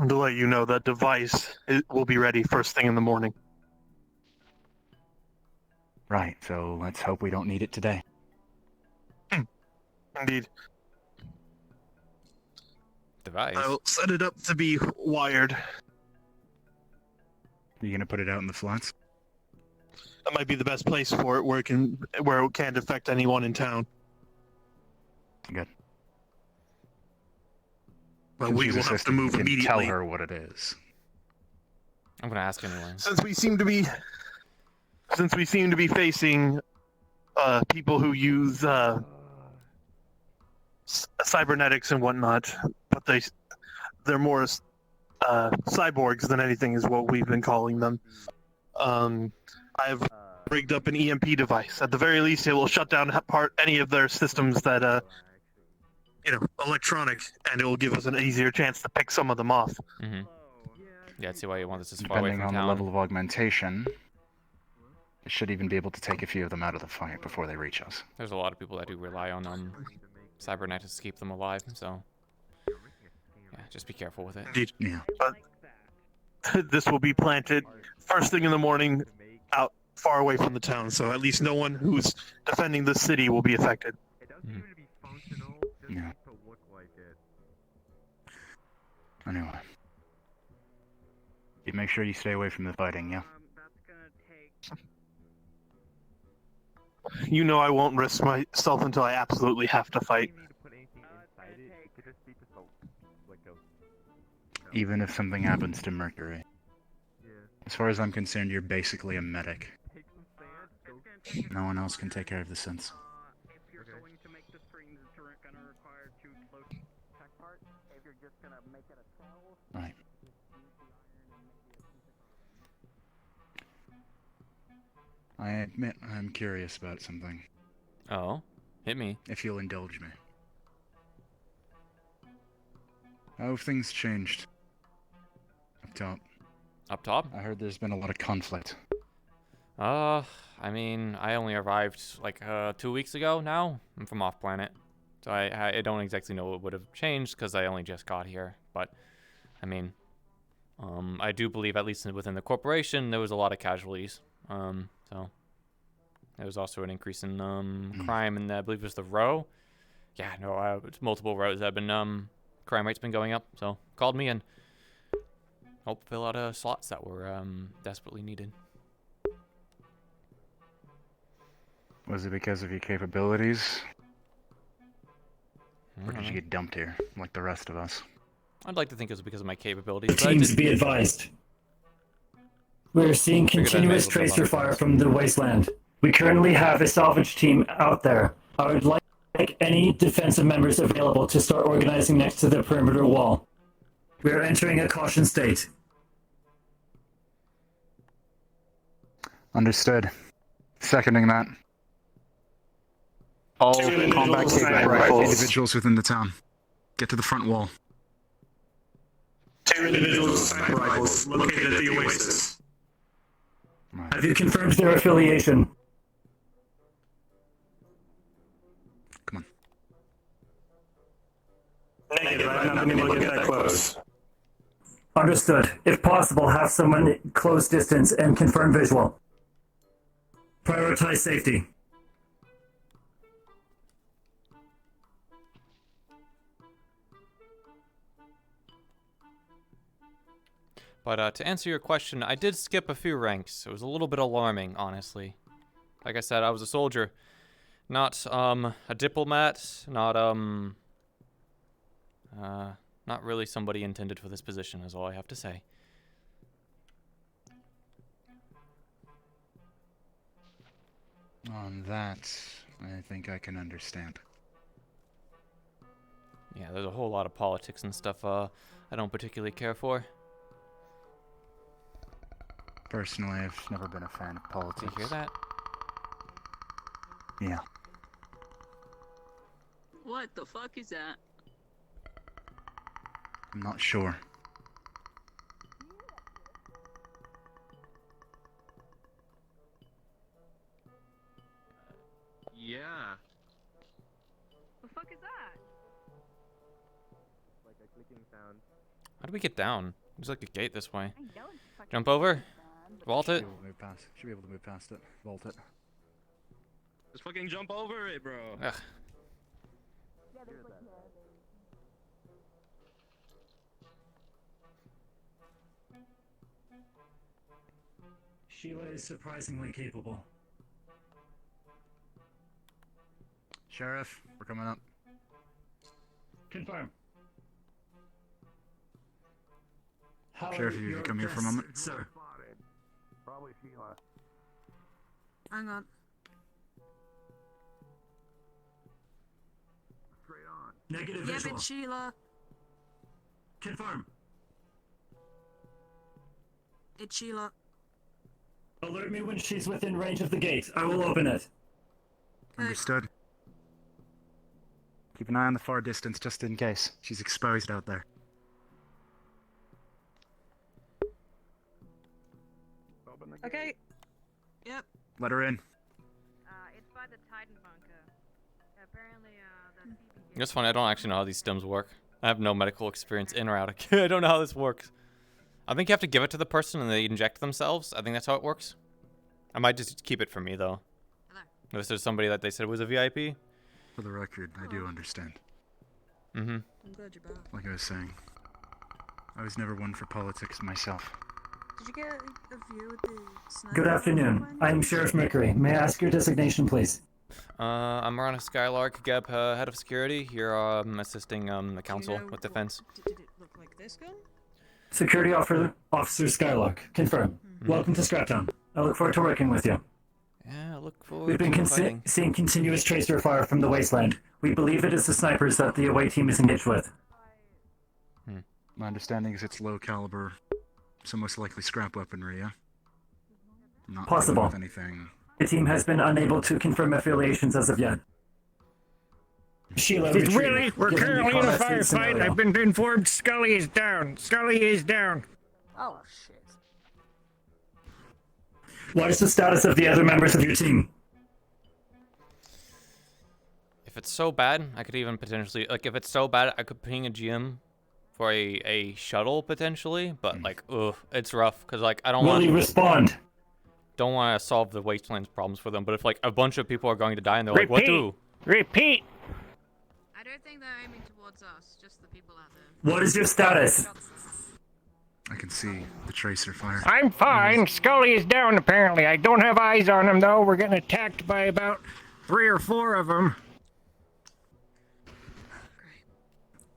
to let you know, that device will be ready first thing in the morning. Right, so let's hope we don't need it today. Indeed. Device? I'll set it up to be wired. Are you gonna put it out in the flats? That might be the best place for it, where it can't affect anyone in town. Good. But Since we she's will have to assistant, move you can immediately. Tell her what it is. I'm gonna ask anyway. Since we seem to be facing people who use cybernetics and whatnot, but they're more cyborgs than anything, is what we've been calling them. I've rigged up an EMP device. At the very least, it will shut down any of their systems that electronic, and it will give us an easier chance to pick some of them off. Yeah, I'd see why you want this as far away Depending from on town. the level of augmentation, it should even be able to take a few of them out of the fight before they reach us. There's a lot of people that do rely on cybernetics to keep them alive, so yeah, just be careful with it. Indeed. Yeah. But this will be planted first thing in the morning, out far away from the town, so at least no one who's defending the city will be affected. Yeah. Anyway. You make sure you stay away from the fighting, yeah? You know I won't risk myself until I absolutely have to fight. Even if something happens to Mercury. As far as I'm concerned, you're basically a medic. No one else can take care of the synths. Right. I admit I'm curious about something. Oh, hit me. If you'll indulge me. How have things changed? Up top. Up top? I heard there's been a lot of conflict. I mean, I only arrived like 2 weeks ago now. I'm from off planet. So I don't exactly know what would have changed because I only just got here. But, I mean, I do believe at least within the corporation there was a lot of casualties. So there was also an increase in crime in I believe it was the row. Yeah, no, it's multiple rows that have been crime rate's been going up. So called me and helped fill out slots that were desperately needed. Was it because of your capabilities? Or did you get dumped here, like the rest of us? I'd like to think it was because of my capabilities. Teams, be advised. We're seeing continuous tracer fire from the wasteland. We currently have a salvage team out there. I would like any defensive members available to start organizing next to the perimeter wall. We are entering a caution state. Understood. Seconding that. All combat capable individuals within the town. Get to the front wall. 2 individuals with sniper rifles located at the Oasis. Have you confirmed their affiliation? Come on. Negative, I'm not able to get that close. Understood. If possible, have someone close distance and confirm visual. Prioritize safety. But to answer your question, I did skip a few ranks. It was a little bit alarming, honestly. Like I said, I was a soldier, not a diplomat, not really somebody intended for this position, is all I have to say. On that, I think I can understand. Yeah, there's a whole lot of politics and stuff I don't particularly care for. Personally, I've never been a fan of politics. Do you hear that? Yeah. What the fuck is that? I'm not sure. Yeah. The fuck is that? Like a clicking sound. How do we get down? There's like a gate this way. Jump over? Vault it? Should be able to move past it. Vault it. Just fucking jump over it, bro. Ugh. Sheila is surprisingly capable. Sheriff, we're coming up. Confirm. Sheriff, you come here for a moment? Sir. Probably Sheila. Hang on. Straight on. Negative Yeah, visual. but Sheila. Confirm. It's Sheila. Alert me when she's within range of the gate. I will open it. Understood. Keep an eye on the far distance just in case. She's exposed out there. Okay. Yep. Let her in. It's by the Titan bunker. Apparently, the It's funny, I don't actually know how these stims work. I have no medical experience in or out. I don't know how this works. I think you have to give it to the person and they inject themselves. I think that's how it works. I might just keep it for me, though. If there's somebody that they said was a VIP. For the record, I do understand. Mm-hmm. I'm glad you're back. Like I was saying, I was never one for politics myself. Did you get a view of the sniper? Good afternoon. I'm Sheriff Mercury. May I ask your designation, please? I'm Marana Skylark, GEP, head of security. Here, assisting the council with defense. Did it look like this gun? Security Officer Skylark. Confirm. Welcome to Scraptown. I look forward to working with you. Yeah, I look forward We've been to fighting. seeing continuous tracer fire from the wasteland. We believe it is the snipers that the away team is engaged with. My understanding is it's low caliber, so most likely scrap weaponry, yeah? Not Possible. with anything. The team has been unable to confirm affiliations as of yet. Sheila, It's retreat. Willie. We're Given the currently in a combat state firefight. scenario. I've been informed Scully is down. Scully is down. Oh shit. What is the status of the other members of your team? If it's so bad, I could even potentially, like, if it's so bad, I could ping a GM for a shuttle potentially, but like, ugh, it's rough because like I don't want. Willie, respond. Don't want to solve the wasteland's problems for them, but if like a bunch of people are going to die and they're like, what do? Repeat. I don't think they're aiming towards us, just the people out there. What is your status? I can see the tracer fire. I'm fine. Scully is down apparently. I don't have eyes on him though. We're getting attacked by about 3 or 4 of them.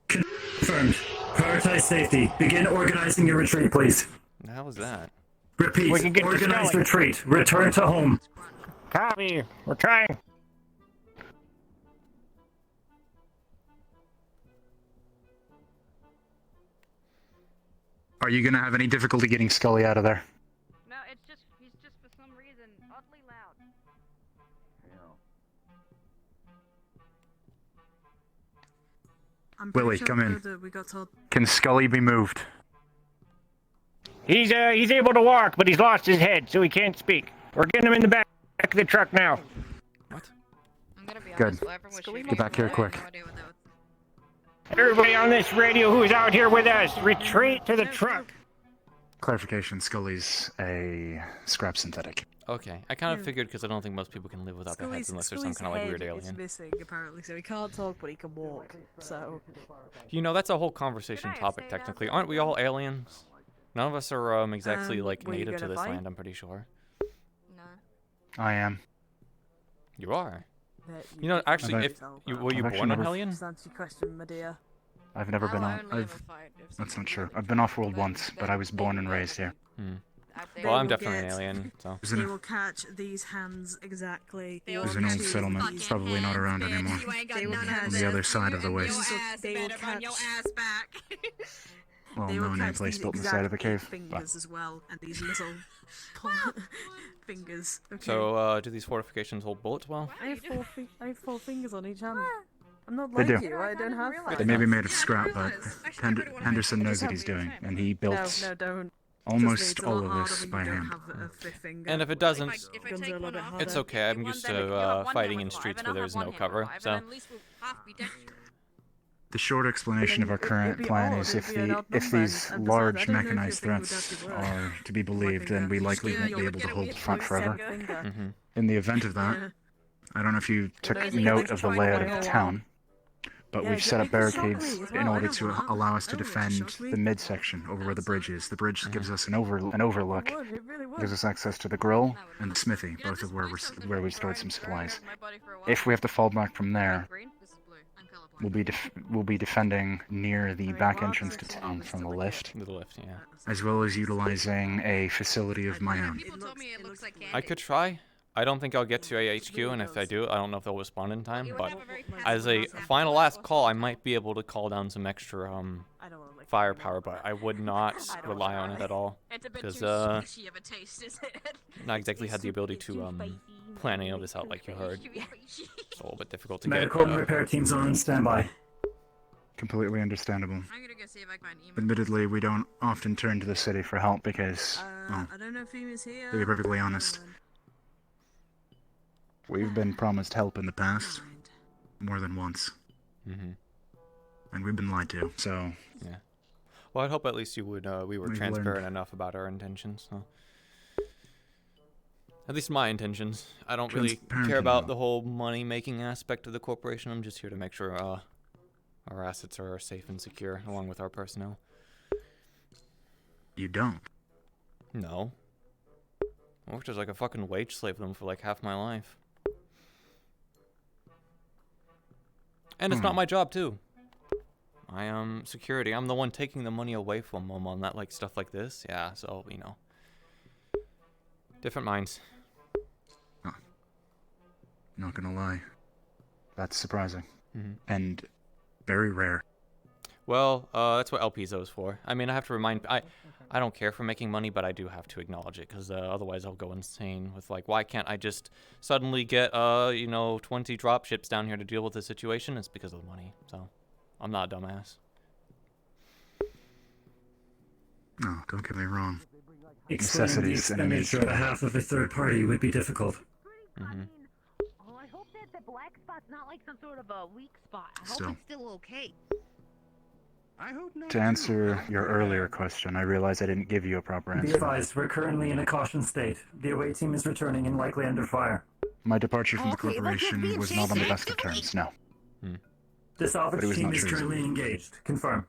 Confirmed. Prioritize safety. Begin organizing your retreat, please. How was that? Repeat. We can get to Organize Scully. retreat. Return to home. Copy. We're trying. Are you gonna have any difficulty getting Scully out of there? No, it's just, he's just for some reason oddly loud. I'm pretty Willie, sure come in. that we got told. Can Scully be moved? He's able to walk, but he's lost his head, so he can't speak. We're getting him in the back of the truck now. I'm gonna be Good. honest, whatever was shooting Get back here I have quick. no idea what that was. Everybody on this radio who's out here with us, retreat to the truck. Clarification, Scully's a scrap synthetic. Okay, I kind of figured because I don't think most people can live without their heads unless there's some kind of like weird Is alien. missing apparently, so he can't talk, but he can walk. So. You know, that's a whole conversation topic technically. Aren't we all aliens? None of us are exactly like were you native to gonna this fight? land, I'm pretty sure. I am. You are. That You know, actually, I've- if you were you I've actually born on never- Hellion? Just answer your question, my dear. I've never been on. That's not true. I've been off-world once, but I was born and raised here. Well, I'm will definitely an get- alien, so. Isn't They it- will catch these hands exactly. It was an old settlement. It's probably not around anymore. They will catch On the other side of the waste. They will catch. Well, They no, will in a catch place these built in the side of the exact cave. fingers as well, and these little fingers. Okay. So, do these fortifications hold bullets well? I have I have 4 fingers on each hand. I'm not They like do. you. I don't have. They may be made of scrap, but Henderson knows what he's doing, and he built No, don't. almost all of this by hand. And if it doesn't, Guns are a little bit harder. it's okay. I'm used to fighting in streets where there's no cover, so. The short explanation of our current plan is if these large mechanized threats are to be believed, then we likely won't be able to hold the front forever. Mm-hmm. In the event of that, I don't know if you took note of the layout of the town, but we've set up barricades in order to allow us to defend the midsection over where the bridge is. The bridge gives us an overlook, gives us access to the grill and the smithy, both of where we stored some supplies. If we have to fall back from there, we'll be defending near the back entrance to town from the lift. The lift, yeah. As well as utilizing a facility of my own. I could try. I don't think I'll get to AHQ, and if I do, I don't know if they'll respond in time, but as a final last call, I might be able to call down some extra firepower, but I would not rely on it at all, because not exactly had the ability to plan any of this out like you heard. It's a little bit difficult to Medical get. and repair teams are on standby. Completely understandable. I'm gonna go see if I can find email. Admittedly, we don't often turn to the city for help because, well, I don't know if he was here. to be perfectly honest, we've been promised help in the past, more than once. Mm-hmm. And we've been lied to, so... Yeah. Well, I hope at least you would, we were We've transparent learned. enough about our intentions, so. At least my intentions. I don't really Transparent care about enough. the whole money-making aspect of the corporation. I'm just here to make sure, our assets are safe and secure, along with our personnel. You don't? No. I worked as like a fucking wage slave for them for like half my life. And it's not my job, too. I am security. I'm the one taking the money away from them on that, like, stuff like this. Yeah, so, you know. Different minds. Not gonna lie. That's surprising. Mhm. And very rare. Well, that's what El Piso is for. I mean, I have to remind... I don't care for making money, but I do have to acknowledge it, because otherwise I'll go insane with, like, why can't I just suddenly get, 20 drop ships down here to deal with the situation? It's because of the money, so I'm not a dumbass. No, don't get me wrong. Explaining the expenditure on behalf of a third party would be difficult. Mm-hmm. Oh, I hope that the black spot's not like some sort of a weak spot. I hope Still. it's still okay. I hope not. To answer your earlier question, I realize I didn't give you a proper Be answer. advised, we're currently in a caution state. The away team is returning and likely under fire. My departure from the Okay, well, just corporation be was not on the safe. best of terms, no. The But it salvage was team not is treason. currently engaged. Confirm.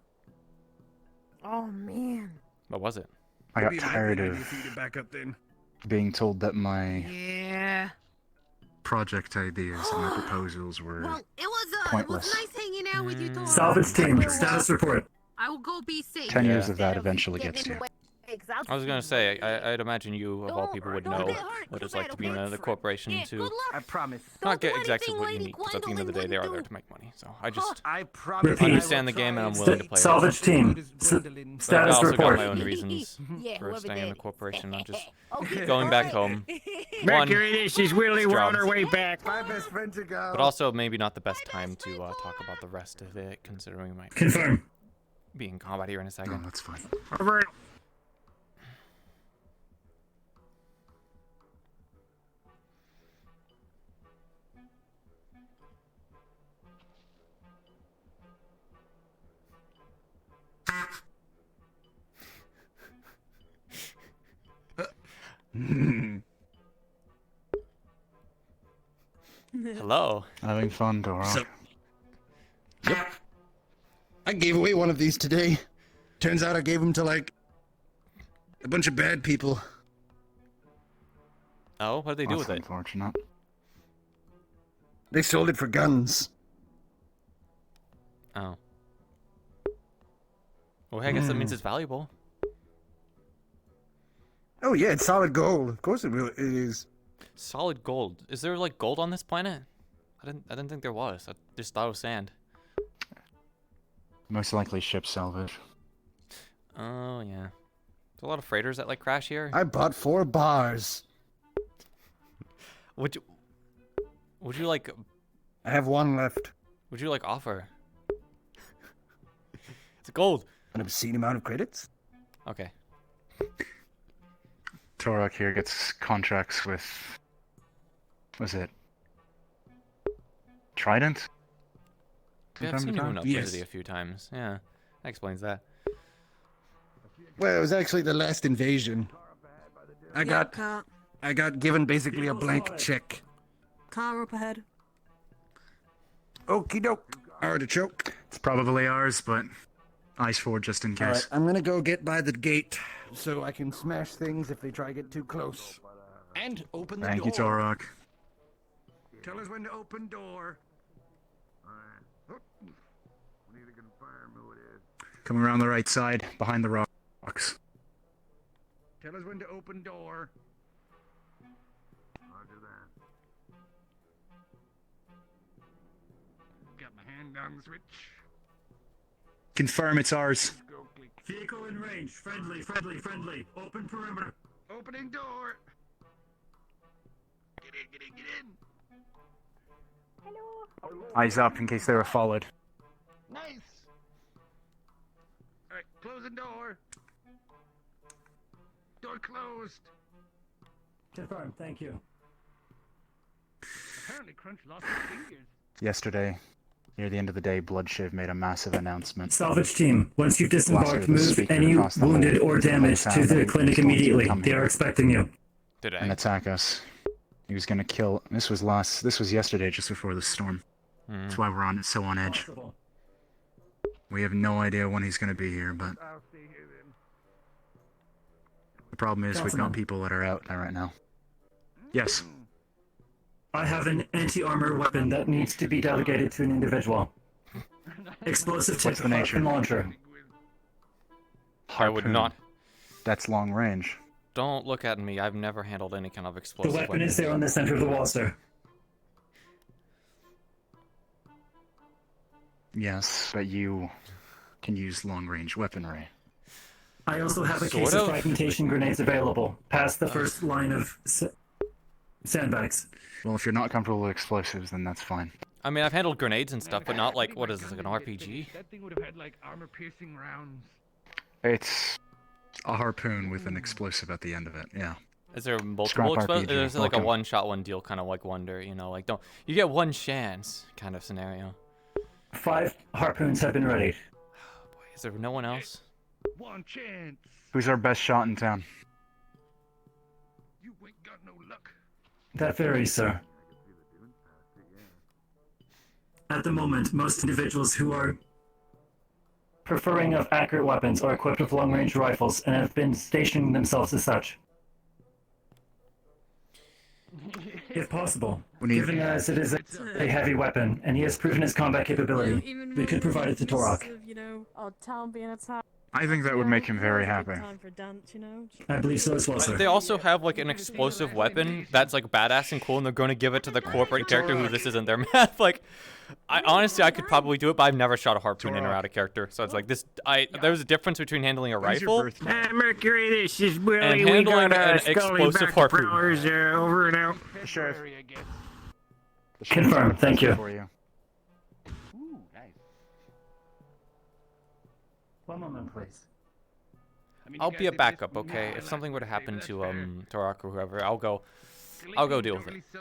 Oh man. What was it? I got Maybe it tired might be of an idea for you to back up then. being told that my Yeah. project ideas and my proposals were Well, it was pointless. nice hanging out with you, Tora. Salvage team, status report. I will go be safe. 10 years Yeah. of that eventually gets to you. I was gonna say, I'd imagine you, of all people, would know what it's like to be in a corporation to I promise. not get exactly what you need, because at the end of the day, they are there to make money. So I just I promise. Repeat. understand the game, and I'm willing to play it. Salvage team, But I status also report. got my own reasons Yeah, for whoever staying in the that corporation. I'm just Okay, going back alright. home. Mercury, this is Willie. We're on job. our way back. My best friend to go. But also maybe not the best time to talk about the rest of it, considering we might Confirm. be in combat here in a No, second. that's fine. Over. Hello. Having fun, Dora. So- Yep. I gave away one of these today. Turns out I gave them to, like, a bunch of bad people. Oh, what did they do That's with it? unfortunate. They sold it for guns. Oh. Well, I guess that means it's valuable. Oh yeah, it's solid gold. Of course it is. Solid gold. Is there like gold on this planet? I didn't think there was. I just thought it was sand. Most likely ship salvage. Oh yeah. There's a lot of freighters that like crash here. I bought 4 bars. Would you like? I have 1 left. Would you like offer? It's gold. An obscene amount of credits. Okay. Torok here gets contracts with... Was it... Trident? Yeah, I've From seen you time in to time? Uplicity a few times. Yeah, that explains that. Well, it was actually the last invasion. I got given basically a blank check. Car up ahead. Okie doke. Artichoke. It's probably ours, but ice forward just in All right, case. I'm gonna go get by the gate so I can smash things if they try to get too close. And open the Thank you, door. Torok. Tell us when to open door. Alright. We need to confirm who it is. Coming around the right side, behind the rocks. Tell us when to open door. Roger that. Got my hand on the switch. Confirm it's ours. Vehicle in range. Friendly. Open perimeter. Opening door. Get in. Eyes up in case they were followed. Nice. Alright, closing door. Door closed. Confirm. Thank you. Apparently, Crunch lost his fingers. Yesterday, near the end of the day, Bloodshiv made a massive announcement. Salvage team, once you've Blaster disembarked, the move speaker any across the wounded hall. or damaged to Sound the that clinic he's going to immediately. come They here are expecting you. and attack us. He was going to kill... This was yesterday, just before the storm. That's why we're so on edge. We have no idea when he's going to be here, but... The problem is we've Councilman. got people that are out there right now. Yes. I have an anti-armor weapon that needs to be delegated to an individual. Explosive What's tip the nature? harpoon launcher. I would not. That's long range. Don't look at me. I've never handled any kind of The explosive weapon is there on the center of the wall, sir. Yes, but you can use long-range weaponry. I also have a Sort case of of. fragmentation grenades available, past the first line of sandbags. Well, if you're not comfortable with explosives, then that's fine. I mean, I've handled grenades and stuff, but not like, what is this, like an RPG? That thing would have had like armor-piercing rounds. It's a harpoon with an explosive at the end of it, yeah. Is there multiple Scrap explosives? RPG, Is it like a welcome. one-shot, one deal kind of like Wonder, you know, like don't you get one chance kind of scenario? 5 harpoons have been readied. Is there no one else? One chance. Who's our best shot in town? You ain't got no luck. That varies, sir. At the moment, most individuals who are preferring of accurate weapons are equipped with long-range rifles and have been stationing themselves as such. If possible, given as it is a heavy weapon and he has proven his combat capability, we could provide it to Torok. You know, our town being attacked. I think that would make him very happy. Time for a dance, you know. I believe so as well, sir. They also have like an explosive weapon that's like badass and cool, and they're going to give it to the corporate character who this isn't their map. Like, I honestly I could probably do it, but I've never shot a harpoon in or out of character, so it's like this. There's a difference between handling a rifle Mercury, this is Willie. and We handling got an Scully explosive back harpoon. Prowlers, over and out. Sheriff. Confirmed, thank you. For you. One moment, please. I'll be a backup, okay? If something were to happen to Torok or whoever, I'll go deal with it. So.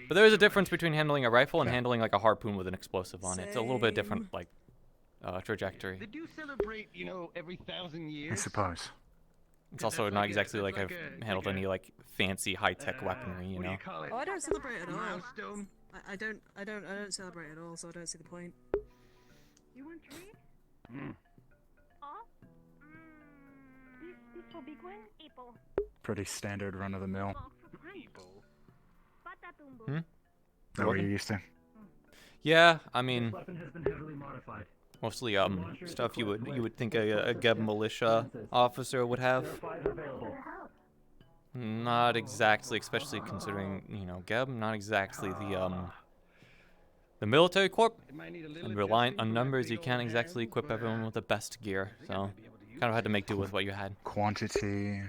But there is a difference between handling a rifle and handling like a harpoon with an explosive on it. It's a little bit different, like trajectory. They do celebrate, you know, every 1,000 years. I suppose. It's also not exactly like I've handled any like fancy high-tech weaponry, you know. Oh, I don't celebrate at all. I don't celebrate at all, so I don't see the point. You want treat? This for big one? Apple. Pretty standard run-of-the-mill. Hmm? Is that what you're used to? Yeah, I mean, Weapon has been heavily modified. mostly stuff you would think a Geb militia officer would have. Not exactly, especially considering, you know, Geb, not exactly the military corp, and reliant on numbers, you can't exactly equip everyone with the best gear, so kind of had to make do with what you had. Quantity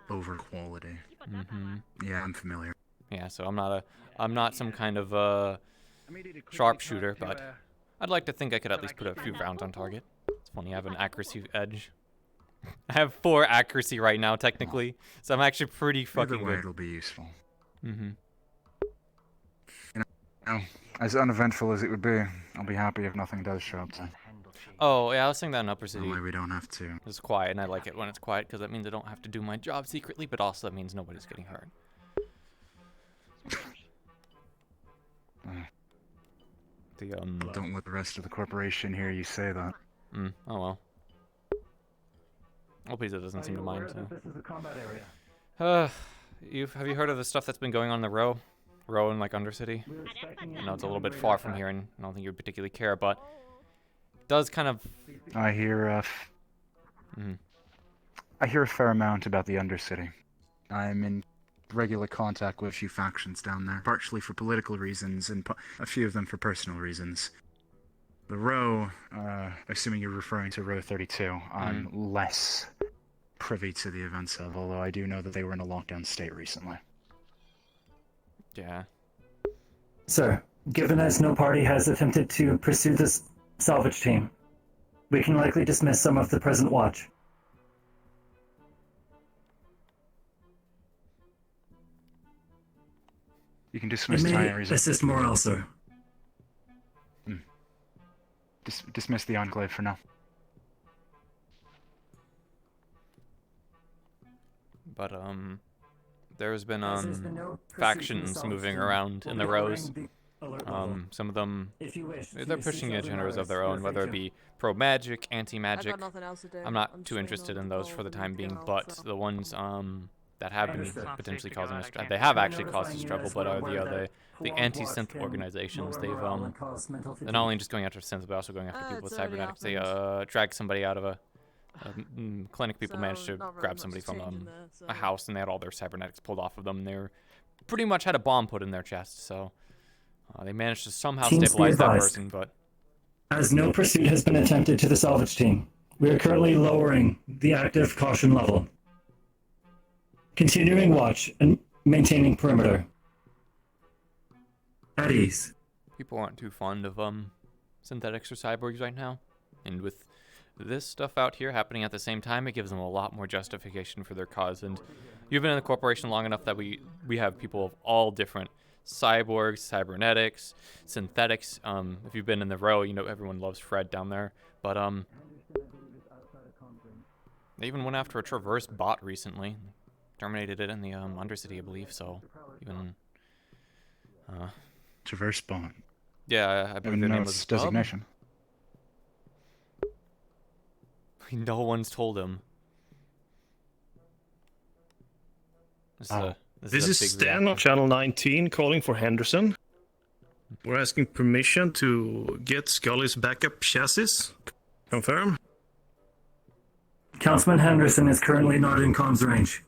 over quality. Mm-hmm. Yeah, I'm familiar. Yeah, so I'm not some kind of sharpshooter, but I'd like to think I could at least put a few rounds on target. It's funny, I have an accuracy edge. I have 4 accuracy right now, technically, so I'm actually pretty fucking Either way, good. it'll be useful. Mm-hmm. You know, as uneventful as it would be, I'll be happy if nothing does show up. So. Oh, yeah, I was saying that in Upper City. That way we don't have to. It's quiet, and I like it when it's quiet, because that means I don't have to do my job secretly, but also that means nobody's getting hurt. Don't let the rest of the corporation hear you say that. Oh well. Pizza doesn't seem to mind. So. This is a combat area. Have you heard of the stuff that's been going on in the row in like Undercity? I know it's a little bit far from here, and I don't think you particularly care, but it does kind of. I hear I hear a fair amount about the Undercity. I'm in regular contact with a few factions down there, partially for political reasons and a few of them for personal reasons. The Row, assuming you're referring to Row 32, I'm less privy to the events of, although I do know that they were in a lockdown state recently. Yeah. Sir, given as no party has attempted to pursue this salvage team, we can likely dismiss some of the present watch. You can dismiss It may Tyrese. assist morale, sir. Dismiss the Enclave for now. But there's been There's been no factions proceedings moving solved, around in the we'll be rows. lowering the alert level. Some of them If you wish, they're to pushing assist agendas other of their members, own, feel whether it free be pro-magic, anti-magic. I've got nothing else to do. I'm not I'm too just interested waiting in on those the for the call time from being, Gal, but so. the ones that have been Understood. potentially causing us, they have actually caused us trouble, but are the anti-synth organizations. They've they're not only just going after synths, but also going after people with it's already cybernetics. They happened. dragged somebody out of a clinic. People So, managed to not really grab much somebody from change in there, so. a house, and they had all their cybernetics pulled off of them. They were pretty much had a bomb put in their chest, so they managed to somehow Teams be stabilize that advised. person, but As no pursuit has been attempted to the salvage team, we are currently lowering the active caution level. Continuing watch and maintaining perimeter. At ease. People aren't too fond of synthetics or cyborgs right now, and with this stuff out here happening at the same time, it gives them a lot more justification for their cause. And you've been in the corporation long enough that we have people of all different cyborgs, cybernetics, synthetics. If you've been in the row, you know everyone loves Fred down there. But they even went after a Traverse bot recently, terminated it in the Undercity, I believe. So even Traverse bot. Yeah, I believe their name was Bub. designation. No one's told him. This is Stan on Channel 19 calling for Henderson. We're asking permission to get Scully's backup chassis. Confirm? Councilman Henderson is currently not in comms range.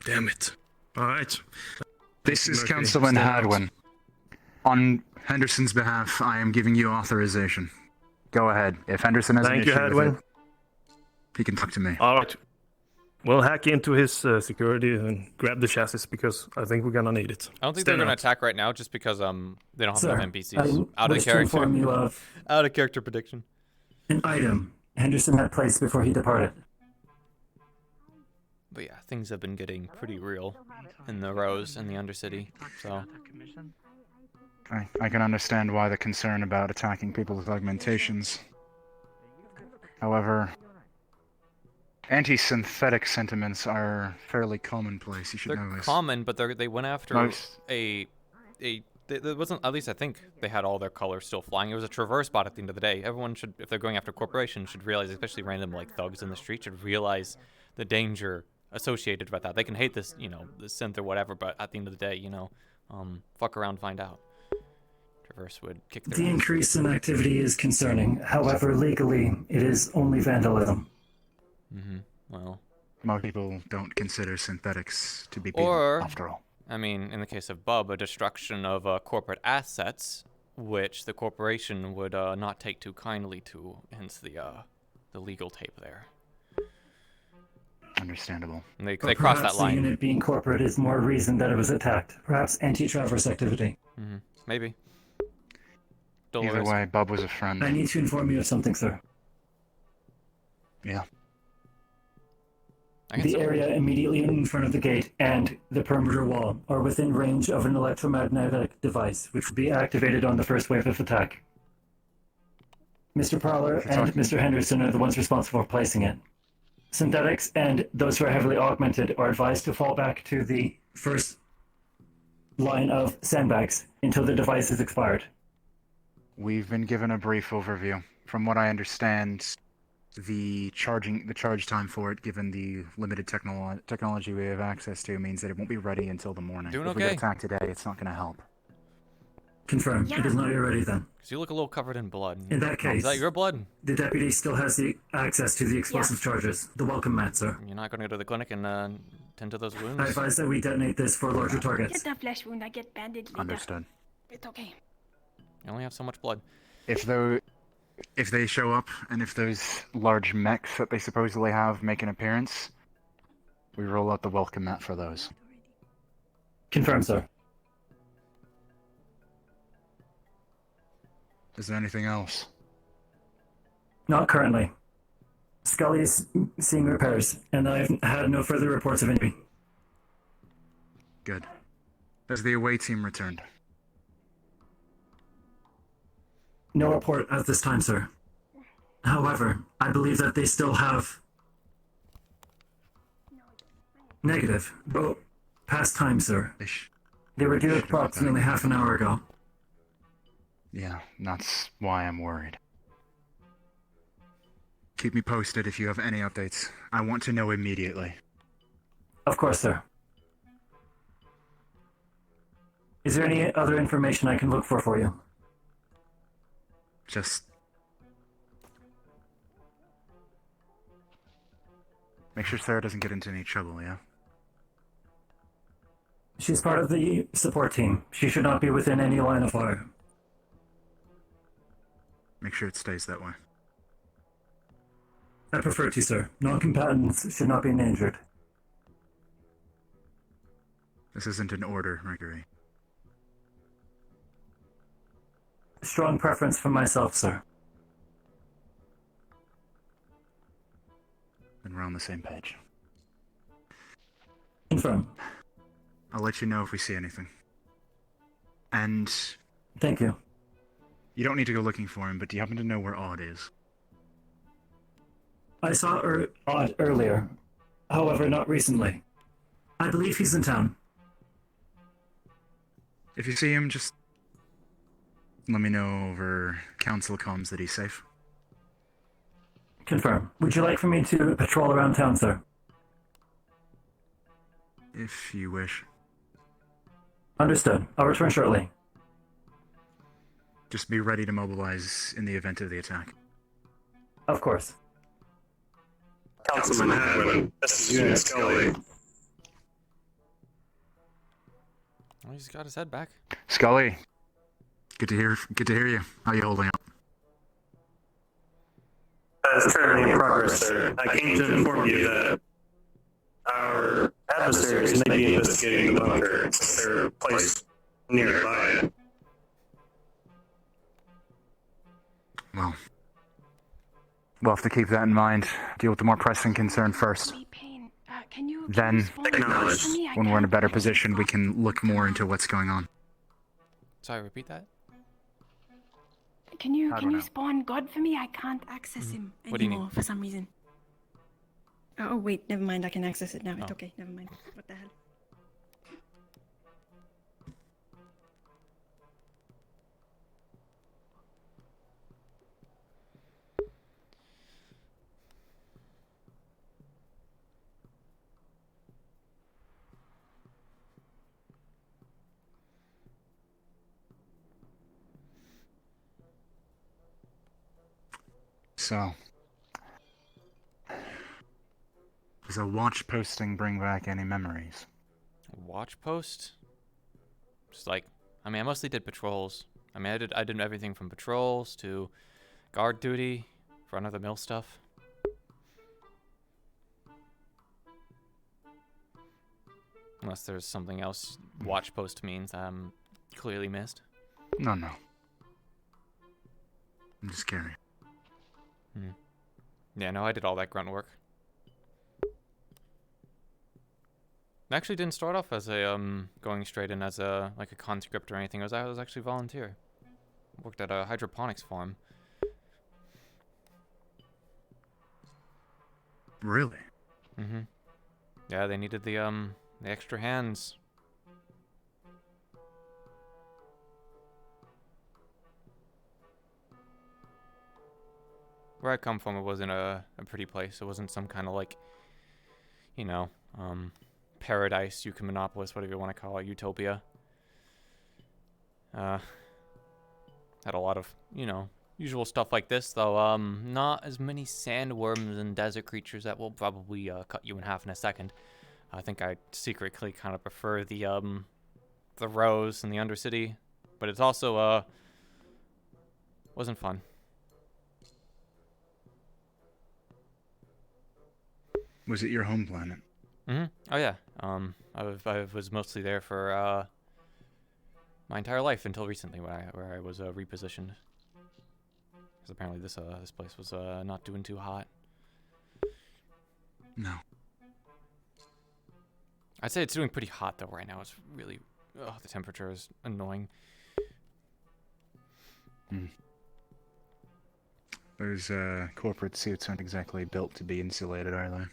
Damn it. Alright. This is Murphy, Councilman stand out. Hadwin. On Henderson's behalf, I am giving you authorization. Go ahead. If Henderson has Thank an you, issue with Hadwin. it, he can talk to me. Alright. We'll hack into his security and grab the chassis because I think we're gonna need it. I don't think they're Stand going to out. attack right now just because they don't have Sir, enough NPCs. I Out of wish to inform you character. of Out of character prediction. an item Henderson had placed before he departed. But yeah, things have been getting pretty real in the rows and the Undercity. So I can understand why the concern about attacking people with augmentations. However, anti-synthetic sentiments are fairly commonplace. You should know they're this. common, but they went after Most- there wasn't, at least I think they had all their colors still flying. It was a Traverse bot at the end of the day. Everyone should, if they're going after corporations, should realize, especially random like thugs in the street, should realize the danger associated with that. They can hate this, the synth or whatever, but at the end of the day, fuck around, find out. Traverse would kick their The ass. increase in activity is concerning. However, legally, it is only vandalism. Well, most people don't consider synthetics to be beaten, or, after all. I mean, in the case of Bub, a destruction of corporate assets, which the corporation would not take too kindly to, hence the legal tape there. Understandable. And they But crossed that perhaps line. the unit being corporate is more reason that it was attacked. Perhaps anti-traverse activity. Maybe. Either Dolores. way, Bub was a friend. I need to inform you of something, sir. Yeah. The area immediately in front of the gate and the perimeter wall are within range of an electromagnetic device, which will be activated on the first wave of attack. Mr. Prowler and Mr. Henderson are the ones responsible for placing it. Synthetics and those who are heavily augmented are advised to fall back to the first line of sandbags until the device is expired. We've been given a brief overview. From what I understand, the charge time for it, given the limited technology we have access to, means that it won't be ready until the morning. Doing if we get okay. attacked today, it's not going to help. Confirmed. It is not yet ready then. Because you look a little covered in blood. In that case, Is that your blood? the deputy still has the access to the explosive charges. The welcome mat, sir. You're not going to go to the clinic and tend to those wounds? I advise that we detonate this for larger Get targets. the flesh wound. I get bandaged later. Understood. It's okay. You only have so much blood. If they show up, and if those large mechs that they supposedly have make an appearance, we roll out the welcome mat for those. Confirmed, sir. Is there anything else? Not currently. Scully is seeing repairs, and I've had no further reports of injury. Good. Has the away team returned? No report at this time, sir. However, I believe that they still have... Negative. Oh, past time, sir. They were due approximately half an hour ago. Yeah, that's why I'm worried. Keep me posted if you have any updates. I want to know immediately. Of course, sir. Is there any other information I can look for you? Just... make sure Sarah doesn't get into any trouble, yeah? She's part of the support team. She should not be within any line of fire. Make sure it stays that way. I prefer to, sir. Non-combatants should not be endangered. This isn't an order, Mercury. Strong preference for myself, sir. Then we're on the same page. Confirm. I'll let you know if we see anything. And... Thank you. You don't need to go looking for him, but do you happen to know where Odd is? I saw Odd earlier. However, not recently. I believe he's in town. If you see him, just... let me know over council comms that he's safe. Confirm. Would you like for me to patrol around town, sir? If you wish. Understood. I'll return shortly. Just be ready to mobilize in the event of the attack. Of course. Councilman Hadwin, this is Unit Scully. Well, he's got his head back. Scully, good to hear you. How you holding up? As currently in progress, sir. I came to inform you that our adversaries may be investigating the bunker since they're placed nearby. Well, we'll have to keep that in mind. Deal with the more pressing concern first. Then, when we're in a better position, we can look more into what's going on. Sorry, repeat that? Can you spawn God for me? I can't access him What do you anymore need? for some reason. Oh wait, never mind. I can access it now. It's okay. Never mind. What the hell? So, does a watch posting bring back any memories? Watch post? Just like, I mean, I mostly did patrols. I mean, I did everything from patrols to guard duty, front of the mill stuff. Unless there's something else watch post means I'm clearly missed. No. I'm just curious. Yeah, no, I did all that grunt work. I actually didn't start off as a going straight in as a like a conscript or anything. I was actually volunteer. Worked at a hydroponics farm. Really? Mm-hmm. Yeah, they needed the extra hands. Where I come from, it wasn't a pretty place. It wasn't some kind of like, you know, paradise, Monopolis, whatever you want to call it, utopia. Had a lot of, you know, usual stuff like this, though. Not as many sandworms and desert creatures that will probably cut you in half in a second. I think I secretly kind of prefer the Rose and the Undercity, but it's also wasn't fun. Was it your home planet? Mm-hmm. Oh yeah. I was mostly there for my entire life until recently, where I was repositioned. Because apparently this place was not doing too hot. No. I'd say it's doing pretty hot though right now. It's really, the temperature is annoying. Those corporate suits aren't exactly built to be insulated, are they?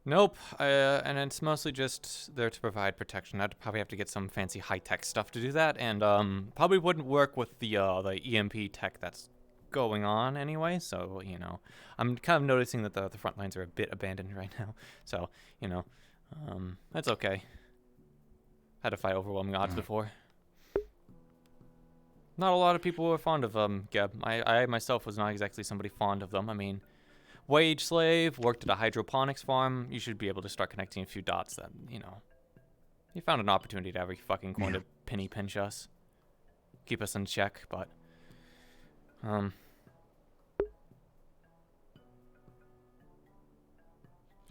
Nope, and it's mostly just there to provide protection. I'd probably have to get some fancy high-tech stuff to do that, and probably wouldn't work with the EMP tech that's going on anyway. So you know, I'm kind of noticing that the front lines are a bit abandoned right now. So you know, that's okay. Had to fight overwhelming odds before. Not a lot of people were fond of Geb. I myself was not exactly somebody fond of them. I mean, wage slave, worked at a hydroponics farm. You should be able to start connecting a few dots that, you know. You found an opportunity to every fucking coin to penny pinch us. Keep us in check, but There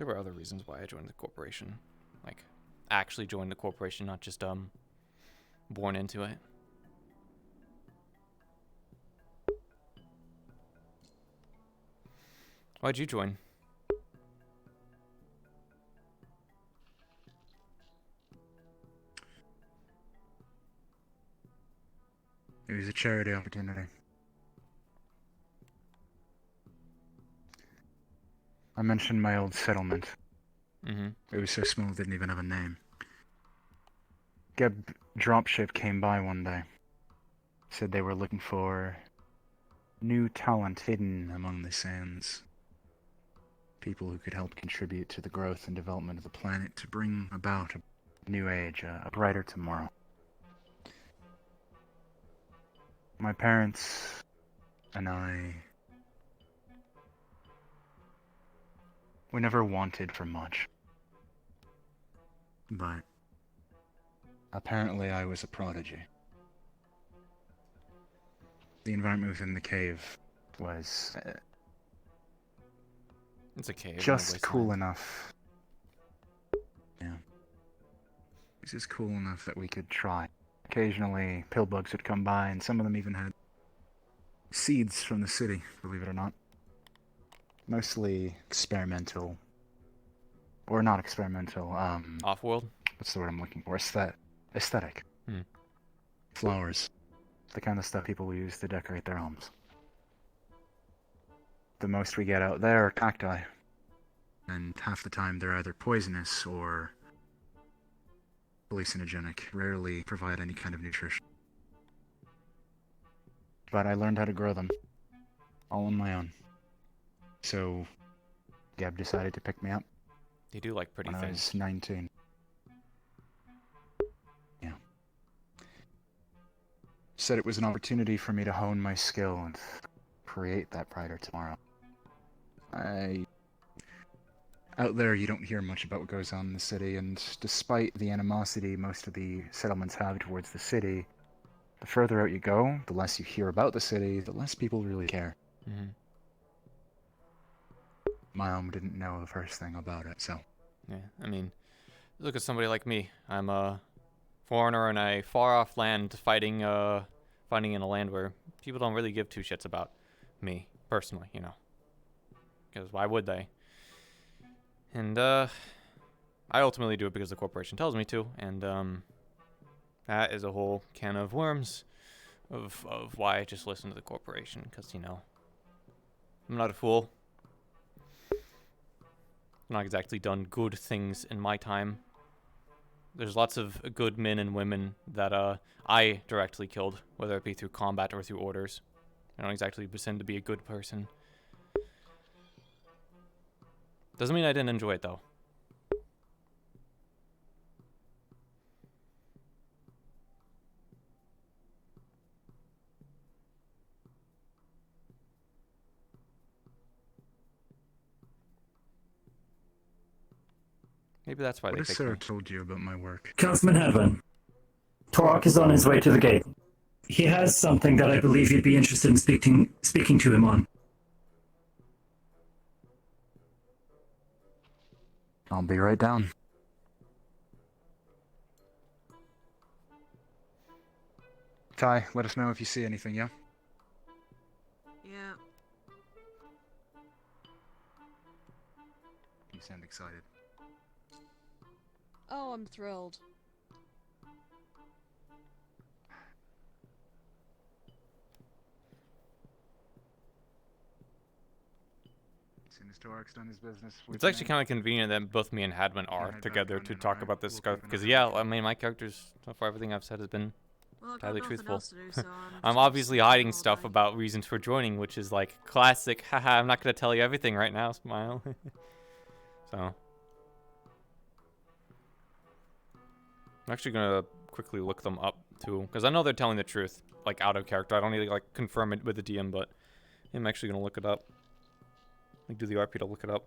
were other reasons why I joined the corporation. Like, actually joined the corporation, not just, born into it. Why'd you join? It was a charity opportunity. I mentioned my old settlement. Mm-hmm. It was so small it didn't even have a name. Geb Dropship came by one day. Said they were looking for new talent hidden among the sands. People who could help contribute to the growth and development of the planet to bring about a new age, a brighter tomorrow. My parents and I, we never wanted for much. But apparently I was a prodigy. The environment within the cave was it's a cave. just cool enough. Yeah. This is cool enough that we could try. Occasionally, pillbugs would come by, and some of them even had seeds from the city, believe it or not. Mostly experimental. Or not experimental, Off-world? What's the word I'm looking for? Aesthetic. Hmm. Flowers. The kind of stuff people use to decorate their homes. The most we get out there are cacti. And half the time they're either poisonous or hallucinogenic, rarely provide any kind of nutrition. But I learned how to grow them, all on my own. So, Geb decided to pick me up. They do like pretty when things. I was 19. Yeah. Said it was an opportunity for me to hone my skill and create that brighter tomorrow. Out there, you don't hear much about what goes on in the city, and despite the animosity most of the settlements have towards the city, the further out you go, the less you hear about the city, the less people really care. Mm-hmm. My mom didn't know the first thing about it, so... Yeah, I mean, look at somebody like me. I'm a foreigner in a far-off land fighting in a land where people don't really give two shits about me, personally, you know. Because why would they? And, I ultimately do it because the corporation tells me to, and, that is a whole can of worms of why I just listen to the corporation, because, you know, I'm not a fool. I've not exactly done good things in my time. There's lots of good men and women that, I directly killed, whether it be through combat or through orders. I don't exactly pretend to be a good person. Doesn't mean I didn't enjoy it, though. Maybe that's why What they has picked Sir me. told you about my work? Councilman Hadwin, Torok is on his way to the gate. He has something that I believe you'd be interested in speaking to him on. I'll be right down. Ty, let us know if you see anything, yeah? Yeah. You sound excited. Oh, I'm thrilled. As soon as Torok's done his business with It's actually kind of convenient that both me and Hadwin are together to talk about this stuff. Because, yeah, I mean, my characters, so far, everything I've said has been Well, I've got entirely nothing truthful. else to do, so I'm obviously hiding stuff about reasons for joining, which is like classic, haha, I'm not going to tell you everything right now, smile. So. I'm actually going to quickly look them up, too. Because I know they're telling the truth, like, out of character. I don't need to, like, confirm it with the DM, but I'm actually going to look it up. Like, do the RP to look it up.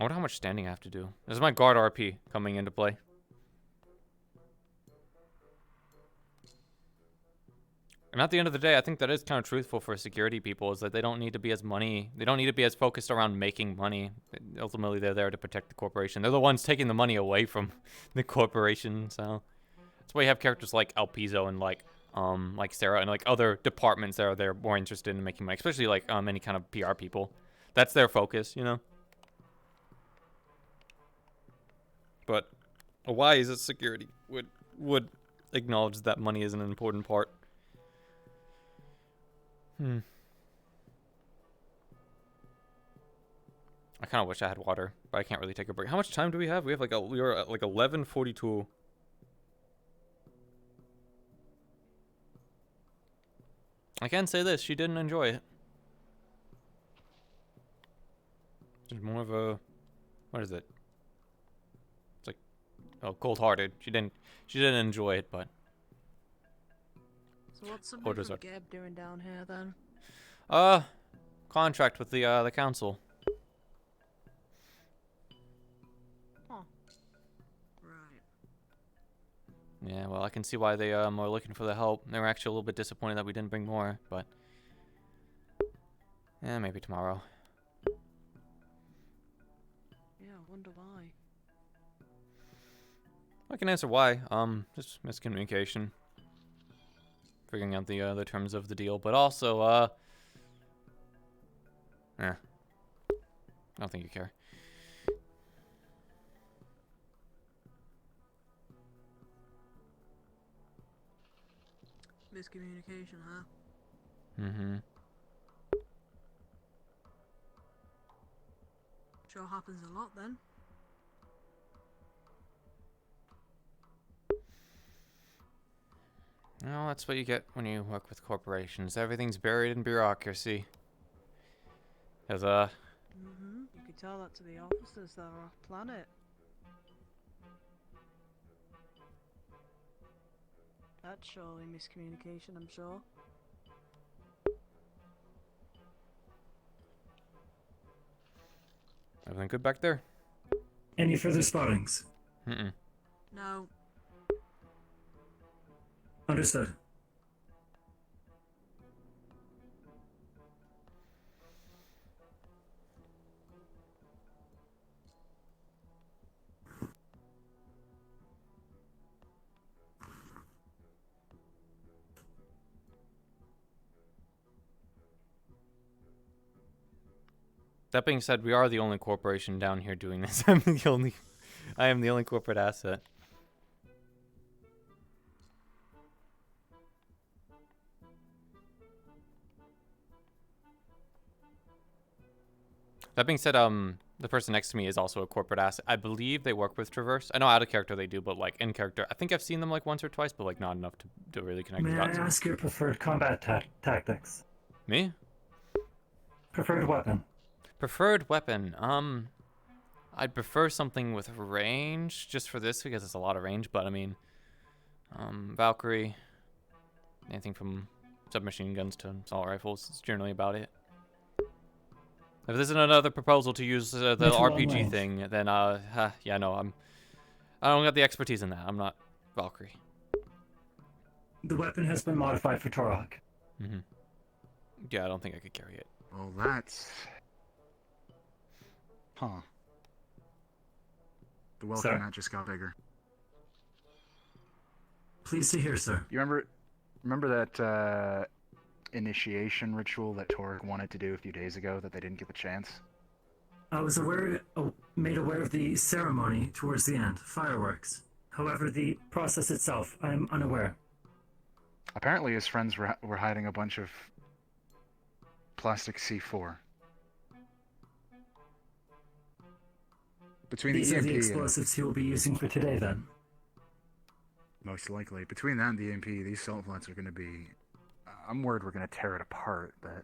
I wonder how much standing I have to do. This is my guard RP coming into play. And at the end of the day, I think that is kind of truthful for security people, is that they don't need to be as focused around making money. Ultimately, they're there to protect the corporation. They're the ones taking the money away from the corporation, so that's why you have characters like Alpizo and like Sarah and like other departments that are there more interested in making money, especially like any kind of PR people. That's their focus, you know. But a wise security would acknowledge that money is an important part. I kind of wish I had water, but I can't really take a break. How much time do we have? We have we are at like 11:42. I can say this: she didn't enjoy it. It's more of a, what is it? It's like, oh, cold-hearted. She didn't enjoy it, but. So what's somebody from Geb doing down here then? Contract with the council. Huh. Right. Yeah, well, I can see why they were looking for the help. They were actually a little bit disappointed that we didn't bring more, but yeah, maybe tomorrow. Yeah, I wonder why. I can answer why. Just miscommunication. Figuring out the terms of the deal, but also, I don't think you care. Miscommunication, huh? Mm-hmm. Sure happens a lot then. Well, that's what you get when you work with corporations. Everything's buried in bureaucracy. As You could tell that to the officers that are off planet. That's surely miscommunication, I'm sure. Everything good back there? Any further spottings? No. Understood. That being said, we are the only corporation down here doing this. I am the only corporate asset. That being said, the person next to me is also a corporate asset. I believe they work with Traverse. I know out of character they do, but like in character, I think I've seen them like once or twice, but like not enough to really connect the May I dots. ask your preferred combat tactics? Me? Preferred weapon. Preferred weapon. I'd prefer something with range, just for this because it's a lot of range. But I mean, Valkyrie, anything from submachine guns to assault rifles is generally about it. If this isn't another proposal to use the RPG thing, then yeah, no, I don't got the expertise in that. I'm not Valkyrie. The weapon has been modified for Torok. Yeah, I don't think I could carry it. Well, that's... Huh. The welcome mat just got bigger. Pleased to hear, sir. You remember that initiation ritual that Torek wanted to do a few days ago that they didn't get the chance? I was made aware of the ceremony towards the end, fireworks. However, the process itself, I am unaware. Apparently his friends were hiding a bunch of plastic C4. Between These the are EMP the explosives he will be using for today, then. Most likely. Between that and the EMP, these salt flats are going to be... I'm worried we're going to tear it apart, but...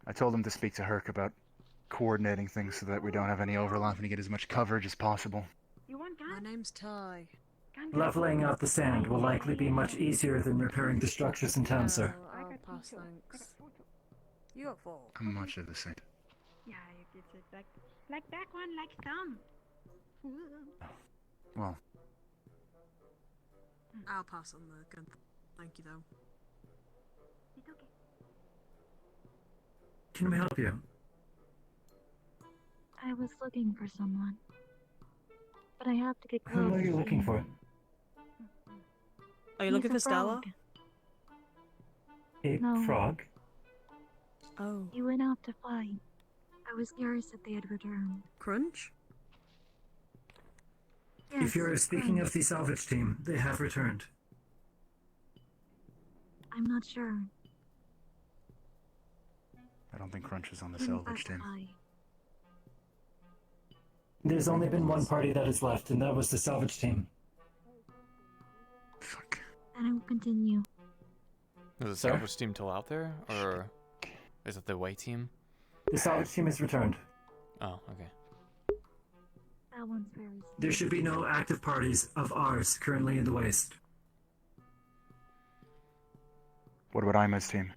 I told him to speak to Herc about coordinating things so that we don't have any overlap and to get as much coverage as possible. My name's Ty. Leveling out the sand will likely be much easier than repairing the structures in town, sir. I'll pass, thanks. You got 4. I'm much of the same. Yeah, you get it like back one, like thumb. Well, I'll pass on the gun. Thank you, though. It's okay. Can we help you? I was looking for someone. But I have to get close. Who are you looking for? Are you looking for Stella? A No. frog? Oh. He went out to fight. I was curious if they had returned. Crunch? If you're speaking of the salvage team, they have returned. I'm not sure. I don't think Crunch is on the Didn't salvage team. specify. There's only been one party that is left, and that was the salvage team. Then I will continue. Is the salvage team still out there, or is it the away team? The salvage team has returned. Oh, okay. That one's very There should be no active parties of ours currently in the waste. What about Ima's team?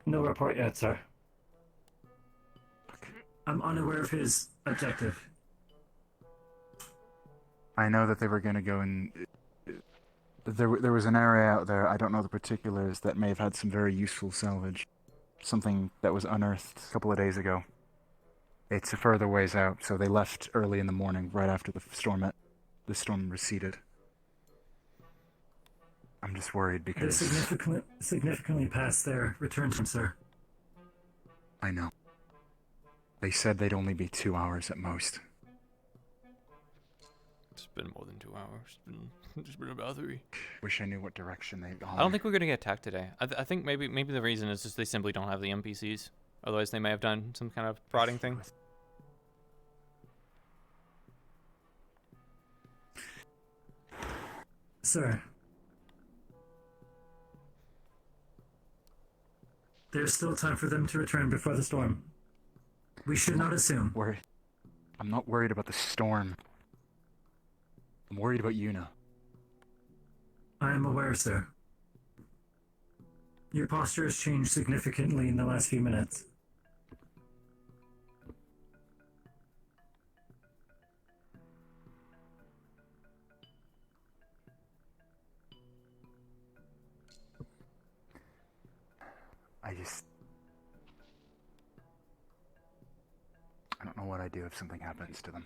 No report yet, sir. I'm unaware of his objective. I know that they were going to go in. There was an area out there, I don't know the particulars, that may have had some very useful salvage. Something that was unearthed a couple of days ago. It's a further ways out, so they left early in the morning, right after the storm receded. I'm just worried They're because significantly past their return time, sir. I know. They said they'd only be 2 hours at most. It's been more than 2 hours. It's been about 3. Wish I knew what direction they'd gone. I don't think we're gonna get attacked today. I think maybe the reason is just they simply don't have the NPCs. Otherwise, they may have done some kind of prodding thing. Sir. There's still time for them to return before the storm. We should not assume. I'm not worried about the storm. I'm worried about Yuna. I am aware, sir. Your posture has changed significantly in the last few minutes. I don't know what I'd do if something happens to them.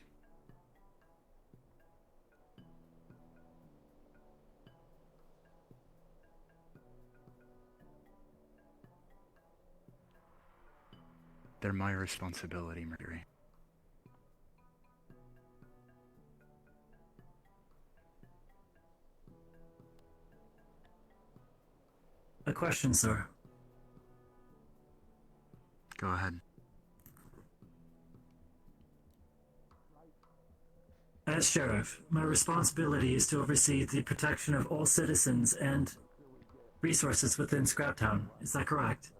They're my responsibility, Mercury. A question, sir. Go ahead. As sheriff, my responsibility is to oversee the protection of all citizens and resources within Scraptown. Is that correct?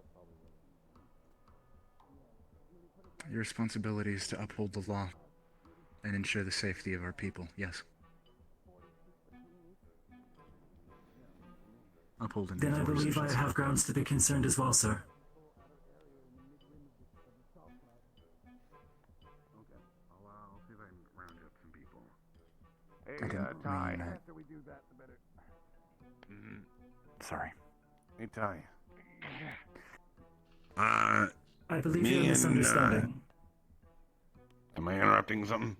Your responsibility is to uphold the law and ensure the safety of our people, yes. Upholding Then I the believe I forces. have grounds to be concerned as well, sir. I'll see if I can round up some people. I didn't mean that. After we do that, the better. Sorry. Hey, Ty. I believe me you're and, misunderstanding. Am I interrupting something?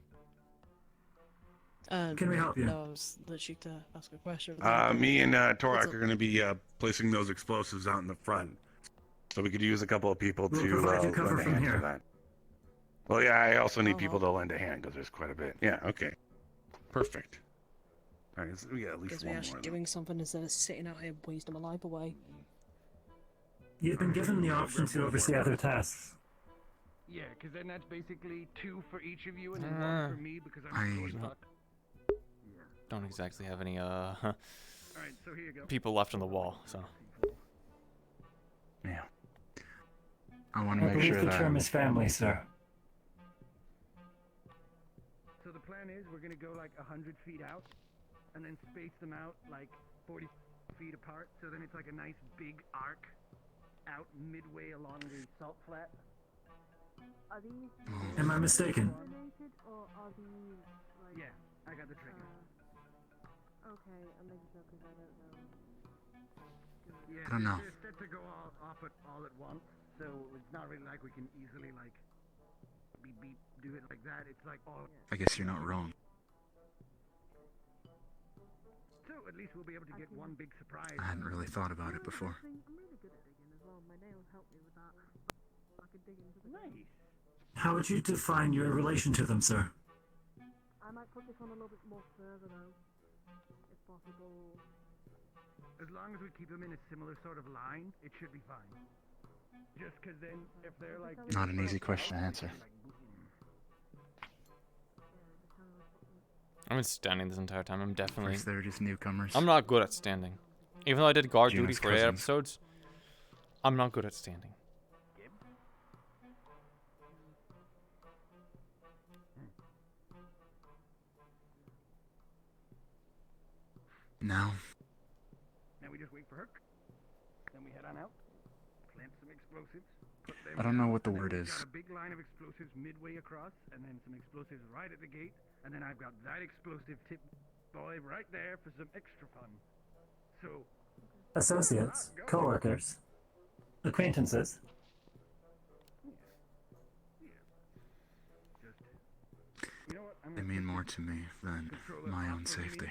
Can we help you? No, I was literally to ask a question. Me and What's Torak up? are going to be placing those explosives out in the front. So we could use a couple of people We'll to provide you lend cover a from hand here. for that. Well, yeah, I also need people to lend a hand because there's quite a bit. Yeah, okay. Perfect. All right, so we got at least Because we're one actually more. then. doing something instead of sitting out here wasting my life away. You've been given the option to oversee other tasks. Yeah, because then that's basically 2 for each of you and then 1 for me because I'm short stuck. Don't exactly have any Alright, so here you go. people left on the wall, so. Yeah. I want to I make believe sure the that term is family, sir. So the plan is we're gonna go like 100 feet out, and then space them out like 40 feet apart. So then it's like a nice big arc, out midway along the salt flat. Are these Am I mistaken? donated or are these like? Yeah, I got the trigger. Okay, I'm making sure because I don't know. Yeah, I don't know. They're set to go off all at once, so it's not really like we can easily like beep do it like that. It's like all. I guess you're not wrong. So at least we'll be able to get one big surprise. I hadn't really thought about it before. I'm really good at digging as well. My nails help me with that. I can dig into the Nice. How would you define your relation to them, sir? I might put this on a little bit more further though, if possible. As long as we keep them in a similar sort of line, it should be fine. Just because then, if they're like... Not an easy question to answer. I've been standing this entire time. I'm definitely. First they're just newcomers. I'm not good at standing. Even though I did guard duty Gina's for 8 cousins. episodes, I'm not good at standing. Now, Now we just wait for Herc. Then we head on out. Plant some explosives. Put them I don't know down, what the and then word we've is. Got a big line of explosives midway across, and then some explosives right at the gate, and then I've got that explosive tip boy right there for some extra fun. So Associates, co-workers, acquaintances. you know what? I'm they gonna mean more to me than my own safety.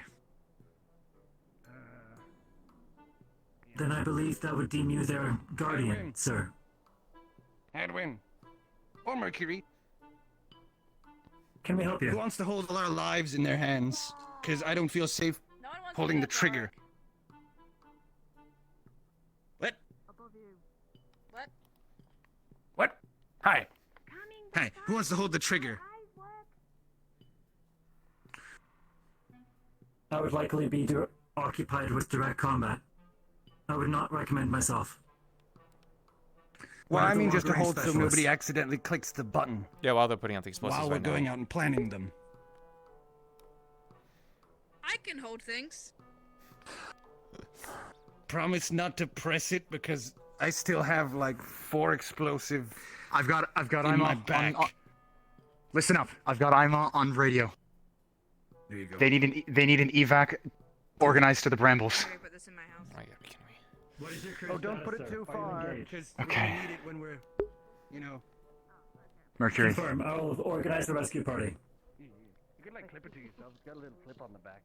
Then I believe that would deem you their guardian, sir. Hadwin. Or Mercury. Can we help Who you? wants to hold all our lives in their hands? Because I don't feel safe holding the trigger. What? Above you. What? What? Hi. Hey, who wants to hold the trigger? I would likely be occupied with direct combat. I would not recommend myself. Well, One of I the mean just to long-range hold so specialists. nobody accidentally clicks the button Yeah, while they're putting out the explosives while we're right now. going out and planning them. I can hold things. Promise not to press it because I still have like 4 explosive. I've got in my back. Listen up. I've got Ima on radio. There you go. They need an evac organized to the Brambles. Put this in my house. Oh, yeah, kidding me. What is your Oh, don't put it too far because Okay. we need it when we're, you know. Mercury. Confirm. I'll organize the rescue party. You could like clip it to yourself. It's got a little clip on the back.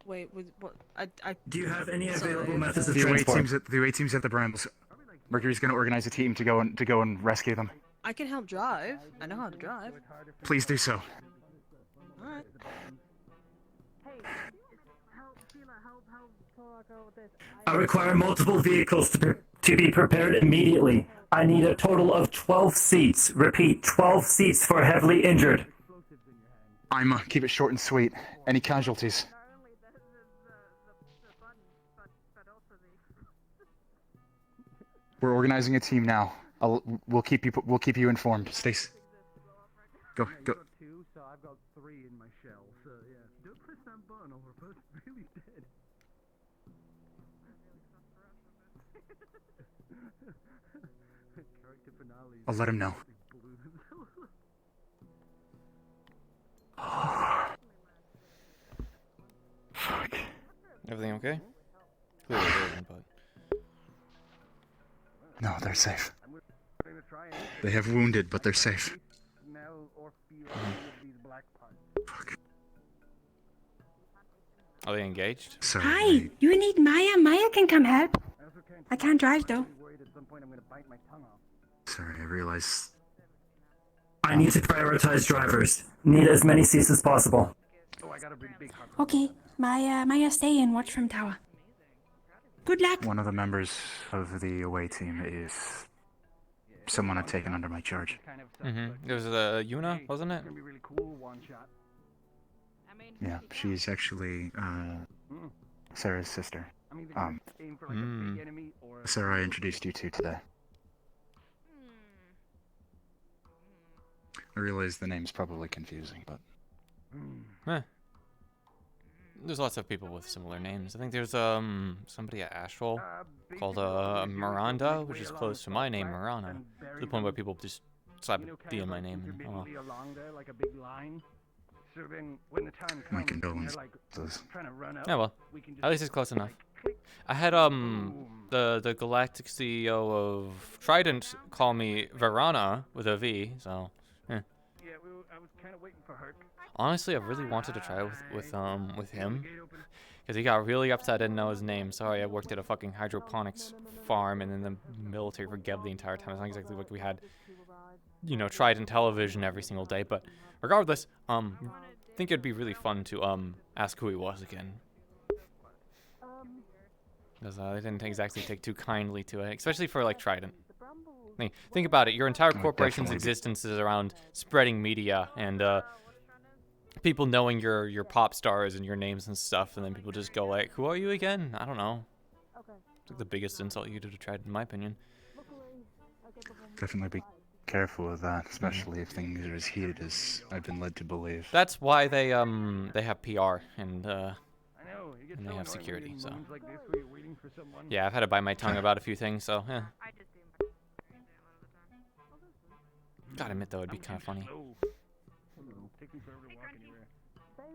Wait, what? I. Do you have any Sorry. available methods of The away transport? teams at the Brambles. Mercury's going to organize a team to go and rescue them. I can help drive. I know how to drive. Please do so. Alright. I require multiple vehicles to be prepared immediately. I need a total of 12 seats. Repeat, 12 seats for heavily injured. Ima, keep it short and sweet. Any casualties? We're organizing a team now. We'll keep you informed. Stace. Go. I've got 2, so I've got 3 in my shell. So yeah, don't press that button or we're both really dead. Character finale. I'll let him know. Fuck. Everything okay? Clearly it isn't, but. No, they're safe. They have wounded, but they're safe. Fuck. Are they engaged? Sorry. Hi, you need Maya? Maya can come help. I can't drive though. Sorry, I realize. I need to prioritize drivers. Need as many seats as possible. Okay, Maya, stay and watch from tower. Good luck. One of the members of the away team is someone I've taken under my charge. Mm-hmm. It was Yuna, wasn't it? Yeah, she's actually Sarah's sister. Sarah, I introduced you to today. I realize the name's probably confusing, but Huh. there's lots of people with similar names. I think there's somebody at Astral called Miranda, which is close to my name, Mirana. To the point where people just slap a D in my name. And, oh, well. along there like a big line. So then when the time My comes, condolences. they're like trying to run up. Yeah, well, we can just at least it's close enough. I had the galactic CEO of Trident call me Verana with a V, so. Eh. Yeah, I was kind of waiting for her. Honestly, I really wanted to try with him, because he got really upset I didn't know his name. Sorry, I worked at a fucking hydroponics farm and in the military for Geb the entire time. It's not exactly like we had, you know, Trident television every single day. But regardless, I think it'd be really fun to ask who he was again, because they didn't exactly take too kindly to it, especially for like Trident. I mean, think about it. Your entire corporation's existence is around spreading media and people knowing your pop stars and your names and stuff, and then people just go like, "Who are you again?" I don't know. It's like the biggest insult you could have tried, in my opinion. Definitely be careful with that, especially if things are as heated as I've been led to believe. That's why they have PR and they have security. So yeah, I've had to bite my tongue about a few things. So yeah. Gotta admit though, it'd be kind of funny. Take me forever to walk anywhere.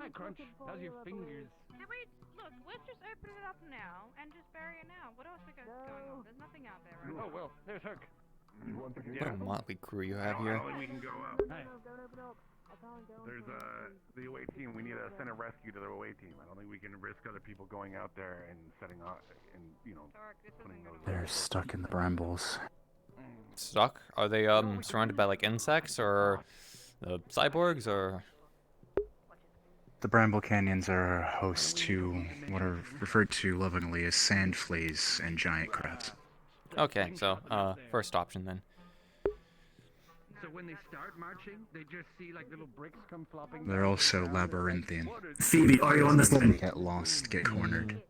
Hi, Crunch. How's your fingers? Hey, wait, look, let's just open it up now and just bury it now. What else we got going on? There's nothing out there right now. Oh, well, there's Herc. What a motley crew you have here. We can go out. There's the away team. We need to send a rescue to the away team. I don't think we can risk other people going out there and setting up and, you know, putting those. They're stuck in the brambles. Stuck? Are they surrounded by like insects or cyborgs or? The Bramble Canyons are host to what are referred to lovingly as sand fleas and giant crabs. Okay, so first option then. So when they start marching, they just see like little bricks come flopping. They're also labyrinthian. Phoebe, are you on this line? Get lost, get cornered.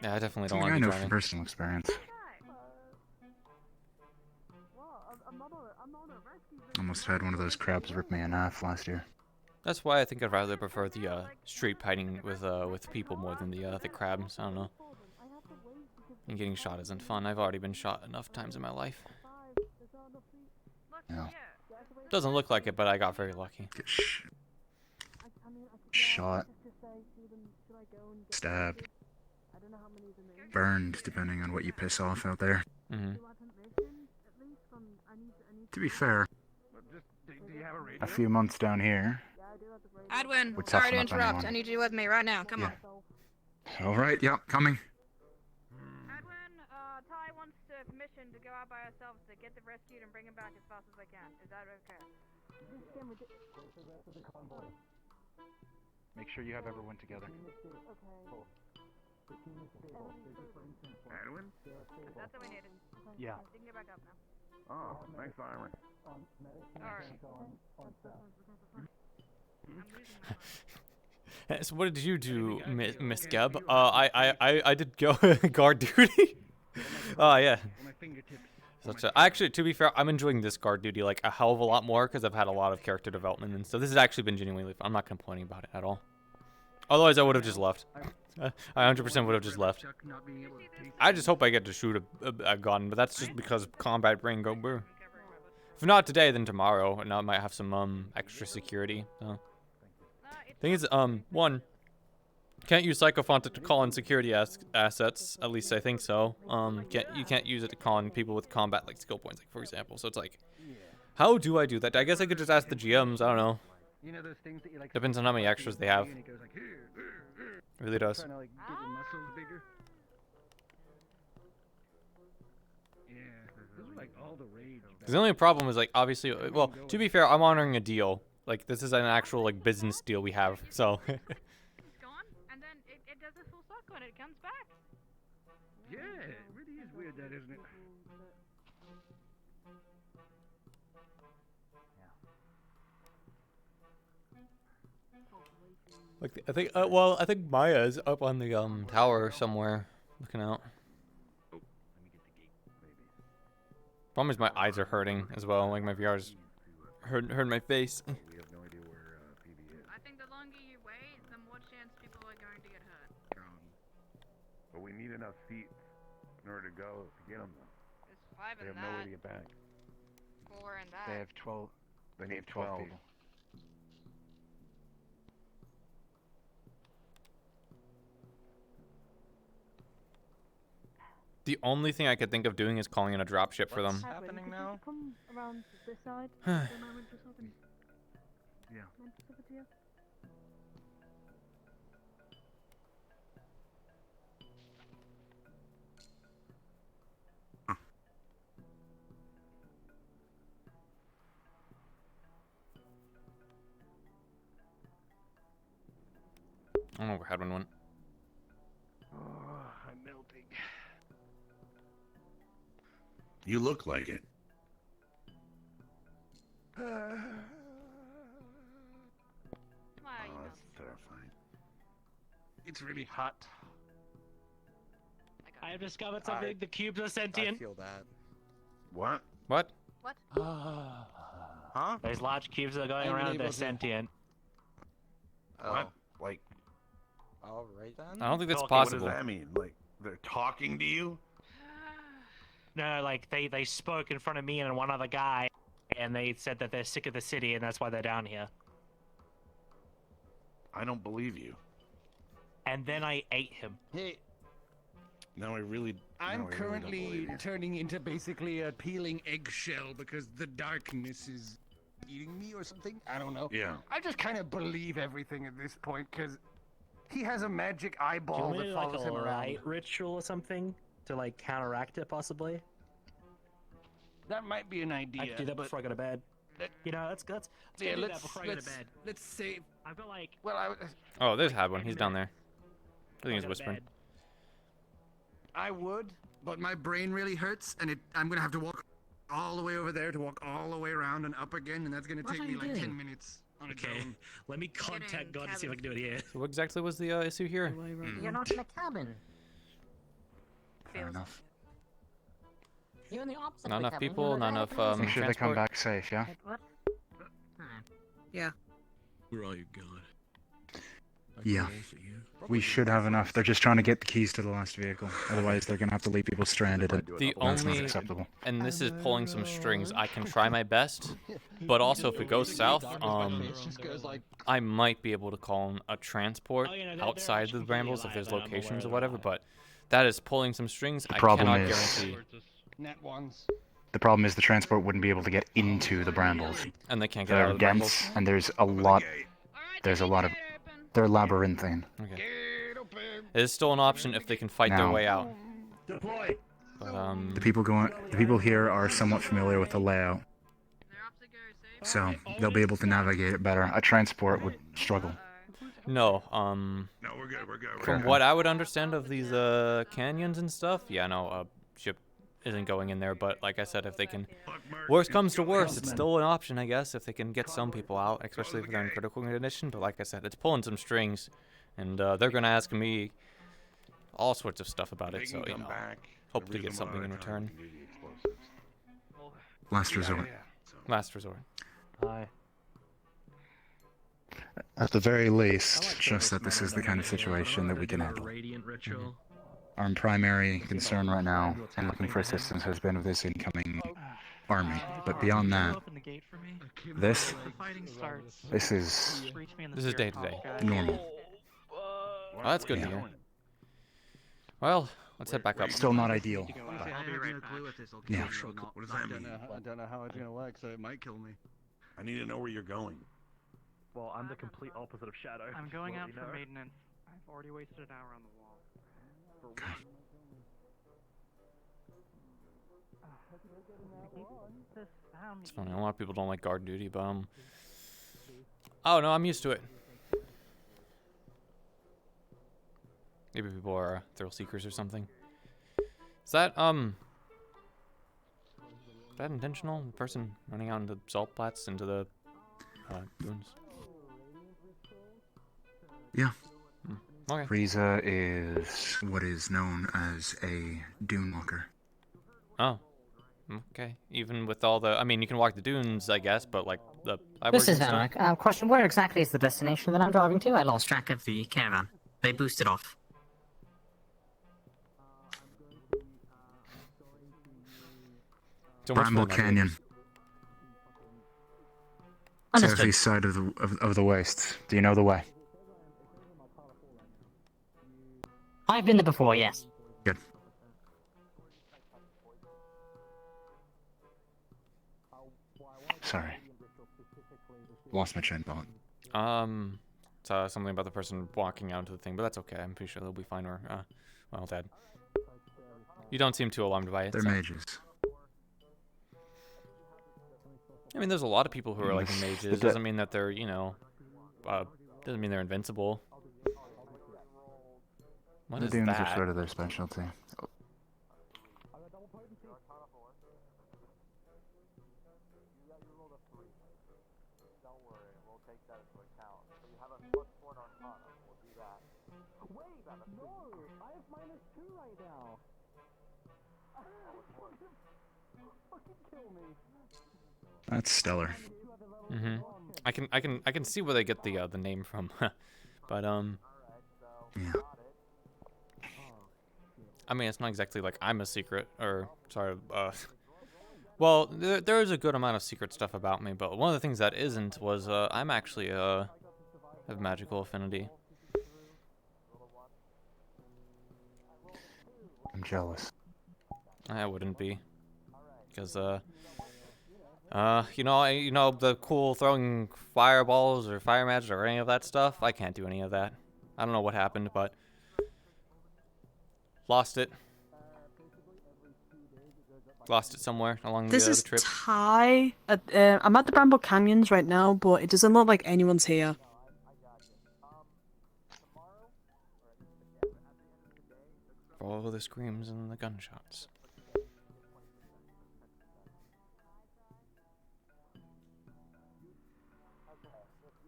Yeah, I definitely don't Something want I to be know driving. from personal experience. Almost had one of those crabs rip me in half last year. That's why I think I'd rather prefer the street fighting with people more than the crabs. I don't know. And getting shot isn't fun. I've already been shot enough times in my life. Yeah. Doesn't look like it, but I got very lucky. Get shot, stabbed, burned, depending on what you piss off out there. Mm-hmm. To be fair, a few months down here. Adwin, Would sorry to toughen up interrupt. anyone. I need you with me right now. Come on. All right, yep, coming. Adwin, Ty wants permission to go out by ourselves to get them rescued and bring them back as fast as they can. Is that okay? Make sure you have everyone together. Edwin? That's what we needed. Yeah. You can get back up now. Oh, nice armor. So what did you do, Miss Geb? I did go guard duty. Oh yeah. Actually, to be fair, I'm enjoying this guard duty like a hell of a lot more because I've had a lot of character development and stuff. This has actually been genuinely fun. I'm not complaining about it at all. Otherwise, I would have just left. I 100% would have just left. I just hope I get to shoot a gun, but that's just because combat brain go boo. If not today, then tomorrow, and I might have some extra security. So. Thing is, one, can't use Psychophont to call in security assets. At least I think so. You can't use it to call in people with combat like skill points, like for example. So it's like, how do I do that? I guess I could just ask the GMs. I don't know. You know those things that you like. Depends on how many extras they have. And it goes like, It really does. Trying to like get your muscles bigger. Yeah, those are like all the rage. Because the only problem is like obviously, well, to be fair, I'm honoring a deal. Like this is an actual like business deal we have. So. It's gone, and then it does a full circle and it comes back. Yeah, it really is weird, that isn't it? Like I think Maya's up on the tower somewhere, looking out. Problem is my eyes are hurting as well. Like my VR's hurt my face. I think the longer you wait, the more chance people need enough seats in order to go to get them. There's 5 They in have no way that. to get back. 4 in that. They have 12. They They need have 12 12. people. The only thing I could think of doing is calling in a dropship for them. happening now? Come around this side. Yeah. I don't know where Hadwin went. Oh, I'm melting. You look like it. Why are you Oh, that's terrifying. It's really hot. I have discovered something. The cubes are sentient. I feel that. What? What? What? Huh? Those large cubes that are going I'm around, unable they're to- sentient. What? Like, Alright then. I don't think that's Talking, what does possible. what does that mean? Like, they're talking to you? No, like they spoke in front of me and one other guy, and they said that they're sick of the city and that's why they're down here. I don't believe you. And then I ate him. Hey, No, I really. I'm no, I really don't currently believe you. turning into basically a peeling eggshell because the darkness is eating me or something. I don't know. Yeah. I just kind of believe everything at this point because he has a magic Do you eyeball want me that to do, like follows a him around. light ritual or something to like counteract it possibly? That might be an idea. I could do that but before I go to bed. You know, let's go yeah, do that let's before I go to bed. let's say. I've got like. Well, Oh, there's Hadwin. He's down there. I think he's go to whispering. bed. I would, but my brain really hurts, and I'm gonna have to walk all the way over there to walk all the way around and up again, and that's gonna What take are me you like doing? 10 minutes on its Okay, own. let me contact God to see if I can do it here. So what exactly was the issue here? You're not in a cabin. Fair enough. You're in the opposite. Not of the enough cabin. people, You're not in enough the Make sure they come transport. back safe, yeah? What? Yeah. Where are you, God? Yeah. We should have enough. They're just trying to get the keys to the last vehicle. Otherwise, they're gonna have to leave people stranded, and The that's not only, acceptable. and this is pulling some strings. I can try my best, but also if it goes south, I might be able to call in a transport Oh, yeah, no, they're outside actually the brambles if completely there's alive, I'm locations or aware whatever. of But that is pulling some strings. The I problem cannot is- guarantee, Net ones. The problem is the transport wouldn't be able to get into the brambles. and they can't get out They're of the brambles. dense, and there's a lot. There's a lot of. They're labyrinthine. Okay. It is still an option if they can fight their Now- way out. Deploy. But, The people here are somewhat familiar with the layout, so they'll be able to navigate it better. A transport would struggle. no, No, we're good. We're good. We're from good. what I would understand of these canyons and stuff, yeah, no, a ship isn't going in there. But like I said, if they can, worst comes to worst, it's still an option, I guess, if they can get some people out, especially if they're in critical condition. But like I said, it's pulling some strings, and they're gonna ask me all sorts of stuff about They it. So can you come know, back. hope to Read get them something in out of return. time and do the explosives. Last resort. Last resort. Hi. At the very least, just that this is the kind of situation that we can Do a handle. Radiant ritual. Our primary concern right now, and looking for assistance, has been with this incoming army. But beyond that, this is day to day. normal. Well, that's good to Yeah. hear. Well, let's head back up. Still not ideal. I but- have no clue if this will Yeah. kill me or not. What does that mean? I don't know how it's gonna work, so it might kill me. I need to know where you're going. Well, I'm the complete opposite of Shadow. I'm going just out to for let you know. maintenance. I've already wasted an hour on the wall. For what? It's funny. A lot of people don't like guard duty, but oh no, I'm used to it. Maybe people are thrill seekers or something. Is that intentional? The person running out into salt flats into the dunes. Yeah. Okay. Frieza is what is known as a dune walker. Oh. Okay. Even with all the, I mean, you can walk the dunes, I guess, but like the. This is Vannak. Vannak. Question: where exactly is the destination that I'm driving to? I lost track of the caravan. They boosted off. So much for Bramble the Canyon. Understood. Southeast side of the waste. Do you know the way? I've been there before, yes. Good. Sorry. Lost my train of thought. It's something about the person walking out into the thing, but that's okay. I'm pretty sure they'll be fine. Or, well, dead. You don't seem too alarmed by it. They're so. mages. I mean, there's a lot of people who are like Yes, mages. the Doesn't mean that they're, doesn't mean they're invincible. What The is demons are that? sort of their specialty. That's stellar. Mm-hmm. I can see where they get the name from, but Yeah. I mean, it's not exactly like I'm a secret, or sorry, well, there is a good amount of secret stuff about me, but one of the things that isn't was I'm actually have magical affinity. I'm jealous. I wouldn't be, because you know the cool throwing fireballs or fire magic or any of that stuff. I can't do any of that. I don't know what happened, but lost it. Lost it somewhere along This the is trip. Ty. I'm at the Bramble Canyons right now, but it doesn't look like anyone's here. Follow the screams and the gunshots.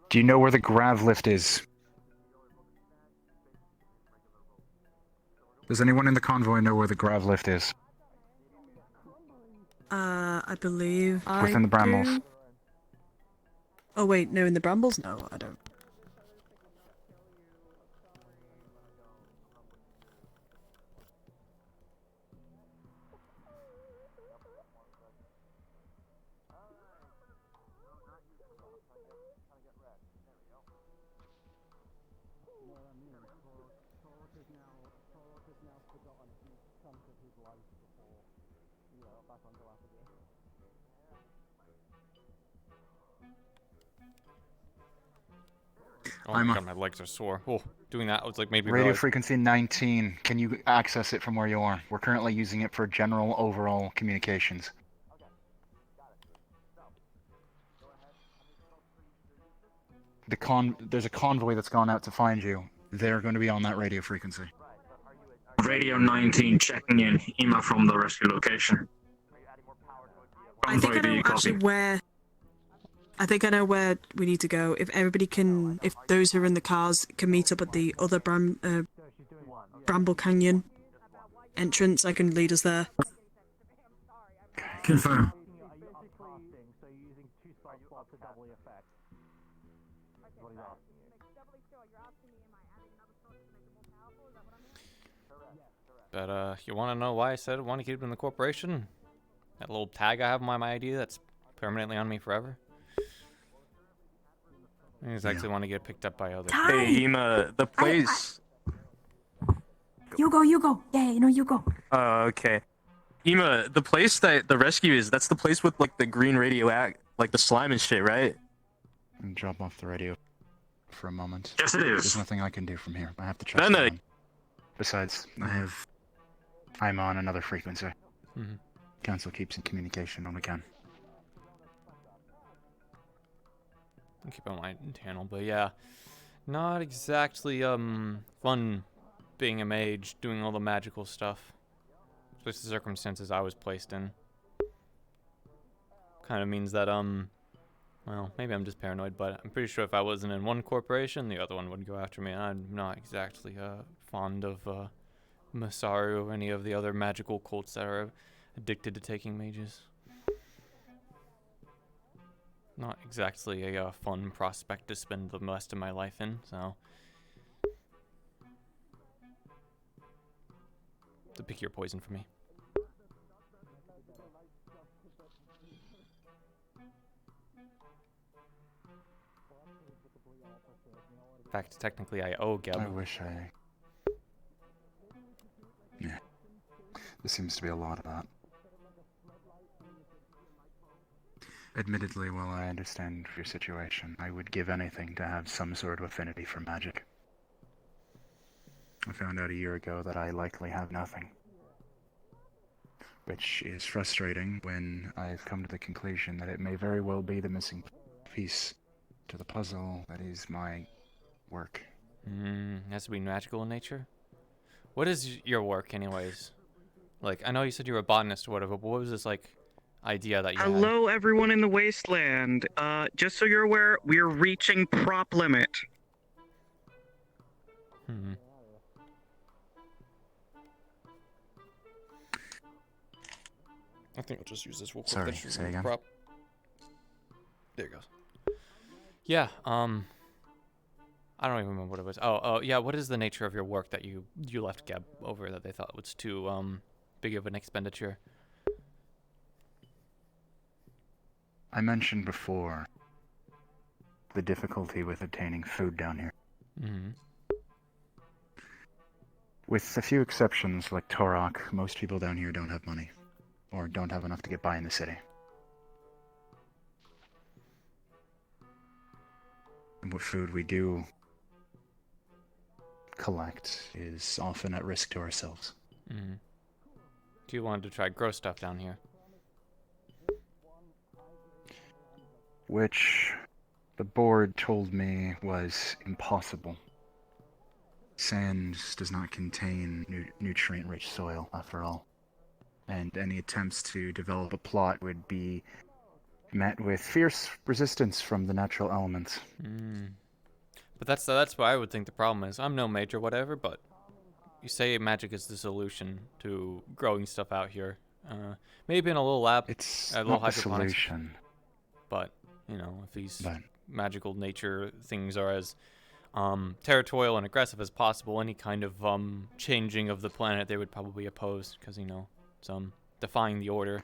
Do you know where the grav lift is? Does anyone in the convoy know where the grav lift is? I believe Within the brambles. do. Oh wait, no, in the brambles? No, I don't. Oh I'm my a- god, my legs are sore. Oh, doing that was like maybe Radio frequency 19. Can you access it from where you are? We're currently using it for general overall communications. There's a convoy that's gone out to find you. They're going to be on that radio frequency. Radio 19 checking in. Email from the rescue location. I think I know Convoy, actually copy. where. I think I know where we need to go. If everybody can, if those who are in the cars can meet up at the other Bramble Canyon entrance, I can lead us there. Confirm. But you want to know why I said I want to keep it in the corporation? That little tag I have on my ID that's permanently on me forever. I exactly want to get picked up by others. Hey, Ema, the place. You go. Yeah, you go. Oh, okay. Ema, the place that the rescue is, that's the place with like the green like the slime and shit, right? And drop off the radio for a moment. Yes, it is. There's nothing I can do from here. I have to trust Then, someone. Besides, I'm on another frequency. Mhm. Council keeps in communication when we can. I'll keep on my channel, but yeah, not exactly fun being a mage, doing all the magical stuff. Especially the circumstances I was placed in. Kind of means that well, maybe I'm just paranoid, but I'm pretty sure if I wasn't in one corporation, the other one would go after me. And I'm not exactly fond of Masaru or any of the other magical cults that are addicted to taking mages. Not exactly a fun prospect to spend the rest of my life in, so. So pick your poison for me. In fact, technically, I owe Geb. I wish I. Yeah. There seems to be a lot of that. Admittedly, while I understand your situation, I would give anything to have some sort of affinity for magic. I found out a year ago that I likely have nothing. Which is frustrating when I've come to the conclusion that it may very well be the missing piece to the puzzle that is my work. Has to be magical in nature? What is your work, anyways? Like, I know you said you were a botanist or whatever, but what was this, like, idea that you had? Hello, everyone in the wasteland. Just so you're aware, we're reaching prop limit. I think I'll just use this real quick. Sorry, That's say again. prop. There it goes. Yeah, I don't even remember what it was. Oh, yeah, what is the nature of your work that you left Geb over that they thought was too, big of an expenditure? I mentioned before the difficulty with obtaining food down here. With a few exceptions like Torok, most people down here don't have money. Or don't have enough to get by in the city. And what food we do collect is often at risk to ourselves. Do you want to try grow stuff down here? Which the board told me was impossible. Sand does not contain nutrient-rich soil, after all. And any attempts to develop a plot would be met with fierce resistance from the natural elements. But that's what I would think the problem is. I'm no mage or whatever, but you say magic is the solution to growing stuff out here. Maybe in a little lab, it's a little not the hydroponics. solution. But you know, if these magical nature things are as territorial and aggressive as possible, any kind of changing of the planet they would probably oppose, because you know it's defying the order.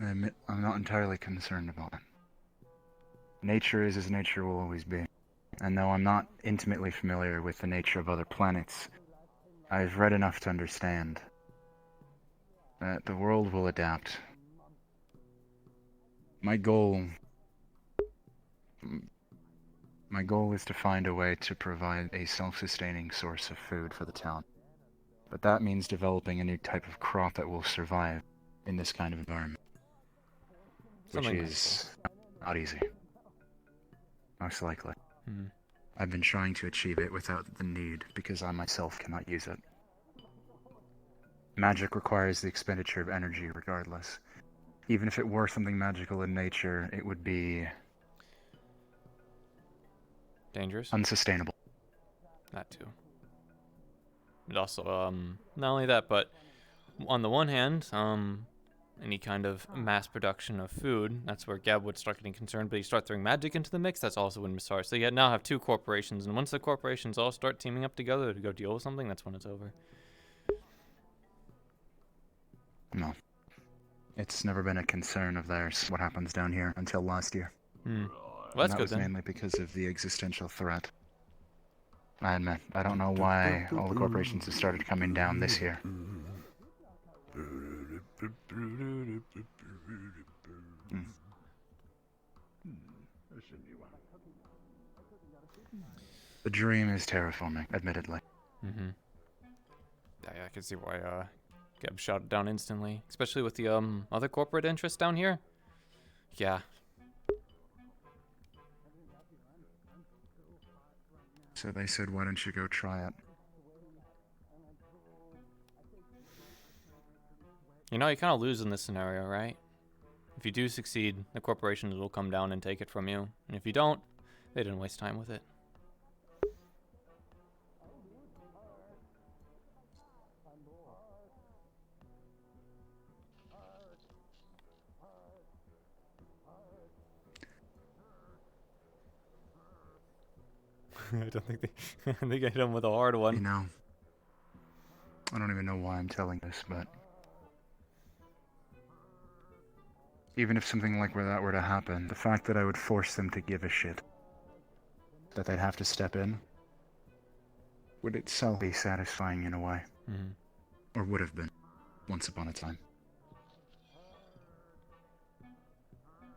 I admit I'm not entirely concerned about it. Nature is as nature will always be. And though I'm not intimately familiar with the nature of other planets, I've read enough to understand that the world will adapt. My goal is to find a way to provide a self-sustaining source of food for the town. But that means developing a new type of crop that will survive in this kind of environment. Something Which like is not easy. Most likely. Hmm. I've been trying to achieve it without the need, because I myself cannot use it. Magic requires the expenditure of energy regardless. Even if it were something magical in nature, it would be dangerous, unsustainable. That too. And also, not only that, but on the one hand, any kind of mass production of food, that's where Gab would start getting concerned. But you start throwing magic into the mix, that's also when Missar. So you now have two corporations, and once the corporations all start teaming up together to go deal with something, that's when it's over. No. It's never been a concern of theirs, what happens down here, until last year. Well, that's that good was then. mainly because of the existential threat. I admit, I don't know why all the corporations have started coming down this year. The dream is terraforming, admittedly. Yeah, I can see why Gab shot it down instantly, especially with the other corporate interests down here. Yeah. So they said, why don't you go try it? You know, you kind of lose in this scenario, right? If you do succeed, the corporations will come down and take it from you. And if you don't, they didn't waste time with it. I don't think they... I think I hit him with a hard one. You know, I don't even know why I'm telling this, but even if something like that were to happen, the fact that I would force them to give a shit, that they'd have to step in, would itself be satisfying in a way. Mhm. Or would have been, once upon a time.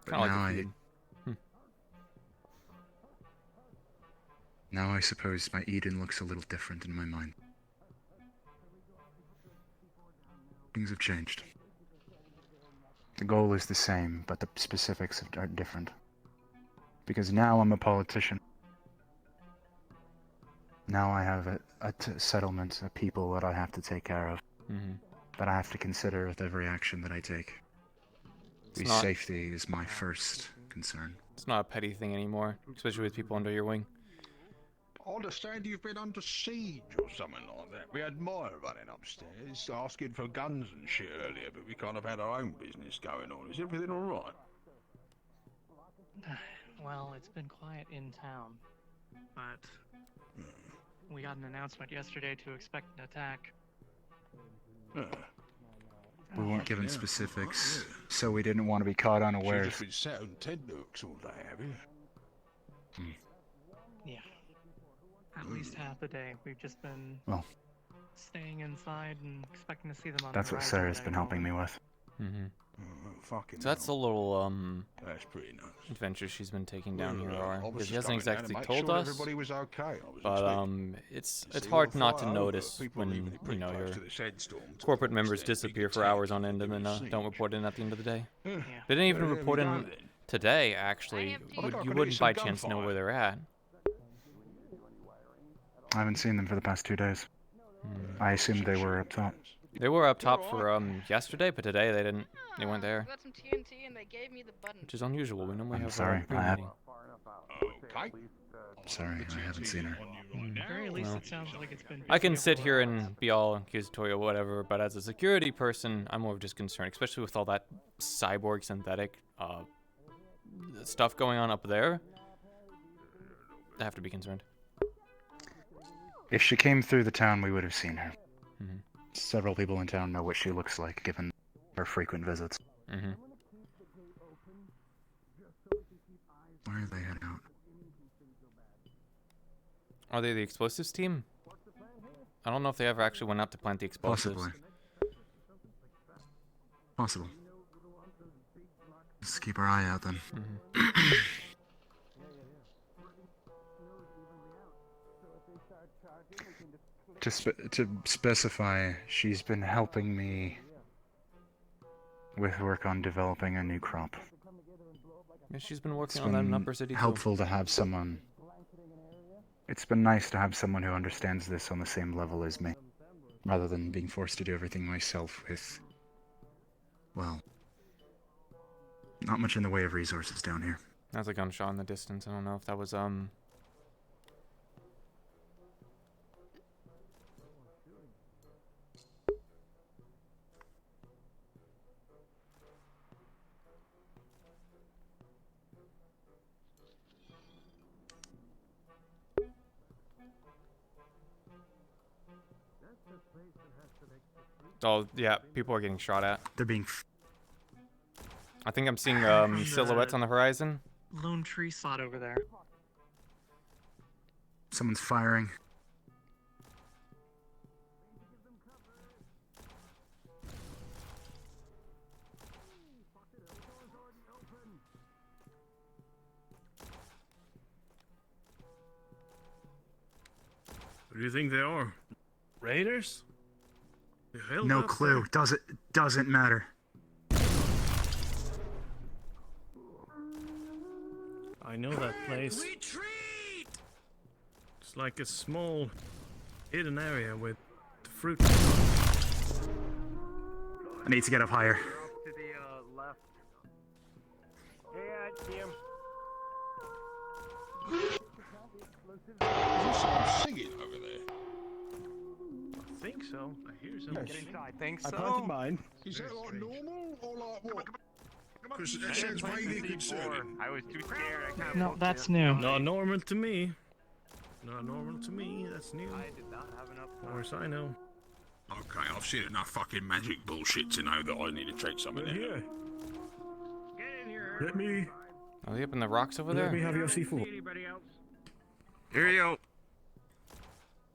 But Kinda like now a feud. Now I suppose my Eden looks a little different in my mind. Things have changed. The goal is the same, but the specifics are different. Because now I'm a politician. Now I have a settlement, a people that I have to take care of. Mhm. That I have to consider with every action that I take. Whose not- safety is my first concern. It's not a petty thing anymore, especially with people under your wing. I understand you've been under siege or something like that. We had Moira running upstairs, asking for guns and shit earlier, but we kind of had our own business going on. Is everything alright? Well, it's been quiet in town, but we got an announcement yesterday to expect an attack. We weren't given specifics, so we didn't want to be caught unawares. You've just been sat on Ted Nooks all day, have you? Yeah. At least half the day. We've just been Well, staying inside and expecting to see them on that's the what horizon Sarah's today. been helping me with. Mm-hmm. Fucking So that's a little That's pretty nice. adventure she's been taking down here, Well, I because was he just hasn't coming down to exactly make told sure us. everybody was okay. I was But expecting it's to see hard all not to fire over, notice people leaving when it pretty you know close your to this headstorm to corporate the members extent big disappear for attack hours on end and then we've don't seen. report in at the end of the day. Yeah. They didn't even Well, there report we in go then. today. Actually, I you could wouldn't use by some chance know gunfire. where they're at. I haven't seen them for the past 2 days. I assumed they were up top. They were up top for yesterday, but today they didn't. They weren't there, Got some TNT and they gave me the button. which is unusual. We normally I'm have sorry, a I have- meeting. Okay. I'm sorry, I haven't seen her. At the very least, Well, it sounds like it's been. I can busy sit over here the and be all accusatory or whatever, but as a security person, I'm more just concerned, especially with all that cyborg synthetic stuff going on up there. I have to be concerned. If she came through the town, we would have seen her. Mhm. Several people in town know what she looks like, given her frequent visits. Mm-hmm. Where are they heading out? Are they the explosives team? I don't know if they ever actually went out to plant the explosives. Possibly. Possible. Let's keep our eye out then. To specify, she's been helping me with work on developing a new crop. Yeah, she's been It's working on that in been Upper City too. helpful to have someone. It's been nice to have someone who understands this on the same level as me, rather than being forced to do everything myself with, well, not much in the way of resources down here. That's a gunshot in the distance. I don't know if that was Oh yeah, people are getting shot at. They're being. I think I'm seeing silhouettes on the horizon. Lone tree slot over there. Someone's firing. Who do you think they are? Raiders? They held No up clue. Doesn't matter. I know that place. It's like a small hidden area with fruit. I need to get up higher. To the left. Yeah, I see him. Is there someone singing over there? I think so. I hear something. Get inside. Think so? I planted mine. Is that like normal or like what? Because that sounds vaguely concerning. I was too scared. I kind of No, that's new. Not normal to me. Not normal to me. That's new. I did not have enough Of course I know. Okay, I've seen enough fucking magic bullshit to know that I need to check something out. Here. Let me. Are they up in the rocks over there? Let me have your C4. Here you go.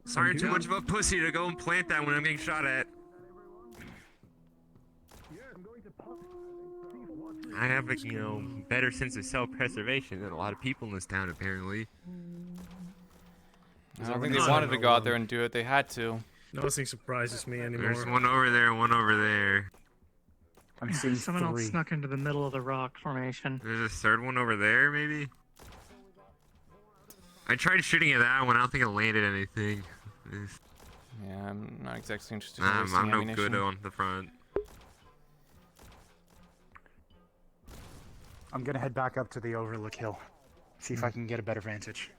Sorry, Thank too you. much of a pussy to go and plant that when I'm getting shot at. I have a, better sense of self-preservation than a lot of people in this town, apparently. I don't think they wanted to go out there and do it. They had to. Nothing surprises me anymore. There's one over there, one over there. I'm seeing Someone else 3. snuck into the middle of the rock formation. There's a third one over there, maybe? I tried shooting at that one. I don't think it landed anything. Yeah, I'm not exactly interested in I'm wasting no ammunition. good on the front. I'm gonna head back up to the Overlook Hill. See if I can get a better vantage.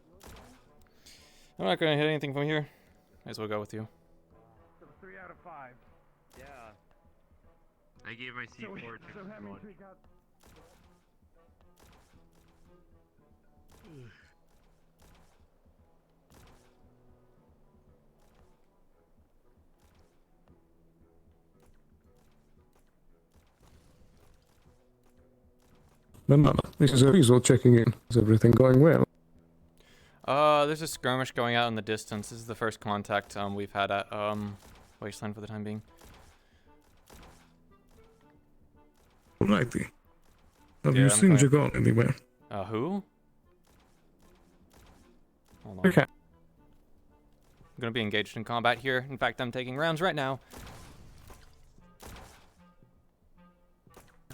I'm not gonna hit anything from here. Might as well go with you. 3 out of 5. Yeah. I gave my C4 to one. No. This is Rizzo checking in. Is everything going well? There's a skirmish going out in the distance. This is the first contact we've had at Wasteland for the time being. Alrighty. Have Yeah, you I'm seen coming. Jagon anywhere? Who? Hold on. Okay. I'm gonna be engaged in combat here. In fact, I'm taking rounds right now.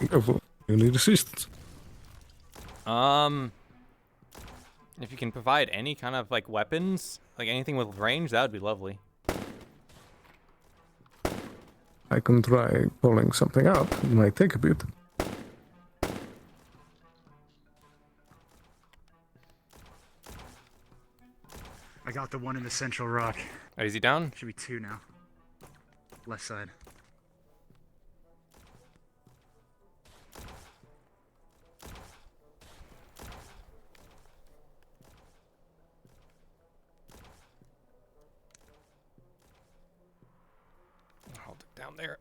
Go for it. You need assistance. If you can provide any kind of like weapons, like anything with range, that would be lovely. I can try pulling something up. It might take a bit. I got the one in the central rock. Oh, is he down? Should be 2 now. Left side. Hold it down there.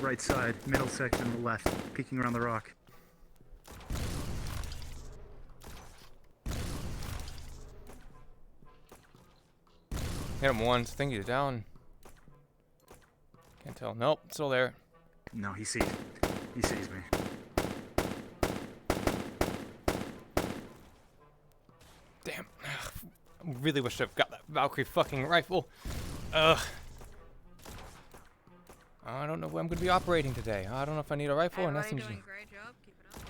Right side, middle section on the left, peeking around the rock. Hit him once. I think he's down. Can't tell. Nope, still there. No, he sees. He sees me. Damn. I really wish I've got that Valkyrie fucking rifle. Ugh. I don't know where I'm going to be operating today. I don't know if I need a rifle or an SMG. Great job. Keep it up.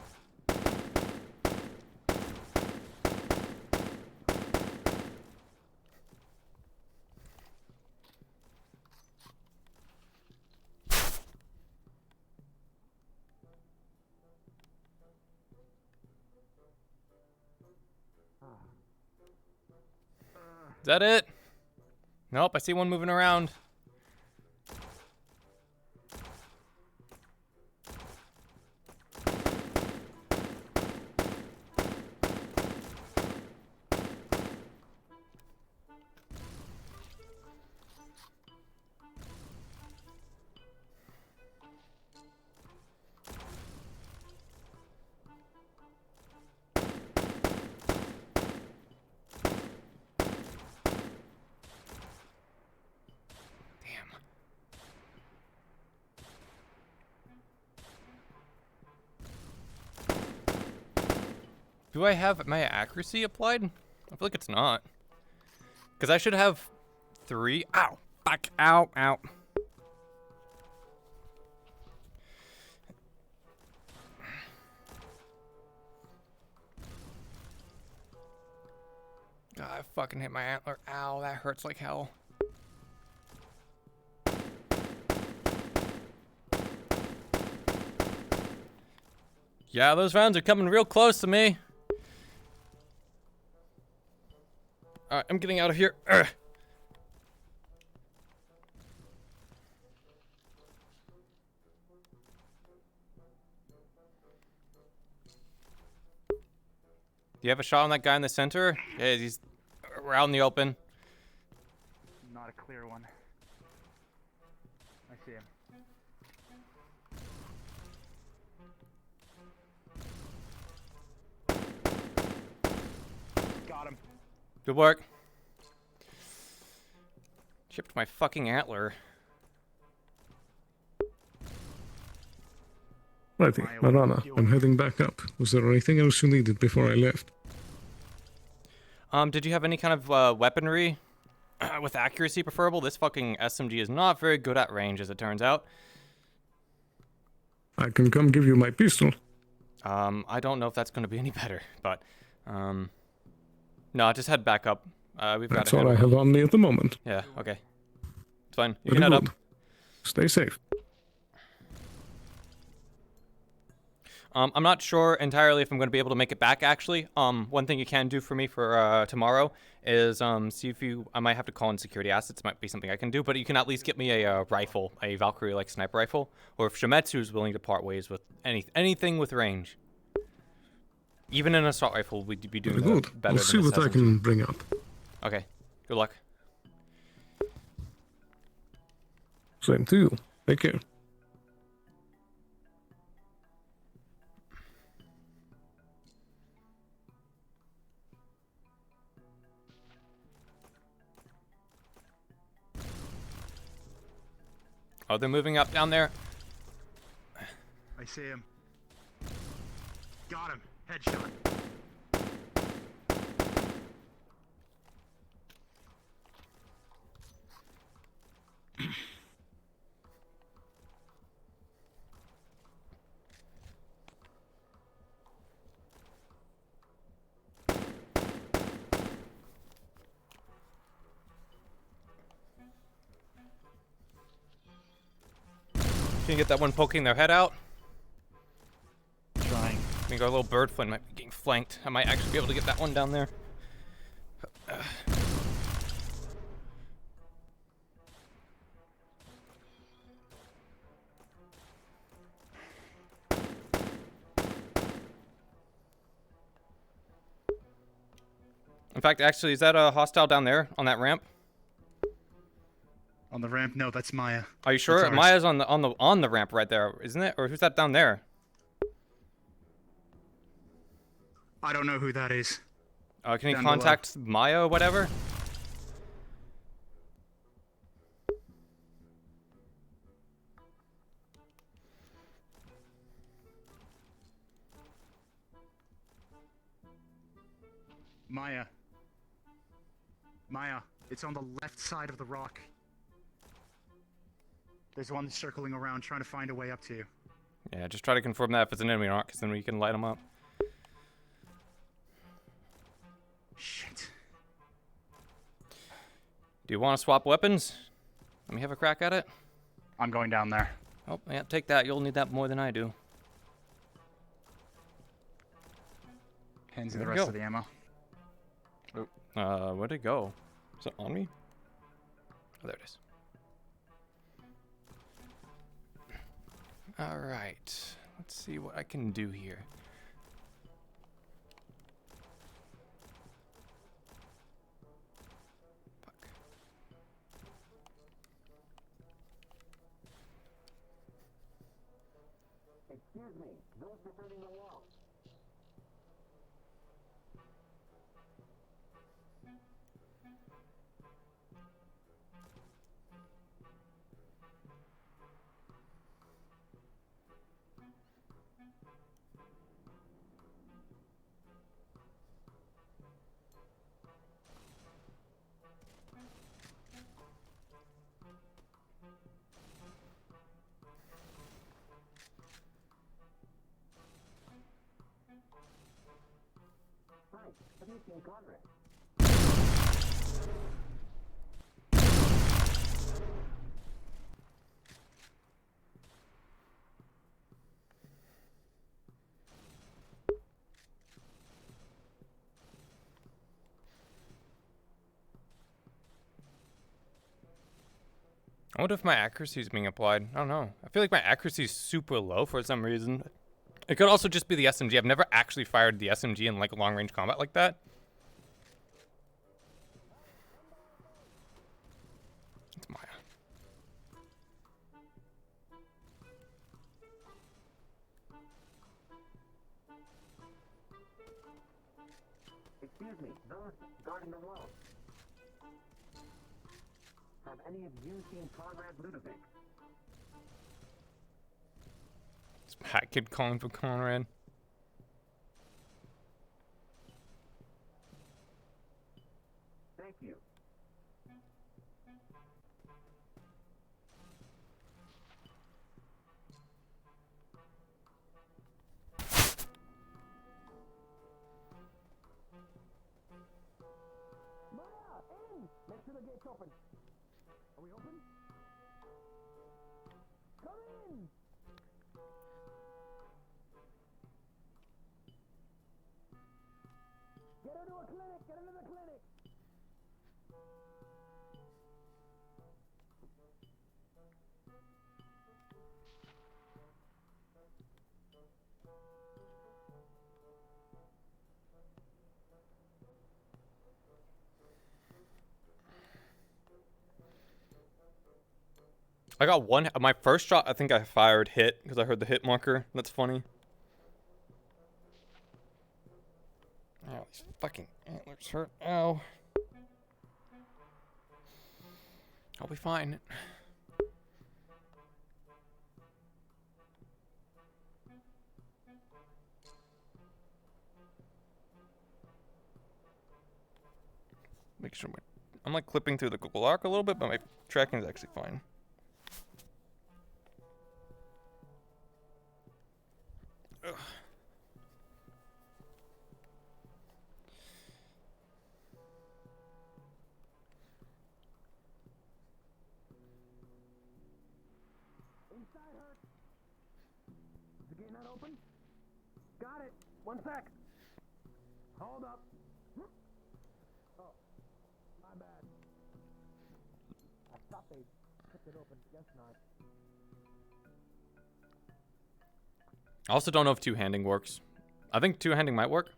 Is that it? Nope, I see one moving around. Do I have my accuracy applied? I feel like it's not. Because I should have 3. Ow! Fuck! Ow! Ow! God, I fucking hit my antler. Ow, that hurts like hell. Yeah, those rounds are coming real close to me. Alright, I'm getting out of here. Ugh. Do you have a shot on that guy in the center? Yeah, he's out in the open. Not a clear one. I see him. Got him. Good work. Chipped my fucking antler. Righty, Marana, I'm heading back up. Was there anything else you needed before I left? Did you have any kind of weaponry with accuracy preferable? This fucking SMG is not very good at range, as it turns out. I can come give you my pistol. I don't know if that's going to be any better, but no, just head back up. We've got. That's all I have on me at the moment. Yeah. Okay. It's fine. You Very can head good. up. Stay safe. I'm not sure entirely if I'm going to be able to make it back, actually. One thing you can do for me for tomorrow is see if I might have to call in security assets. Might be something I can do, but you can at least get me a rifle, a Valkyrie-like sniper rifle, or if Shimetsu is willing to part ways with anything with range. Even an assault rifle, we'd be doing Very good. better I'll see than what I can bring up. Okay. Good luck. Same to you. Take care. Oh, they're moving up down there. I see him. Got him. Headshot. Can you get that one poking their head out? Trying. I think our little bird flint might be getting flanked. I might actually be able to get that one down there. In fact, actually, is that a hostile down there on that ramp? On the ramp? No, that's Maya. Are you sure? That's ours. Maya's on the ramp right there, isn't it? Or who's that down there? I don't know who that is. Can you Down below. contact Maya or whatever? Maya. Maya, it's on the left side of the rock. There's one circling around trying to find a way up to you. Yeah, just try to confirm that if it's an enemy or not, because then we can light them up. Shit. Do you want to swap weapons? Let me have a crack at it. I'm going down there. Oh, yeah, take that. You'll need that more than I do. Hands you Where'd the it rest go? of the ammo. Where'd it go? Is it on me? Oh, there it is. Alright. Let's see what I can do here. Excuse me, those defending the wall. Right, have you seen Conrad? I wonder if my accuracy is being applied. I don't know. I feel like my accuracy is super low for some reason. It could also just be the SMG. I've never actually fired the SMG in like long range combat like that. It's Maya. Excuse me, those guarding the wall. Have any of you seen Conrad Ludovic? Is Pat Kid calling for Conrad? Thank you. Make sure the gate's open. Are we open? Come in! Get her to a clinic! Get her to the clinic! I got one. My first shot, I think I fired hit because I heard the hit marker. That's funny. Oh, these fucking antlers hurt. Ow. I'll be fine. Make sure I'm like clipping through the Google Arc a little bit, but my tracking is actually fine. Ugh. Inside her. Is the gate not open? Got it. 1 sec. Hold up. Oh, my bad. I thought they kept it open. Guess not. I also don't know if two-handing works. I think two-handing might work.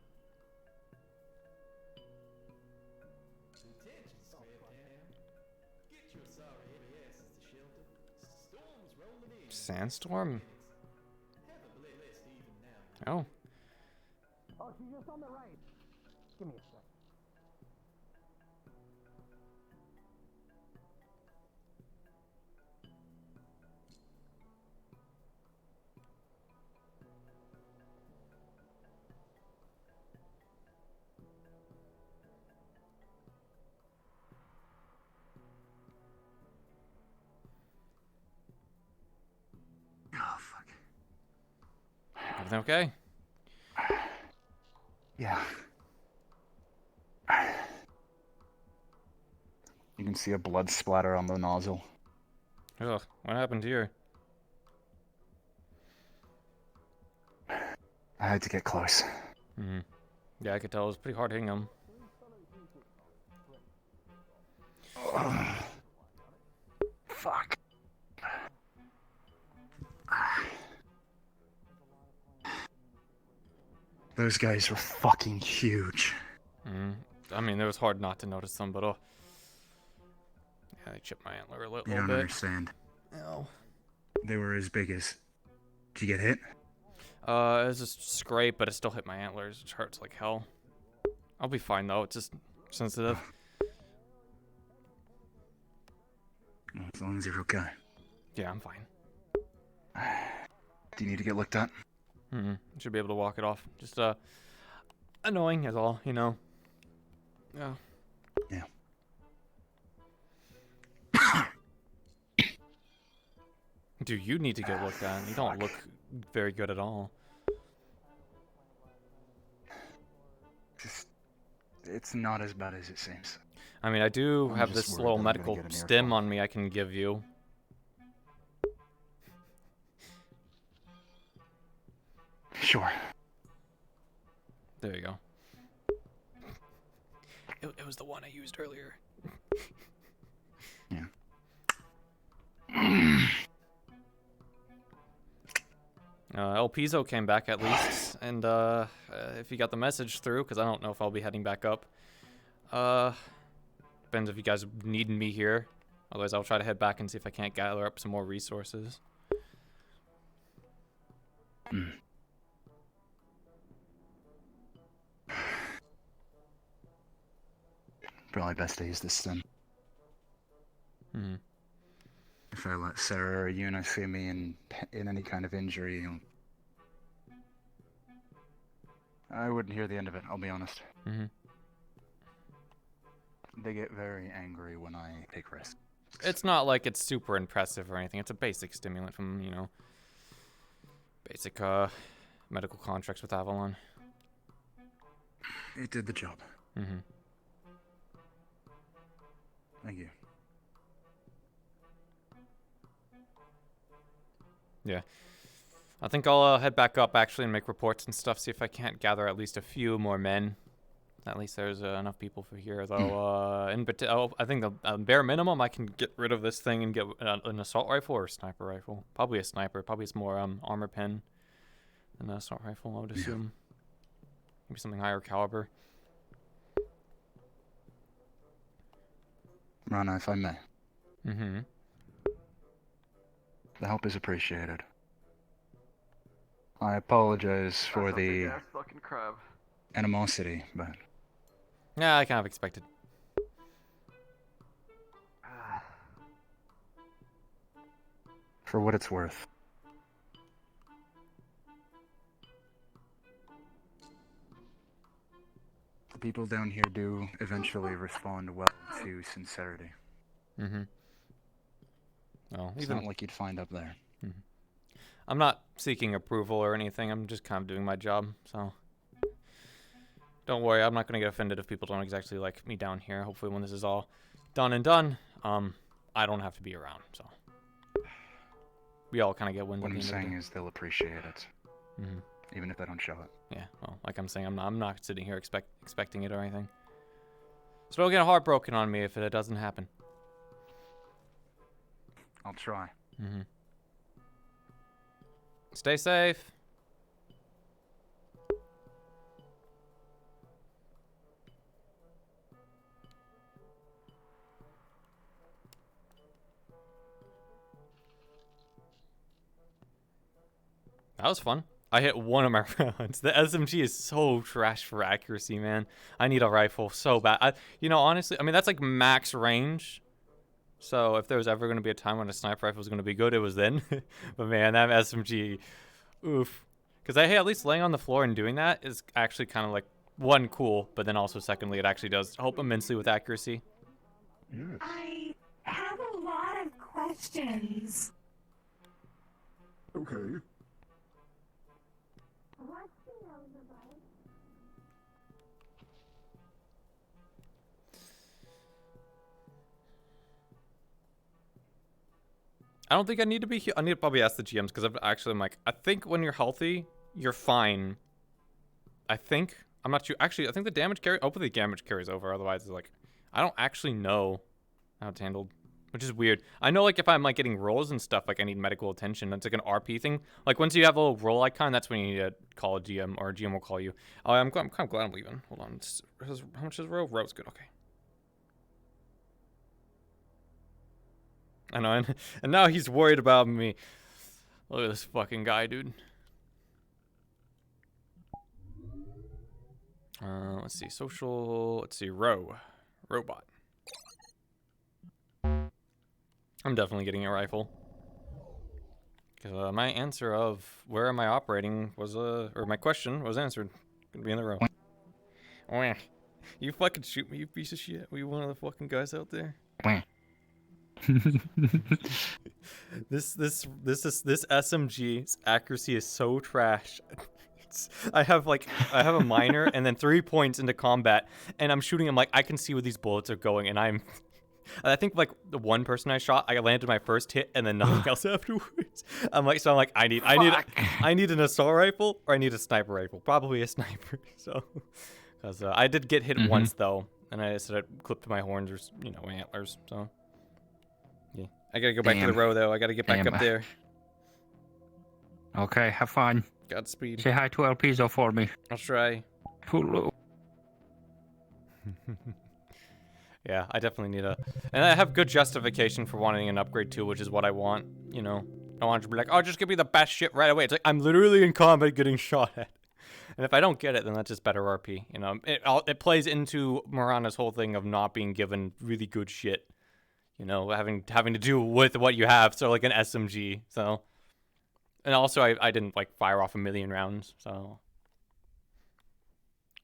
Sandstorm? Oh. Oh, she's just on the right. Give me a sec. Oh, fuck. Everything okay? Yeah. You can see a blood splatter on the nozzle. Ugh, what happened here? I had to get close. Mm-hmm. Yeah, I could tell it was pretty hard hitting him. Fuck. Those guys were fucking huge. I mean, it was hard not to notice them, but yeah, they chipped my antler a little You don't bit. understand. Ow. They were as big as... Did you get hit? It was just scrape, but it still hit my antlers, which hurts like hell. I'll be fine though. It's just sensitive. As long as you're okay. Yeah, I'm fine. Do you need to get looked at? Should be able to walk it off. Just annoying as all, you know. Yeah. Yeah. Dude, you need to get looked at. You don't look very good at all. Just, it's not as bad as it seems. I mean, I do I'm have just this worried little that I'm gonna medical get an stim on me I can give you. Sure. There you go. It was the one I used earlier. Yeah. El Piso came back at least, and if you got the message through, because I don't know if I'll be heading back up. Depends if you guys need me here. Otherwise, I'll try to head back and see if I can't gather up some more resources. Probably best to use this then. Hmm. If I let Sarah or Yuna see me in any kind of injury, I wouldn't hear the end of it, I'll be honest. Mm-hmm. They get very angry when I take risks. It's not like it's super impressive or anything. It's a basic stimulant from, you know, basic medical contracts with Avalon. It did the job. Mm-hmm. Thank you. Yeah. I think I'll head back up actually and make reports and stuff, see if I can't gather at least a few more men. At least there's enough people for here, though. I think the bare minimum, I can get rid of this thing and get an assault rifle or a sniper rifle. Probably a sniper. Probably it's more armor pen than an assault rifle, I would assume. Maybe something higher caliber. Rana, if I may. Mm-hmm. The help is appreciated. I apologize for the fucking crab. animosity, but Yeah, I kind of expected. for what it's worth. The people down here do eventually respond well to sincerity. Mm-hmm. Well, It's even not like you'd find up there. I'm not seeking approval or anything. I'm just kind of doing my job, so don't worry. I'm not gonna get offended if people don't exactly like me down here. Hopefully, when this is all done and done, I don't have to be around. So we all kind of get wind. What at I'm the end of the saying day. is they'll appreciate it, even if they don't show it. Yeah, well, like I'm saying, I'm not sitting here expecting it or anything. So don't get heartbroken on me if it doesn't happen. I'll try. Mm-hmm. Stay safe. That was fun. I hit one of my rounds. The SMG is so trash for accuracy, man. I need a rifle so bad. You know, honestly, I mean, that's like max range. So if there was ever going to be a time when a sniper rifle was going to be good, it was then. But man, that SMG, oof. Because hey, at least laying on the floor and doing that is actually kind of like, one, cool, but then also secondly, it actually does help immensely with accuracy. I have a lot of questions. Okay. I don't think I need to be. I need to probably ask the GMs because I'm like, I think when you're healthy, you're fine. I think. I'm not sure. Actually, I think the damage carry. Hopefully, the damage carries over. Otherwise, it's like, I don't actually know how it's handled, which is weird. I know, like, if I'm like getting rolls and stuff, like I need medical attention. That's like an RP thing. Like once you have a little roll icon, that's when you need to call a GM or a GM will call you. Oh, I'm kind of glad I'm leaving. Hold on. How much is row? Row's good. Okay. I know, and now he's worried about me. Look at this fucking guy, dude. Let's see, social. Let's see, robot. I'm definitely getting a rifle. Because my answer of where am I operating was or my question was answered. Gonna be in the row. Oh, you fucking shoot me, you piece of shit. Were you one of the fucking guys out there? This SMG's accuracy is so trash. I have a minor and then 3 points into combat, and I'm shooting him like I can see where these bullets are going, and I think like the one person I shot, I landed my first hit and then nothing else afterwards. I'm like I need an assault rifle or I need a sniper rifle, probably a sniper. So, because I did get hit once though, and I said I clipped my horns or antlers. So. Yeah, I gotta go back to the row though. I gotta get back up there. Okay, have fun. Godspeed. Say hi to El Piso for me. I'll try. Hulu. Yeah, I definitely need and I have good justification for wanting an upgrade too, which is what I want. You know, I want to be like, oh, just give me the best shit right away. It's like I'm literally in combat getting shot at. And if I don't get it, then that's just better RP. You know, it plays into Mirana's whole thing of not being given really good shit. You know, having to do with what you have. So like an SMG. So, and also I didn't like fire off 1,000,000 rounds. So,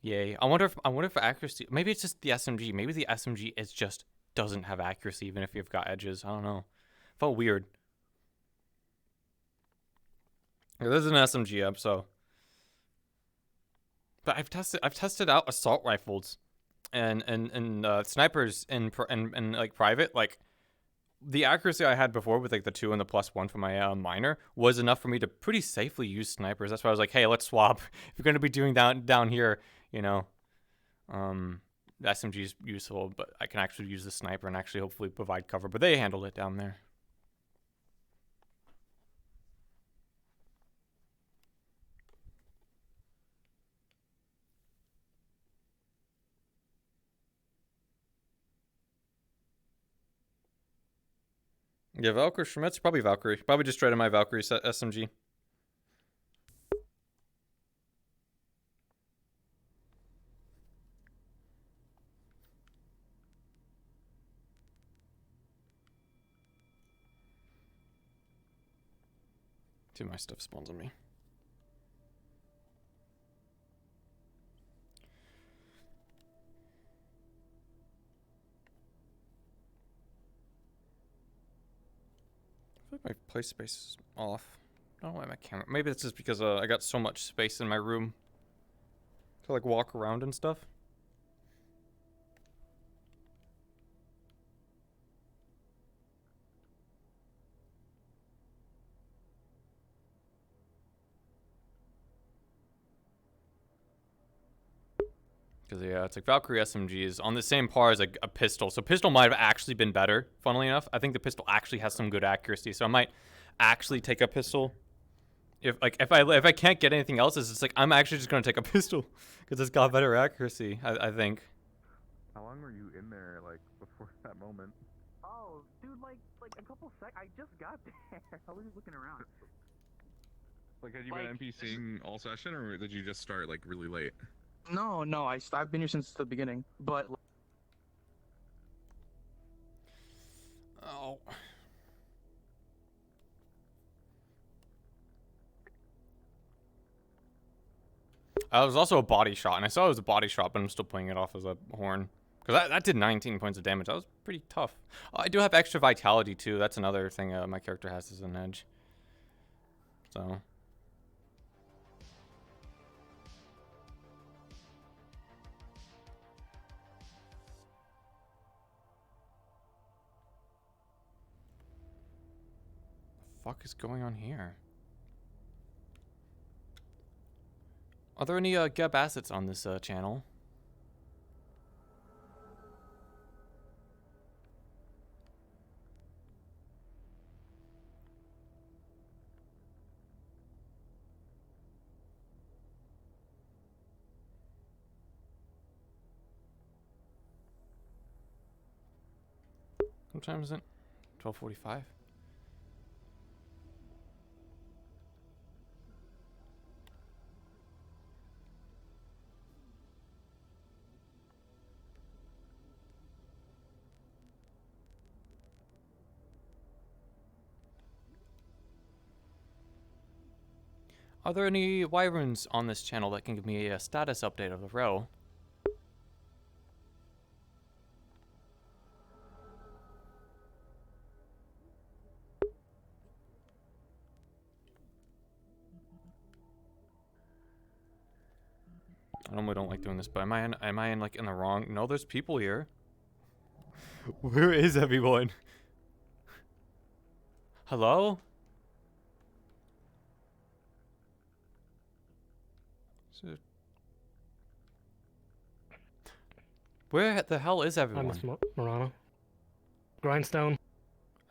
yay. I wonder if accuracy. Maybe it's just the SMG. Maybe the SMG just doesn't have accuracy even if you've got edges. I don't know. Felt weird. This is an SMG up, so. But I've tested out assault rifles, and snipers in like private. Like the accuracy I had before with like the 2 and the +1 for my minor was enough for me to pretty safely use snipers. That's why I was like, hey, let's swap. If you're gonna be doing down here, you know, the SMG is useful, but I can actually use the sniper and actually hopefully provide cover. But they handled it down there. Yeah, Valkyrie Schmitz, probably Valkyrie. Probably just straight on my Valkyrie SMG. Too much stuff spawns on me. I feel like my play space is off. I don't know why my camera. Maybe it's just because I got so much space in my room to like walk around and stuff. Because, yeah, it's like Valkyrie SMG is on the same par as a pistol. So pistol might have actually been better, funnily enough. I think the pistol actually has some good accuracy. So I might actually take a pistol. If I can't get anything else, it's just like, I'm actually just going to take a pistol. Because it's got better accuracy, I think. How long were you in there, like, before that moment? Oh, dude, like a couple sec. I just got there. I was just looking around. Like, had you been NPCing all session, or did you just start, like, really late? No, I've been here since the beginning, but. Oh. It was also a body shot, and I saw it was a body shot, but I'm still playing it off as a horn. Because that did 19 points of damage. That was pretty tough. I do have extra vitality, too. That's another thing my character has as an edge. So. Fuck is going on here? Are there any Geb assets on this channel? What time is it? 12:45. Are there any wyverns on this channel that can give me a status update of the row? I normally don't like doing this, but am I in like in the wrong? No, there's people here. Where is everyone? Hello? Where the hell is everyone? Miss Mirana. Grindstone.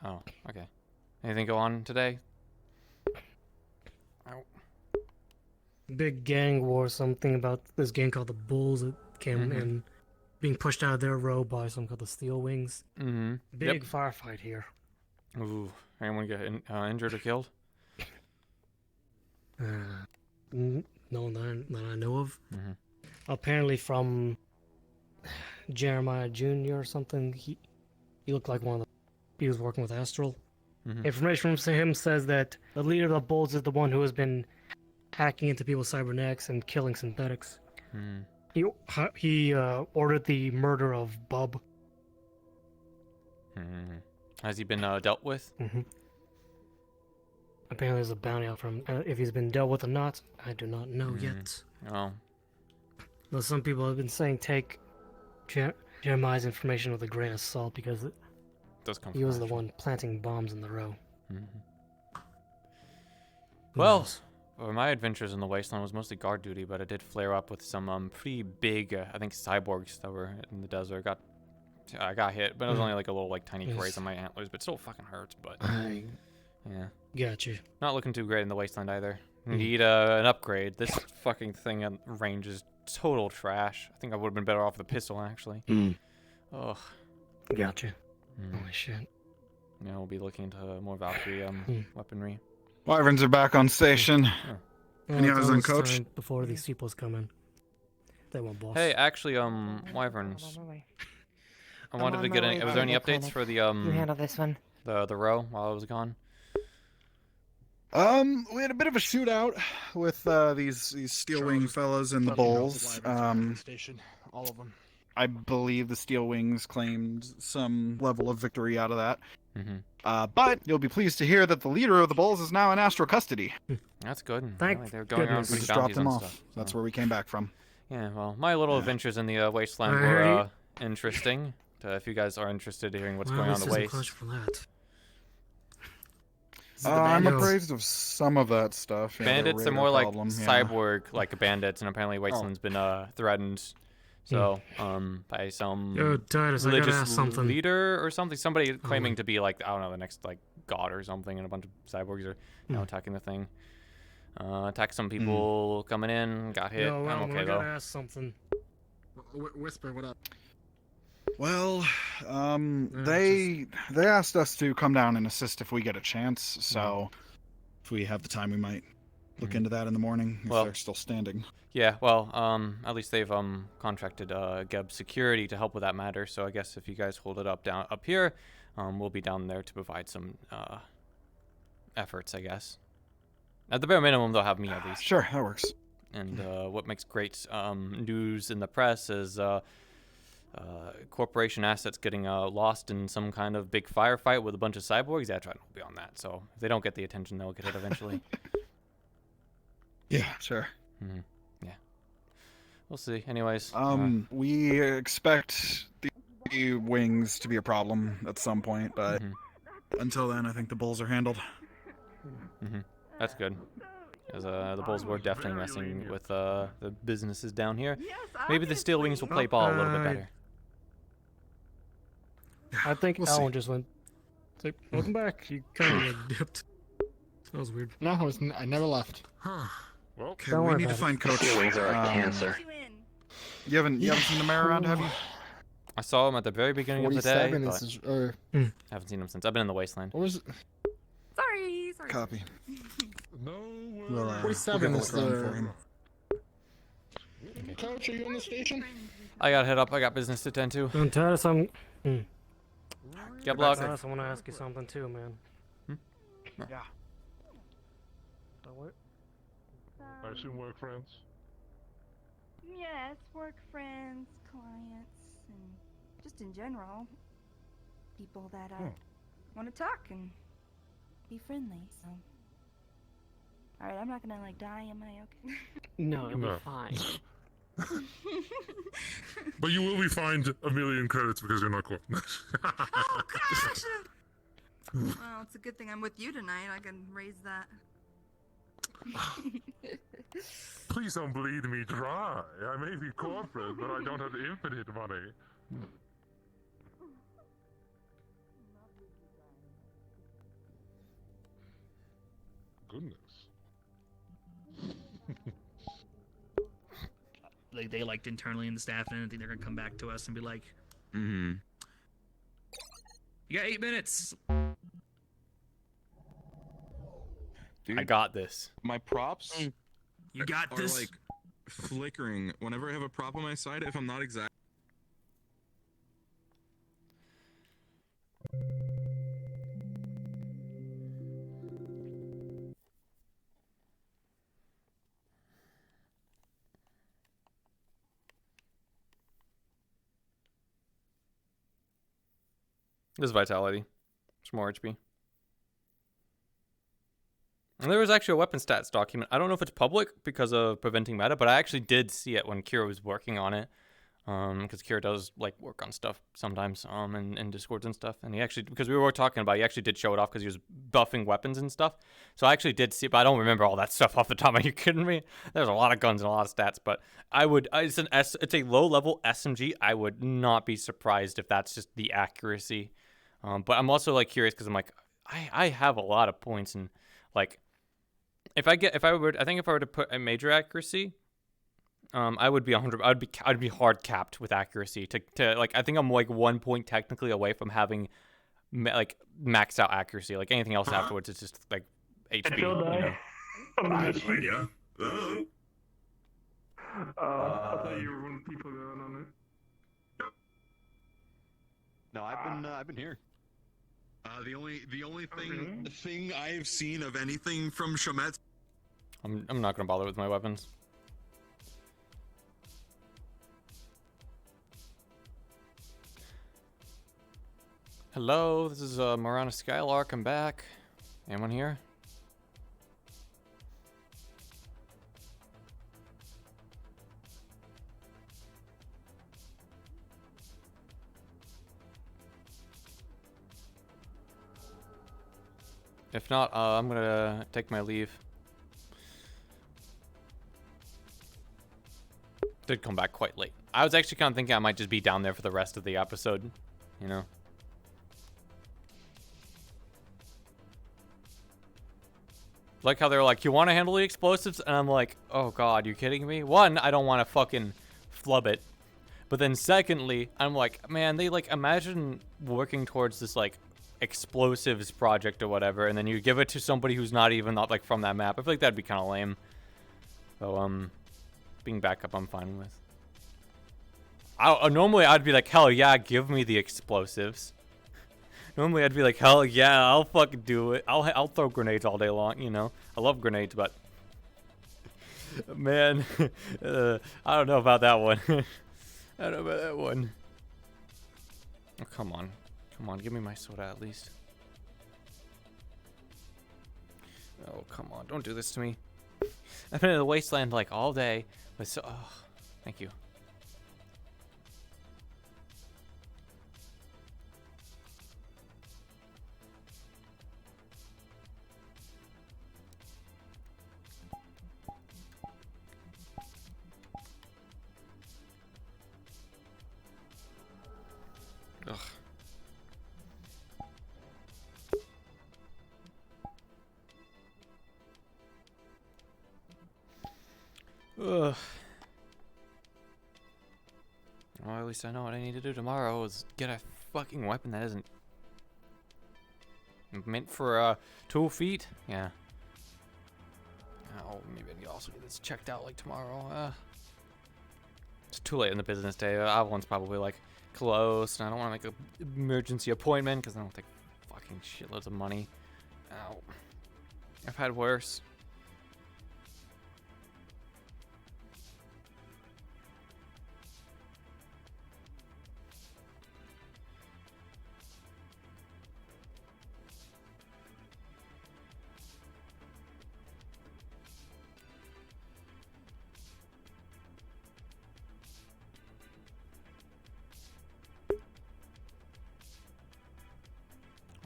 Oh, okay. Anything go on today? Ow. Big gang war, something about this gang called the Bulls that came in, being pushed out of their row by some called the Steel Wings. Big firefight here. Ooh, anyone get injured or killed? No one that I know of. Mm-hmm. Apparently from Jeremiah Jr. or something. He looked like one of the. He was working with Astral. Mhm. Information from him says that the leader of the Bulls is the one who has been hacking into people's cybernetics and killing synthetics. Hmm. He ordered the murder of Bub. Hmm. Has he been dealt with? Mm-hmm. Apparently, there's a bounty out for him. If he's been dealt with or not, I do not know yet. Oh. Though some people have been saying take Jeremiah's information with a grain of salt because Does come he from was the Astral. one planting bombs in the row. Mhm. Well, my adventures in the Wasteland was mostly guard duty, but I did flare up with some pretty big, I think, cyborgs that were in the desert. I got hit, but it was only like a little tiny graze on my antlers, but still fucking hurts. But yeah, Gotcha. not looking too great in the Wasteland either. Need an upgrade. This fucking thing at range is total trash. I think I would have been better off with a pistol actually. Ugh. Gotcha. Holy shit. Yeah, we'll be looking into more Valkyrie weaponry. Wyverns are back on station. Any It's eyes on almost Coach? time before these sequels come in. They won't, boss. Hey, actually, Wyverns. I wanted to get any. Was there any updates for the You handle this one. the row while I was gone? We had a bit of a shootout with these Steel Wing fellas and the Bulls. Station, all of them. I believe the Steel Wings claimed some level of victory out of that. But you'll be pleased to hear that the leader of the Bulls is now in Astral custody. That's good. Thank They're going around We putting just dropped bounties them on off. stuff. That's so. where we came back from. Yeah, well, my little adventures in the Wasteland I heard were interesting. If you guys are interested in hearing what's going on in the this isn't Waste. close for that. I'm bandits? appraised of some of that stuff. Yeah, Bandits they're are more like problem, yeah. cyborg like bandits, and apparently Wasteland's been threatened. So by some Yo, Titus, I gotta religious ask something. leader or something, somebody claiming to be like I don't know the next like god or something, and a bunch of cyborgs are now attacking the thing. Attacked some people coming in, got hit. Yo, I'm Roman, okay I though. gotta ask something. Whisper, what up? Well, they asked us to come down and assist if we get a chance. So, if we have the time, we might look into that in the morning if Well- they're still standing. Yeah, well, at least they've contracted Geb Security to help with that matter. So I guess if you guys hold it up here, we'll be down there to provide some efforts, I guess. At the bare minimum, they'll have me at least. Sure, that works. And what makes great news in the press is corporation assets getting lost in some kind of big firefight with a bunch of cyborgs. Yeah, Trident will be on that. So if they don't get the attention, they'll get it eventually. Yeah, sure. Yeah. We'll see. Anyways. We expect the wings to be a problem at some point, but until then, I think the Bulls are handled. That's good. Because the Bulls were definitely messing with the businesses down here. Maybe the Steel Wings will play ball a little bit better. I think We'll Alan see. just went. It's like, welcome back. You kind of like dipped. That was weird. No, I never left. Well, Okay, Don't we worry need to about it. find Coach. Steel Wings are like cancer. You haven't seen the mayor around, have you? I saw him at the very beginning of the day, 47 but is, or haven't seen him since. I've been in the Wasteland. what was it? Sorry. Copy. No. We'll, 47 we'll is get a look around for the. him. Coach, are you on the station? I gotta head up. I got business to tend to. And Titus, I'm. Get luck. Titus, I want to ask you something too, man. Yeah. I assume work friends. Yes, work friends, clients, and just in general, people that want to talk and be friendly. So, all right, I'm not gonna like die. Am I okay? No, it'll No. be fine. But you will be fined 1 million credits because you're not caught. Oh gosh! Well, it's a good thing I'm with you tonight. I can raise that. Please don't bleed me dry. I may be corporate, but I don't have infinite money. Goodness. Like they liked internally in the staff, and I think they're gonna come back to us and be like, Mm-hmm. "You got 8 minutes." I got this. My props. You You got are this. like flickering whenever I have a prop on my side. If I'm not exact. This is Vitality. It's more HP. And there was actually a weapon stats document. I don't know if it's public because of preventing meta, but I actually did see it when Kira was working on it. Because Kira does like work on stuff sometimes, in Discords and stuff. And he actually, because we were talking about, he actually did show it off because he was buffing weapons and stuff. So I actually did see it, but I don't remember all that stuff off the top. Are you kidding me? There's a lot of guns and a lot of stats, but it's a low level SMG. I would not be surprised if that's just the accuracy. But I'm also like curious because I'm like, I have a lot of points, and like I think if I were to put a major accuracy, I would be 100. I'd be hard capped with accuracy to like. I think I'm like 1 point technically away from having like maxed out accuracy. Like anything else afterwards, it's just like HP. You know? I thought you were one of the people going on it. No, I've been here. The only thing I've seen of anything from Shamet. I'm not gonna bother with my weapons. Hello, this is Marana Skylark. I'm back. Anyone here? If not, I'm gonna take my leave. Did come back quite late. I was actually kind of thinking I might just be down there for the rest of the episode, you know? Like how they're like, you want to handle the explosives? And I'm like, oh god, you kidding me? One, I don't want to fucking flub it. But then secondly, I'm like, man, they like, imagine working towards this like explosives project or whatever, and then you give it to somebody who's not even like from that map. I feel like that'd be kind of lame. So being backup I'm fine with. Normally I'd be like, hell yeah, give me the explosives. Normally I'd be like, hell yeah, I'll fucking do it. I'll throw grenades all day long, you know. I love grenades, but man, I don't know about that one. I don't know about that one. Oh, come on. Come on, give me my soda at least. Oh, come on, don't do this to me. I've been in the wasteland like all day. But so, oh, thank you. Ugh. Ugh. Well, at least I know what I need to do tomorrow is get a fucking weapon that isn't meant for 2 feet. Yeah. Oh, maybe I need to also get this checked out like tomorrow. It's too late in the business day. Avalon's probably like closed, and I don't want to make an emergency appointment because I don't take fucking shitloads of money. Ow. I've had worse.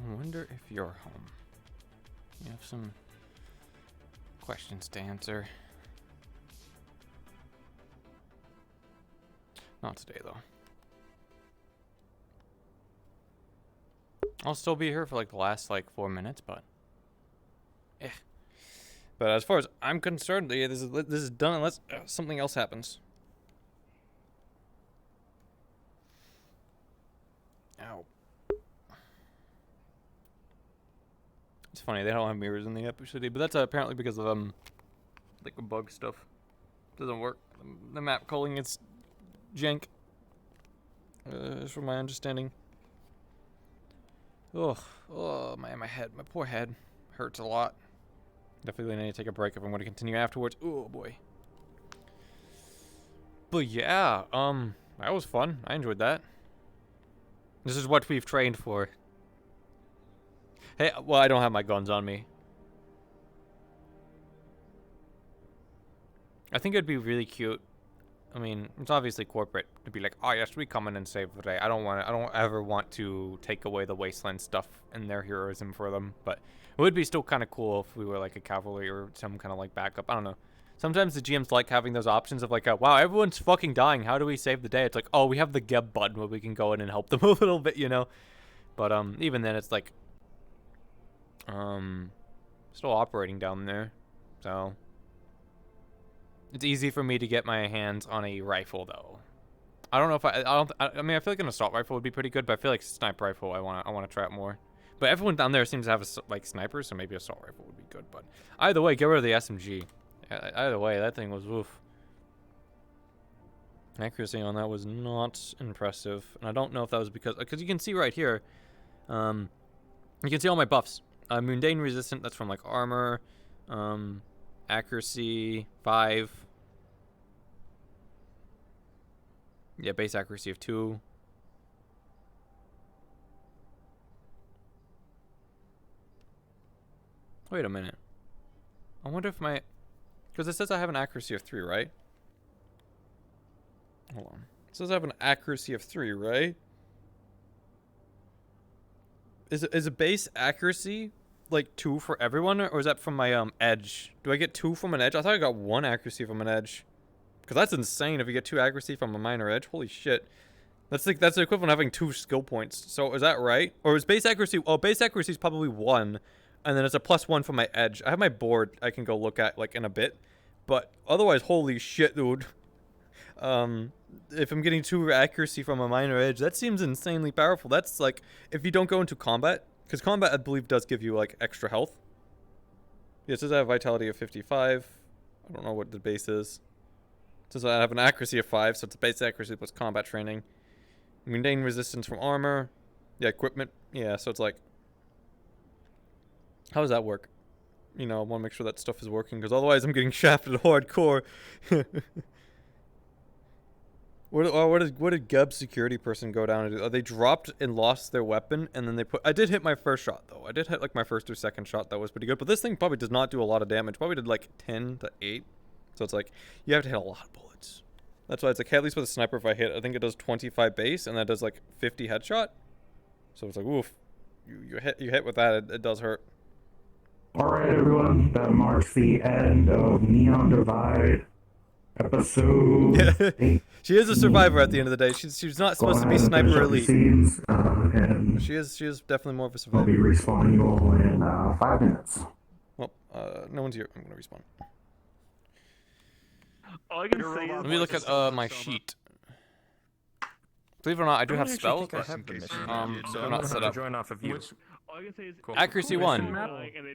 I wonder if you're home. You have some questions to answer. Not today, though. I'll still be here for like the last like 4 minutes, but But as far as I'm concerned, yeah, this is done unless something else happens. Ow. It's funny, they don't have mirrors in the episode, but that's apparently because of like a bug stuff. Doesn't work. The map calling is jank. From my understanding. Oh, my head, my poor head hurts a lot. Definitely need to take a break if I'm going to continue afterwards. Oh boy. But yeah, that was fun. I enjoyed that. This is what we've trained for. Hey, well, I don't have my guns on me. I think it'd be really cute. I mean, it's obviously corporate to be like, oh yes, we come in and save the day. I don't ever want to take away the Wasteland stuff and their heroism for them. But it would be still kind of cool if we were like a cavalry or some kind of like backup. I don't know. Sometimes the GMs like having those options of like, wow, everyone's fucking dying. How do we save the day? It's like, oh, we have the Geb button where we can go in and help them a little bit, you know. But even then, it's like, still operating down there, so. It's easy for me to get my hands on a rifle, though. I don't know if I mean, I feel like an assault rifle would be pretty good, but I feel like sniper rifle, I want to try it more. But everyone down there seems to have like snipers, so maybe assault rifle would be good. But either way, get rid of the SMG. Either way, that thing was woof. Accuracy on that was not impressive, and I don't know if that was because you can see right here, you can see all my buffs. Mundane resistant, that's from like armor. Accuracy 5. Yeah, base accuracy of 2. Wait a minute. I wonder if my... Because it says I have an accuracy of 3, right? Hold on. It says I have an accuracy of 3, right? Is a base accuracy like 2 for everyone, or is that from my edge? Do I get 2 from an edge? I thought I got 1 accuracy from an edge. Because that's insane if you get 2 accuracy from a minor edge. Holy shit. That's the equivalent of having 2 skill points. So is that right? Or is base accuracy... Oh, base accuracy is probably 1. And then it's a +1 from my edge. I have my board I can go look at like in a bit. But otherwise, holy shit, dude. If I'm getting 2 accuracy from a minor edge, that seems insanely powerful. That's like, if you don't go into combat... Because combat, I believe, does give you, like, extra health. Yeah, it says I have vitality of 55. I don't know what the base is. It says I have an accuracy of 5, so it's a base accuracy plus combat training. Mundane resistance from armor. Yeah, equipment. Yeah, so it's like... How does that work? You know, I want to make sure that stuff is working, because otherwise I'm getting shafted hardcore. What did Geb's security person go down and do? They dropped and lost their weapon, and then they put... I did hit my first shot, though. I did hit, like, my first or second shot. That was pretty good. But this thing probably does not do a lot of damage. Probably did, like, 10 to 8. So it's like, you have to hit a lot of bullets. That's why it's like, hey, at least with a sniper, if I hit, I think it does 25 base, and that does, like, 50 headshot. So it's like, oof. You hit with that, it does hurt. Alright, everyone. That marks the end of Neon Divide. Episode 8. She is a survivor at the end of the day. She's not supposed to be sniper elite. She is definitely more of a survivor. I'll be respawning you all in 5 minutes. Well, no one's here. I'm gonna respawn. Let me look at my sheet. Believe it or not, I do have spells. I have the mission. So I'm not set up. Join off of you. Cool. Accuracy 1.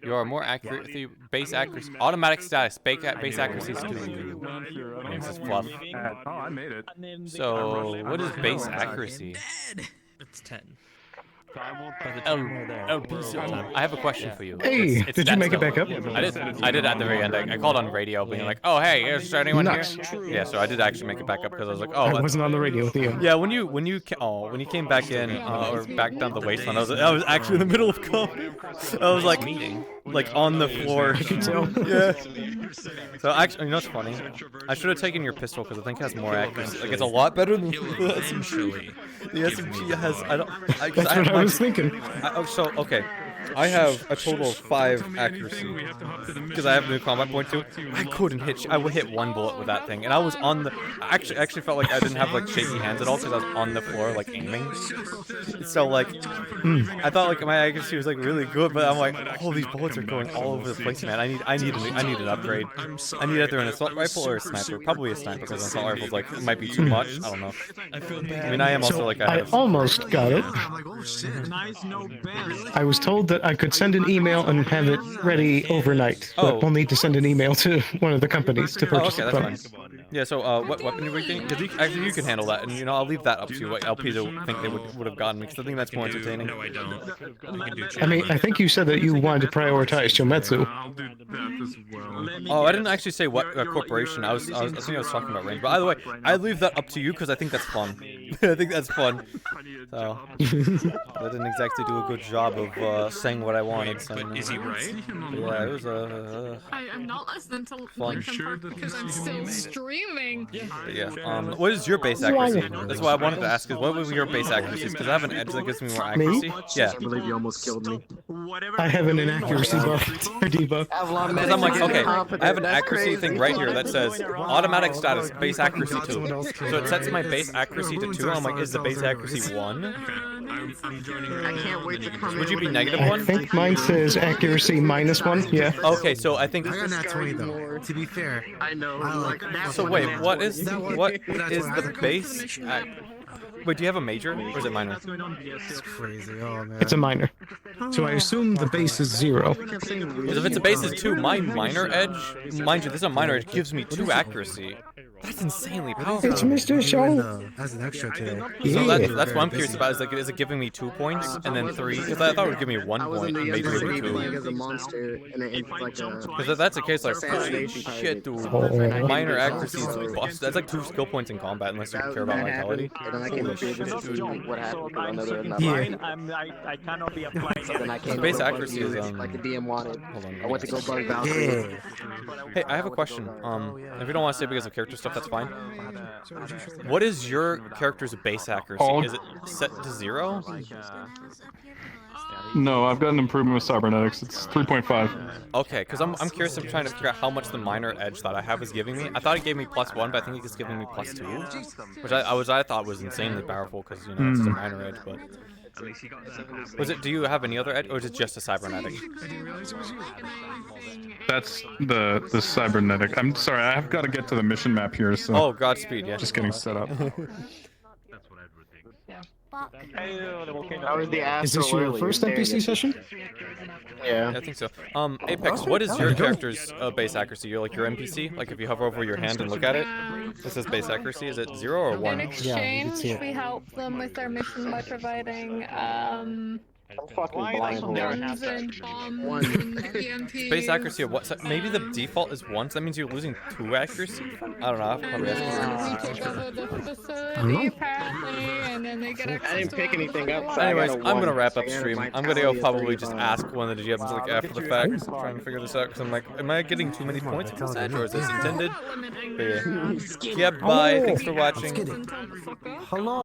You are more accurate. Base accuracy. Automatic status. Base accuracy is 2. This is fluff. Oh, I made it. So, what is base accuracy? It's 10. I have a question for you. Hey, did you make it back up? I did at the very end. I called on radio, being like, "Oh, hey, is there anyone here?" Yeah, so I did actually make it back up because I was like, "Oh." I wasn't on the radio with you. Yeah, when you came back in or back down to the wasteland, I was actually in the middle of combat. I was like on the floor. I can tell. Yeah. So actually, you know what's funny? I should have taken your pistol because I think it has more accuracy. Like it's a lot better than the SMG. The SMG has. That's what I was thinking. Okay. I have a total of 5 accuracy because I have a new combat point too. I couldn't hit. I would hit 1 bullet with that thing, and I was on the. I actually felt like I didn't have like shaky hands at all because I was on the floor like aiming. So like, I thought like my accuracy was like really good, but I'm like, oh, these bullets are going all over the place, man. I need an upgrade. I need either an assault rifle or a sniper. Probably a sniper because an assault rifle's like it might be too much. I don't know. I mean, I am also like I almost got it. I was told that that I could send an email and have it ready overnight, but we'll need to send an email to one of the companies to purchase okay, it that's from. fine. Yeah, so what weapon are we getting? Actually, you can handle that, and I'll leave that up to you. What LPs think they would have gotten, because I think that's more entertaining. No, I don't. I mean, I think you said that you wanted to prioritize Chometsu. I'll do that as well. Oh, I didn't actually say what corporation. I think I was talking about range. But either way, I leave that up to you because I think that's fun. I think that's fun. So I didn't exactly do a good job of saying what I wanted. So, But is he right? Yeah, it was I'm not listening to fun. Linkin Park because I'm still streaming. But yeah. What is your base accuracy? That's what I wanted to ask. Is what were your base accuracies? Because I have an edge that gives me more accuracy. Yeah. I believe you almost killed me. I have an inaccuracy buff, or debuff. Because I'm like, okay, I have an accuracy thing right here that says automatic status, base accuracy 2. So it sets my base accuracy to 2, and I'm like, is the base accuracy 1? I can't wait to come Would you be negative I 1? think mine says accuracy -1, yeah. Okay, so I think... I got nat 20 though. To be fair. I know. So wait, what is the base? Wait, do you have a major or is it minor? It's crazy. Oh man. It's a minor. So I assume the base is 0. Because if it's a base is 2, my minor edge, mind you, this is a minor edge, gives me 2 accuracy. That's insanely powerful. It's Mr. Shaw. That's an extra today. So that's what I'm curious about. Is like, is it giving me 2 points and then 3? Because I thought it would give me 1 point and major would be 2. Because if that's the case, like, holy shit, dude. Minor accuracy is bust. That's like 2 skill points in combat unless you care about vitality. I cannot be applying. So base accuracy is like the DM wanted. Hold on. I went to go bug Valkyrie. Hey, I have a question. If you don't want to say because of character stuff, that's fine. What is your character's base accuracy? Is it set to 0? No, I've got an improvement with cybernetics. It's 3.5. Okay, because I'm curious. I'm trying to figure out how much the minor edge that I have is giving me. I thought it gave me +1, but I think it's giving me +2, which I thought was insanely powerful because it's a minor edge. But was it? Do you have any other edge, or is it just a cybernetic? That's the cybernetic. I'm sorry, I've got to get to the mission map here. So. Oh, Godspeed! Yeah. Just getting set up. Is this your first NPC session? Yeah, I think so. Apex, what is your character's base accuracy? You're like your NPC? Like if you hover over your hand and look at it, it says base accuracy. Is it 0 or 1? In exchange, we help them with their mission by providing guns and bombs and EMP. Base accuracy of what? Maybe the default is 1, so that means you're losing 2 accuracy? I don't know. I'll probably ask We take over the facility apparently, and then they get access I didn't pick anything up. So anyways, I'm gonna wrap up stream. I'm gonna go probably just ask one of the GMs like after the fact, trying to figure this out. Because I'm like, am I getting too many points from this edge, or is this intended? But yeah, bye. Thanks for watching. Hello.